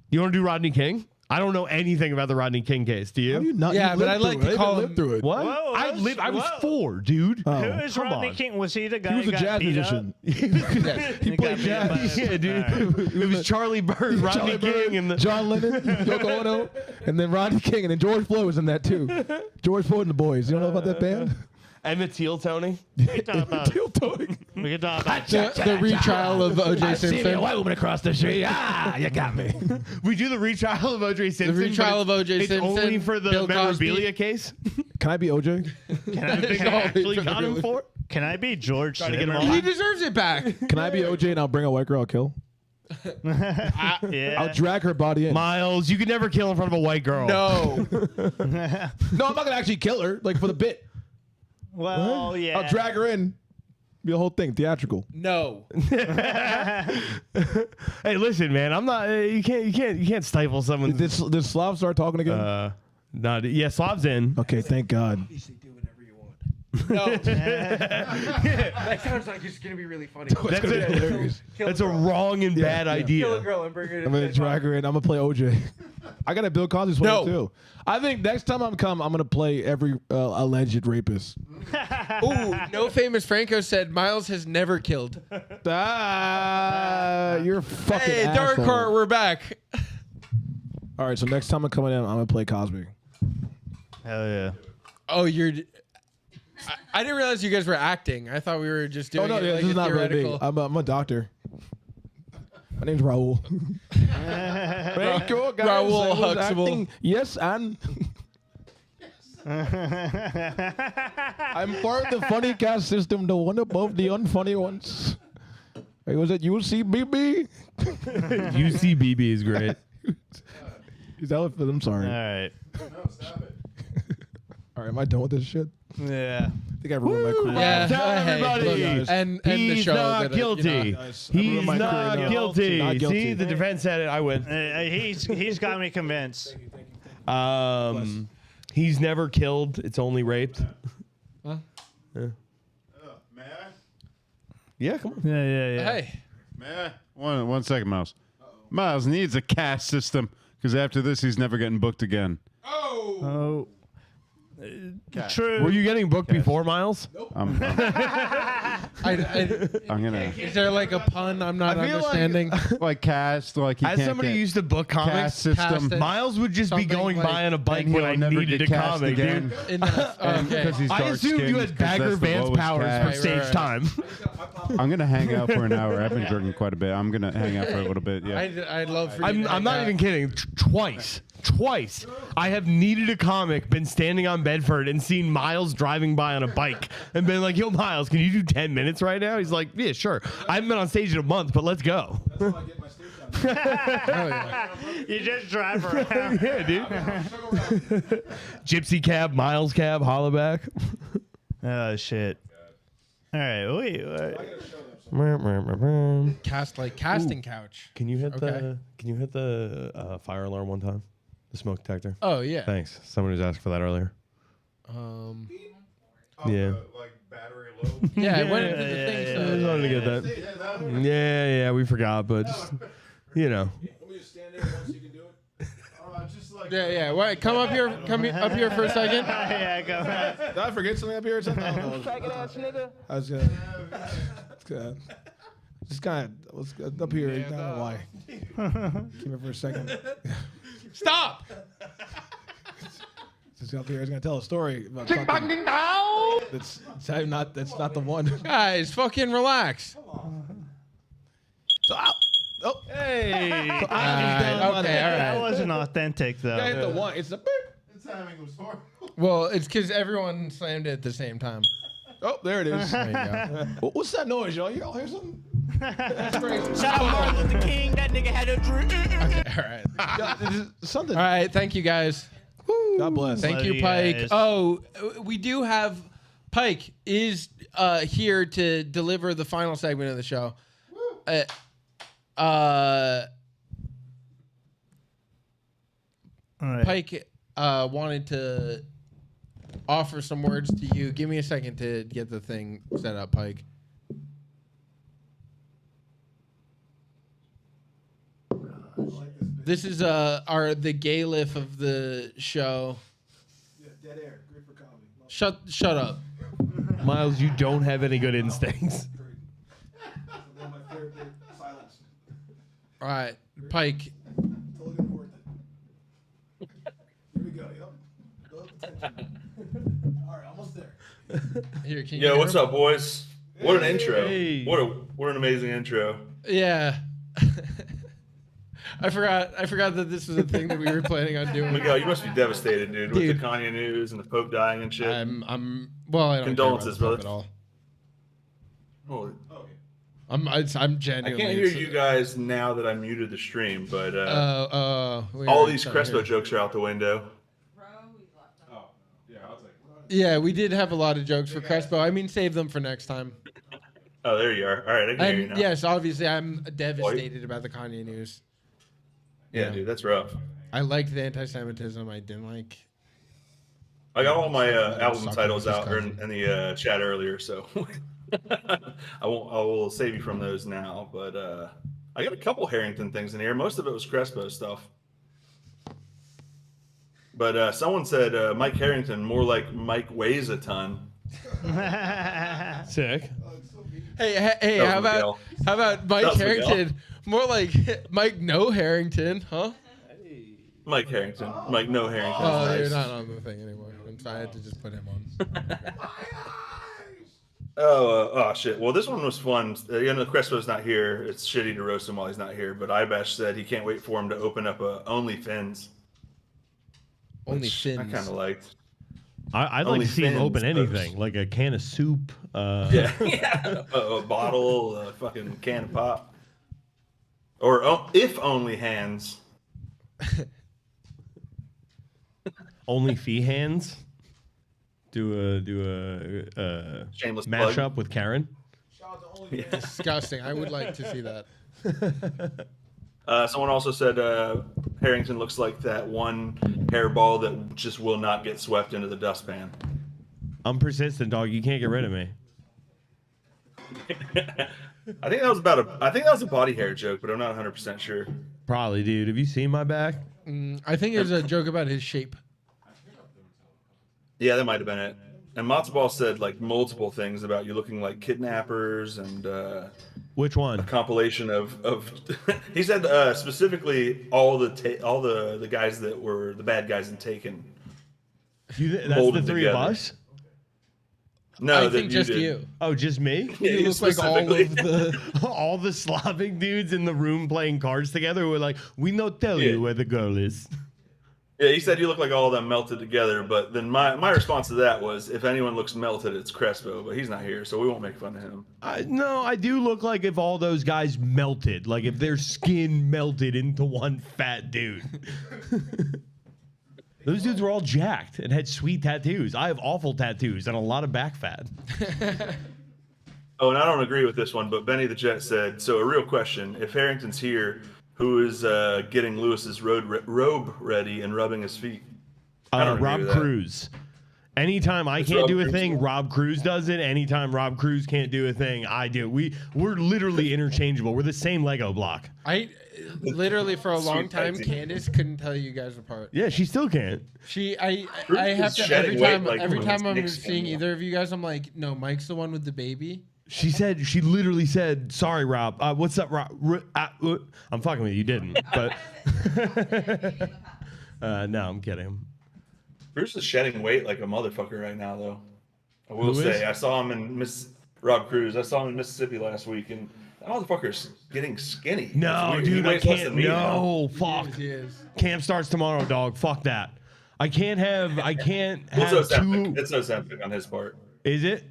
You want to do Rodney King? I don't know anything about the Rodney King case. Do you? How do you not? Yeah, you but lived I like through to it. call They lived him- through it. What? Whoa, I that's- lived. I was whoa. 4, dude. Oh. Who is Come Rodney on. King? Was he the guy He was who a got jazz beat musician. up? He played jazz. Yeah, dude. It was Charlie Bird, Rodney Charlie Bird, King, and the John Lennon, Yoko Ono, and then Rodney King, and then George Floyd was in that too. George Floyd and the Boys. You don't know about that band? Emmett Till, Tony. We can talk about Still talking. We can talk about The retrial of O.J. I see me a Simpson. white woman across the street. Ah, you got me. We do the retrial of O.J. Simpson. The retrial but of O.J. it's Simpson. only for the Bill Cosby. memorabilia case. Can I be OJ? Can I, They can I, actually got him for. can I be George Trying to get him Zimmerman? He deserves it back. Can I be OJ and I'll bring a white girl I'll kill? Yeah. I'll drag her body in. Miles, you could never kill in front of a white girl. No. No, I'm not gonna actually kill her, like for the bit. Well, yeah. I'll drag her in. Be a whole thing, theatrical. No. Hey, listen, man. I'm not. You can't stifle someone. Did Slav start talking again? Not. Yeah, Slav's in. Okay, thank God. No. That sounds like it's gonna be really funny. That's a wrong and bad idea. Kill a girl and bring her. I'm gonna drag her in. I'm gonna play OJ. I got a Bill Cosby sweater No. too. I think next time I'm gonna play every alleged rapist. Ooh, No Famous Franco said Miles has never killed. You're a fucking Hey, asshole. Dark Heart, we're back. All right, so next time I'm coming in, I'm gonna play Cosby. Hell yeah. Oh, you're. I didn't realize you guys were acting. I thought we were just doing Oh no, it yeah, like this is a not really me. theoretical. I'm a doctor. My name's Raul. Thank you, guys. Raul I was Huxtable. acting. Yes, and I'm part of the funny cast system, the one above the unfunny ones. Hey, was it UCBB? UCBB is great. Is that what? I'm sorry. All right. All right, am I done with this shit? Yeah. I think I ruined my career. Yeah, Tell hey, everybody. look, and the He's show not that, guilty. Guys, I He's ruined my not career now. guilty. Not guilty. See, the defense said it. I win. He's got me convinced. He's never killed. It's only raped. Huh? May I? Yeah, come on. Yeah. Hey, May I? One second, Miles. Miles needs a caste system because after this, he's never getting booked again. Oh. True. Were you getting booked before, Miles? I'm gonna is there like a pun I'm not I feel understanding? like cast like he As can't somebody get who used to book caste comics, system. Cast it. Miles would just be Something going like- by on a bike and when he'll I never needed get a cast comic, again. dude. Okay. Because he's I dark assumed you had Bagger Vance powers for stage right. time. I'm gonna hang out for an hour. I've been drinking quite a bit. I'm gonna hang out for a little bit. Yeah. I'd love for you I'm to not have even that. kidding. Twice. I have needed a comic, been standing on Bedford and seen Miles driving by on a bike and been like, yo, Miles, can you do 10 minutes right now? He's like, yeah, sure. I haven't been on stage in a month, but let's go. You just drive around. Yeah, dude. Gypsy cab, Miles cab, hollaback. Oh, shit. All right. Wait. Casting couch. Can you hit Okay. the fire alarm one time? The smoke detector. Oh yeah. Thanks. Someone was asking for that earlier. Yeah. Like battery low. Yeah, it went into the I thing. just So wanted to get that. Yeah, we forgot, but just, you know. Want me to stand there once you can do it? Just like Yeah. Wait, come up here. Up here for a second. Yeah, go ahead. Did I forget something up here or something? I don't know. Faggot ass nigga. I was just kind of was up here. I don't know why. Came here for a second. Stop. Just up here. I was gonna tell a story about Ding, something. ding, down. That's not the one. Guys, fucking relax. So, oh, hey. So okay, all right. That wasn't authentic though. I hit the one. It's the. The timing was horrible. Well, it's because everyone slammed it at the same time. Oh, there it is. There you go. What's that noise, y'all? You all hear something? That's crazy. Shout out Martin Luther King. That nigga had a dream. Okay, all right. Something. All right, thank you guys. God bless. Thank you, you Pike. guys. Oh, we do have Pike is here to deliver the final segment of the show. All right. Pike wanted to offer some words to you. Give me a second to get the thing set up, Pike. This is the gay lift of the show. Dead air. Great for comedy. Shut up. Miles, you don't have any good instincts. One of my favorite silence. All right, Pike. Totally gonna be worth it. Here we go. Yep. All right, almost there. Here, can you Yo, hear what's him? up, boys? What an intro! Hey. What an amazing intro! Yeah. I forgot that this was a thing that we were planning on doing. Miguel, you must be devastated, dude, with Dude. the Kanye news and the Pope dying and shit. Well, I don't Condolences, care about brother. at all. Holy- I'm I genuinely. can't hear you guys now that I muted the stream, but we all are these trying to Crespo hear. jokes are out the window. Yeah, we did have a lot of jokes for Crespo. I mean, save them for next time. Oh, there you are. All right, I can hear you And now. yes, obviously, I'm devastated about the Kanye news. Yeah, dude, that's rough. I liked the anti-Semitism. I didn't like. I got all my album Sucker titles with his out in the chat earlier, so I will save you from those now. But I got a couple Harrington things in here. Most of it was Crespo stuff. But someone said Mike Harrington, more like Mike weighs a ton. Sick. Hey, That was how Miguel. about Mike That was Miguel. Harrington? More like Mike No Harrington, huh? Mike Harrington. Mike No Harrington. Oh, nice. you're not on the thing anymore. I'm sorry, I had to just put him on. Oh shit. Well, this one was fun. Crespo's not here. It's shitty to roast him while he's not here. But Ibash said he can't wait for him to open up a OnlyFins. OnlyFins. I kind of liked. I'd like to see him OnlyFins, open anything, like a can of soup. Yeah, a bottle, a fucking can of pop, or if only hands. Only fee hands. Do a Shameless mashup plug. with Karen. Disgusting. I would like to see that. Someone also said Harrington looks like that one hairball that just will not get swept into the dustpan. I'm persistent, dog. You can't get rid of me. I think that was a body hair joke, but I'm not 100% sure. Probably, dude. Have you seen my back? I think there's a joke about his shape. Yeah, that might have been it. And Matzo Ball said like multiple things about you looking like kidnappers and which one? A compilation of he said specifically all the guys that were the bad guys in Taken. That's the molded three of together. us? No, I that think just did. you. Oh, just me? Yeah, You look like all specifically. of the. All the Slavic dudes in the room playing cards together were like, we no tell you where the girl is. Yeah, he said you look like all of them melted together, but then my response to that was, if anyone looks melted, it's Crespo, but he's not here, so we won't make fun of him. No, I do look like if all those guys melted, like if their skin melted into one fat dude. Those dudes were all jacked and had sweet tattoos. I have awful tattoos and a lot of back fat. Oh, and I don't agree with this one, but Benny the Jet said, so a real question, if Harrington's here, who is getting Lewis's robe ready and rubbing his feet? I don't agree Rob with that. Cruz. Anytime I can't do a thing, Rob Cruz does it. Anytime Rob Cruz can't do a thing, I do. We're literally interchangeable. We're the same Lego block. I literally for a long time, Candace couldn't tell you guys apart. Yeah, she still can't. I have to every time I'm seeing either of you guys, I'm like, no, Mike's the one with the baby. She literally said, "Sorry, Rob. What's up, Rob?" I'm fucking with you. You didn't, but no, I'm kidding. Bruce is shedding weight like a motherfucker right now, though. I will Who say, is? I saw him in Rob Cruz. I saw him in Mississippi last week, and that motherfucker's getting skinny. No, It's weird. He dude, I weighs less can't. than me now. No, fuck. Camp starts tomorrow, dog. Fuck that. I can't have Well, two. it's Ozempic on his part. Is it?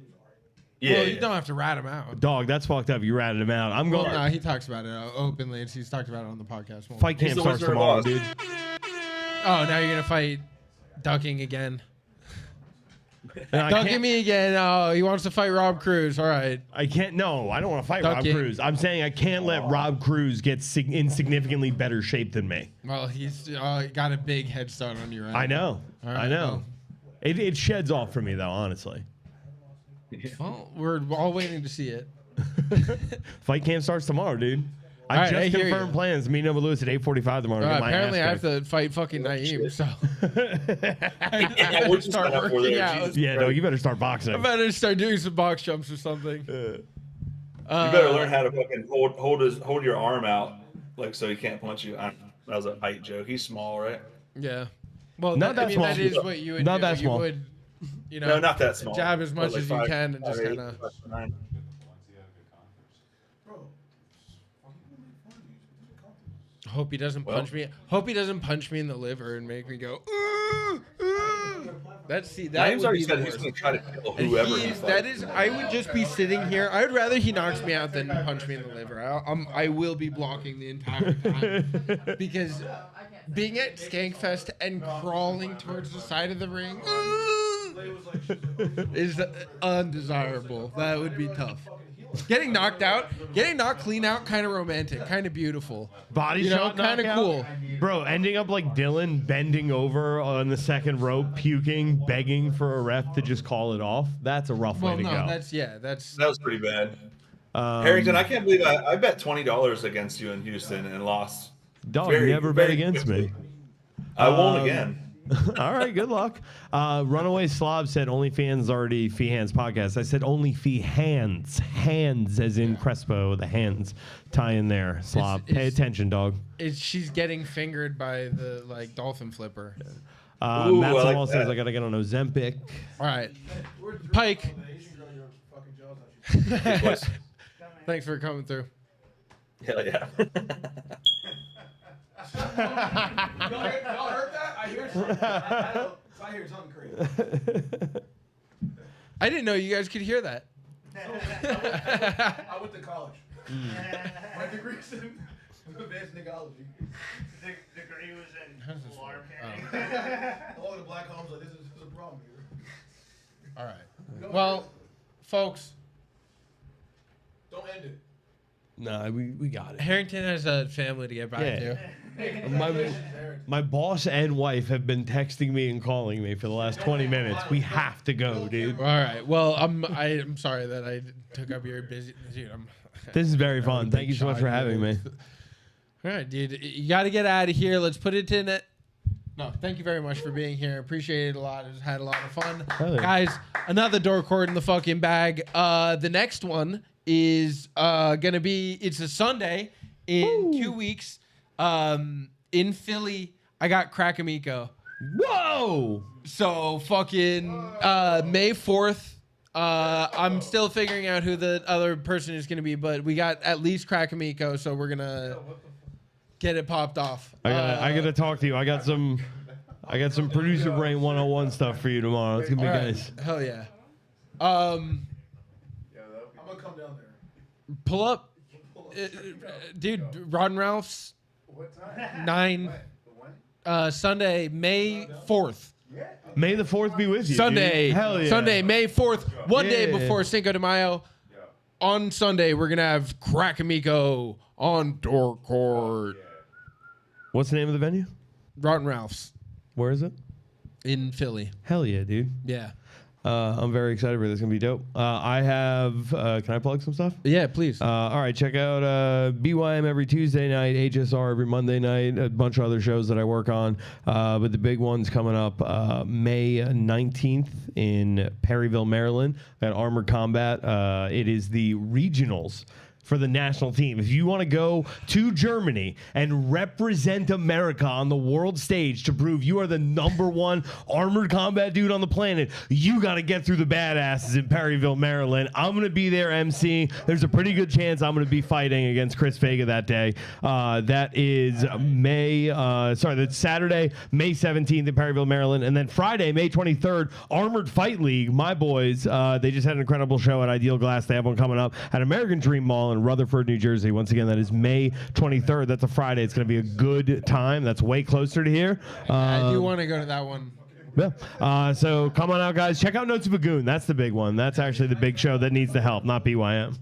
Yeah, Well, you don't have to rat him out. Dog, that's fucked up. You ratted him out. I'm Well, going. no, he talks about it openly. He's talked about it on the podcast. Fight camp starts tomorrow, dude. Oh, now you're gonna fight ducking again. And I Ducking can't- me again. Oh, he wants to fight Rob Cruz. All right. I can't. No, I don't want to fight Rob Ducking. Cruz. I'm saying I can't let Rob Cruz get in significantly better shape than me. Well, he's got a big head start on you, right? I know. All right, I know. It sheds off for me though, honestly. Well, we're all waiting to see it. Fight camp starts tomorrow, dude. All I right, I just hear confirmed you. plans. Meeting up with Lewis at 8:45 tomorrow. to get my Apparently, I ass have to fight fucking Naeem. So Yeah, we'll just start sign up for working there. out. Jesus Yeah, no, Christ. you better start boxing. I better start doing some box jumps or something. You better learn how to fucking hold your arm out, like so he can't punch you. That was a height joke. He's small, right? Yeah. Well, Not that I mean, small. that is what you would Not do. that small. You would, No, not that small. jab as much Like as you 5'8", can and just 5'8", kind of. 5'9". Hope he doesn't punch me. Hope he doesn't punch me in the liver and make me go. Ooh, ooh. That Naeem's would already be the said he's worst. going to try to kill And whoever he he's- fights. that is, I would just be sitting here. I would rather he knocks me out than punch me in the liver. I will be blocking the entire time because being at Skankfest and crawling towards the side of the ring is undesirable. That would be tough. Getting knocked clean out, kind of romantic, kind of beautiful. Body shot, kind of knockout? cool. Bro, ending up like Dylan, bending over on the second rope, puking, begging for a ref to just call it off. That's a rough Well, way to no, go. that's That was pretty bad. Um, Harrington, I can't believe I bet $20 against you in Houston and lost. Dog, very, never bet very against quickly. me. I won't again. All right, good luck. Runaway Slob said OnlyFans already Fee Hands podcast. I said only Fee Hands. Hands as in Crespo, the hands. Tie in there, Slob. Pay attention, dog. she's getting fingered by the dolphin flipper. Ooh, Matt I like Samal says that. I gotta get on Ozempic. All right, Pike. Thanks for coming through. Hell yeah. Y'all heard that? I hear something. I hear something crazy. I didn't know you guys could hear that. I went to college. My degree's in advanced negology. The degree was in water canning. All the black homes like this is a problem here. All right. Well, folks, Don't end it. No, we got it. Harrington has a family to get back to. My boss and wife have been texting me and calling me for the last 20 minutes. We have to go, dude. All right. Well, I'm sorry that I took up your busy. Dude, This is very fun. Thank you so much for having me. All right, dude. You got to get out of here. Let's put it in it. No, thank you very much for being here. Appreciate it a lot. It's had a lot of fun. Hell yeah. Guys, another door cord in the fucking bag. The next one is going to be, it's a Sunday in 2 weeks. In Philly, I got Crackamico. Whoa! So fucking May 4th. I'm still figuring out who the other person is going to be, but we got at least Crackamico, so we're going to get it popped off. I gotta talk to you. I got some producer brain 101 stuff for you tomorrow. It's gonna be All right. nice. Hell yeah. I'm gonna come down there. Pull up. Dude, Rod and Ralph's. What time? 9. Sunday, May 4th. May the 4th be with you. Sunday. Dude. Hell yeah. Sunday, May 4th. One day Yeah. before Cinco de Mayo. On Sunday, we're going to have Crackamico on Dork Court. What's the name of the venue? Rod and Ralph's. Where is it? in Philly. Hell yeah, dude. Yeah. I'm very excited for this. It's going to be dope. I have, can I plug some stuff? Yeah, please. All right, check out BYM every Tuesday night, HSR every Monday night, a bunch of other shows that I work on. But the big one's coming up May 19th in Perryville, Maryland at Armored Combat. It is the regionals for the national team. If you want to go to Germany and represent America on the world stage to prove you are the #1 armored combat dude on the planet, you got to get through the badasses in Perryville, Maryland. I'm going to be there emceeing. There's a pretty good chance I'm going to be fighting against Chris Vega that day. That is that's Saturday, May 17th in Perryville, Maryland. And then Friday, May 23rd, Armored Fight League. My boys, they just had an incredible show at Ideal Glass. They have one coming up at American Dream Mall in Rutherford, New Jersey. Once again, that is May 23rd. That's a Friday. It's going to be a good time. That's way closer to here. I do want to go to that one. Yeah. So come on out, guys. Check out Notes of a Goon. That's the big one. That's actually the big show that needs the help, not BYM.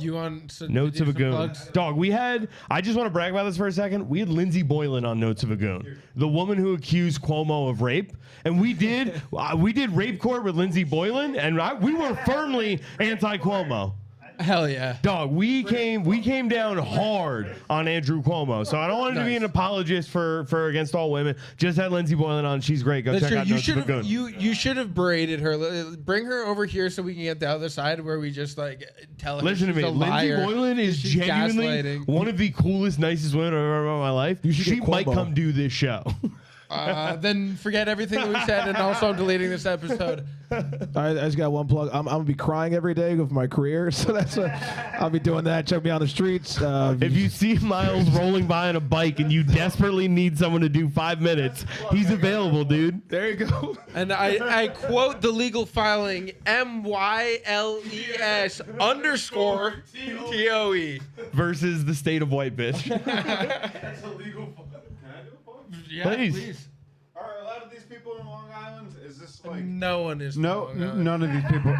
You want to Notes do of a some Goon. plugs? Dog, we had, I just want to brag about this for a second. We had Lindsay Boylan on Notes of a Goon, the woman who accused Cuomo of rape. And we did Rape Court with Lindsay Boylan, and we were firmly anti-Cuomo. Hell yeah. Dog, we came down hard on Andrew Cuomo. So I don't want him to be an apologist for against all women. Just had Lindsay Boylan on. She's great. Go check out Notes of a Goon. You should have braided her. Bring her over here so we can get the other side where we just like tell her. Listen to she's me. a Lindsay liar. Boylan is She's genuinely gaslighting. one of the coolest, nicest women I've ever met in my life. She might come do this show. Then forget everything that we said, and also I'm deleting this episode. I just got one plug. I'm gonna be crying every day with my career, so that's what I'll be doing. That check me on the streets. If you see Miles rolling by on a bike and you desperately need someone to do 5 minutes, he's available, dude. There you go. And I quote the legal filing MYLES_TOE versus the state of white bitch. That's a legal. Can I do a plug? Yeah, please. Are a lot of these people in Long Island? Is this like No one is. none of these people.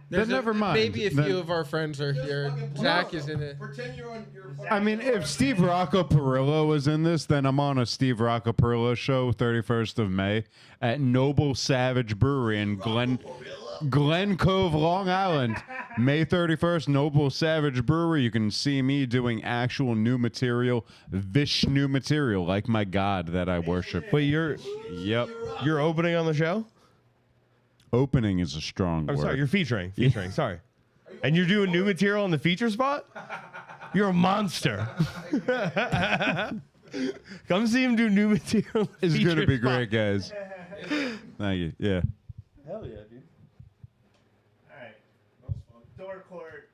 Then never mind. Maybe a Then- few of our friends are here. Zach is in it. Pretend you're on your. I mean, if Steve Rocco Perillo was in this, then I'm on a Steve Rocco Perillo show 31st of May at Noble Savage Brewery in Glen Cove, Long Island. May 31st, Noble Savage Brewery. You can see me doing actual new material, Vishnu material, like my God that I worship. Wait, you're opening on the show? Opening is a strong I'm word. sorry, you're featuring. Sorry. And you're doing new material on the feature spot? You're a monster. Come see him do new material. It's going to feature be spot. great, guys. Thank you. Yeah. Hell yeah, dude. All right. Dork Court.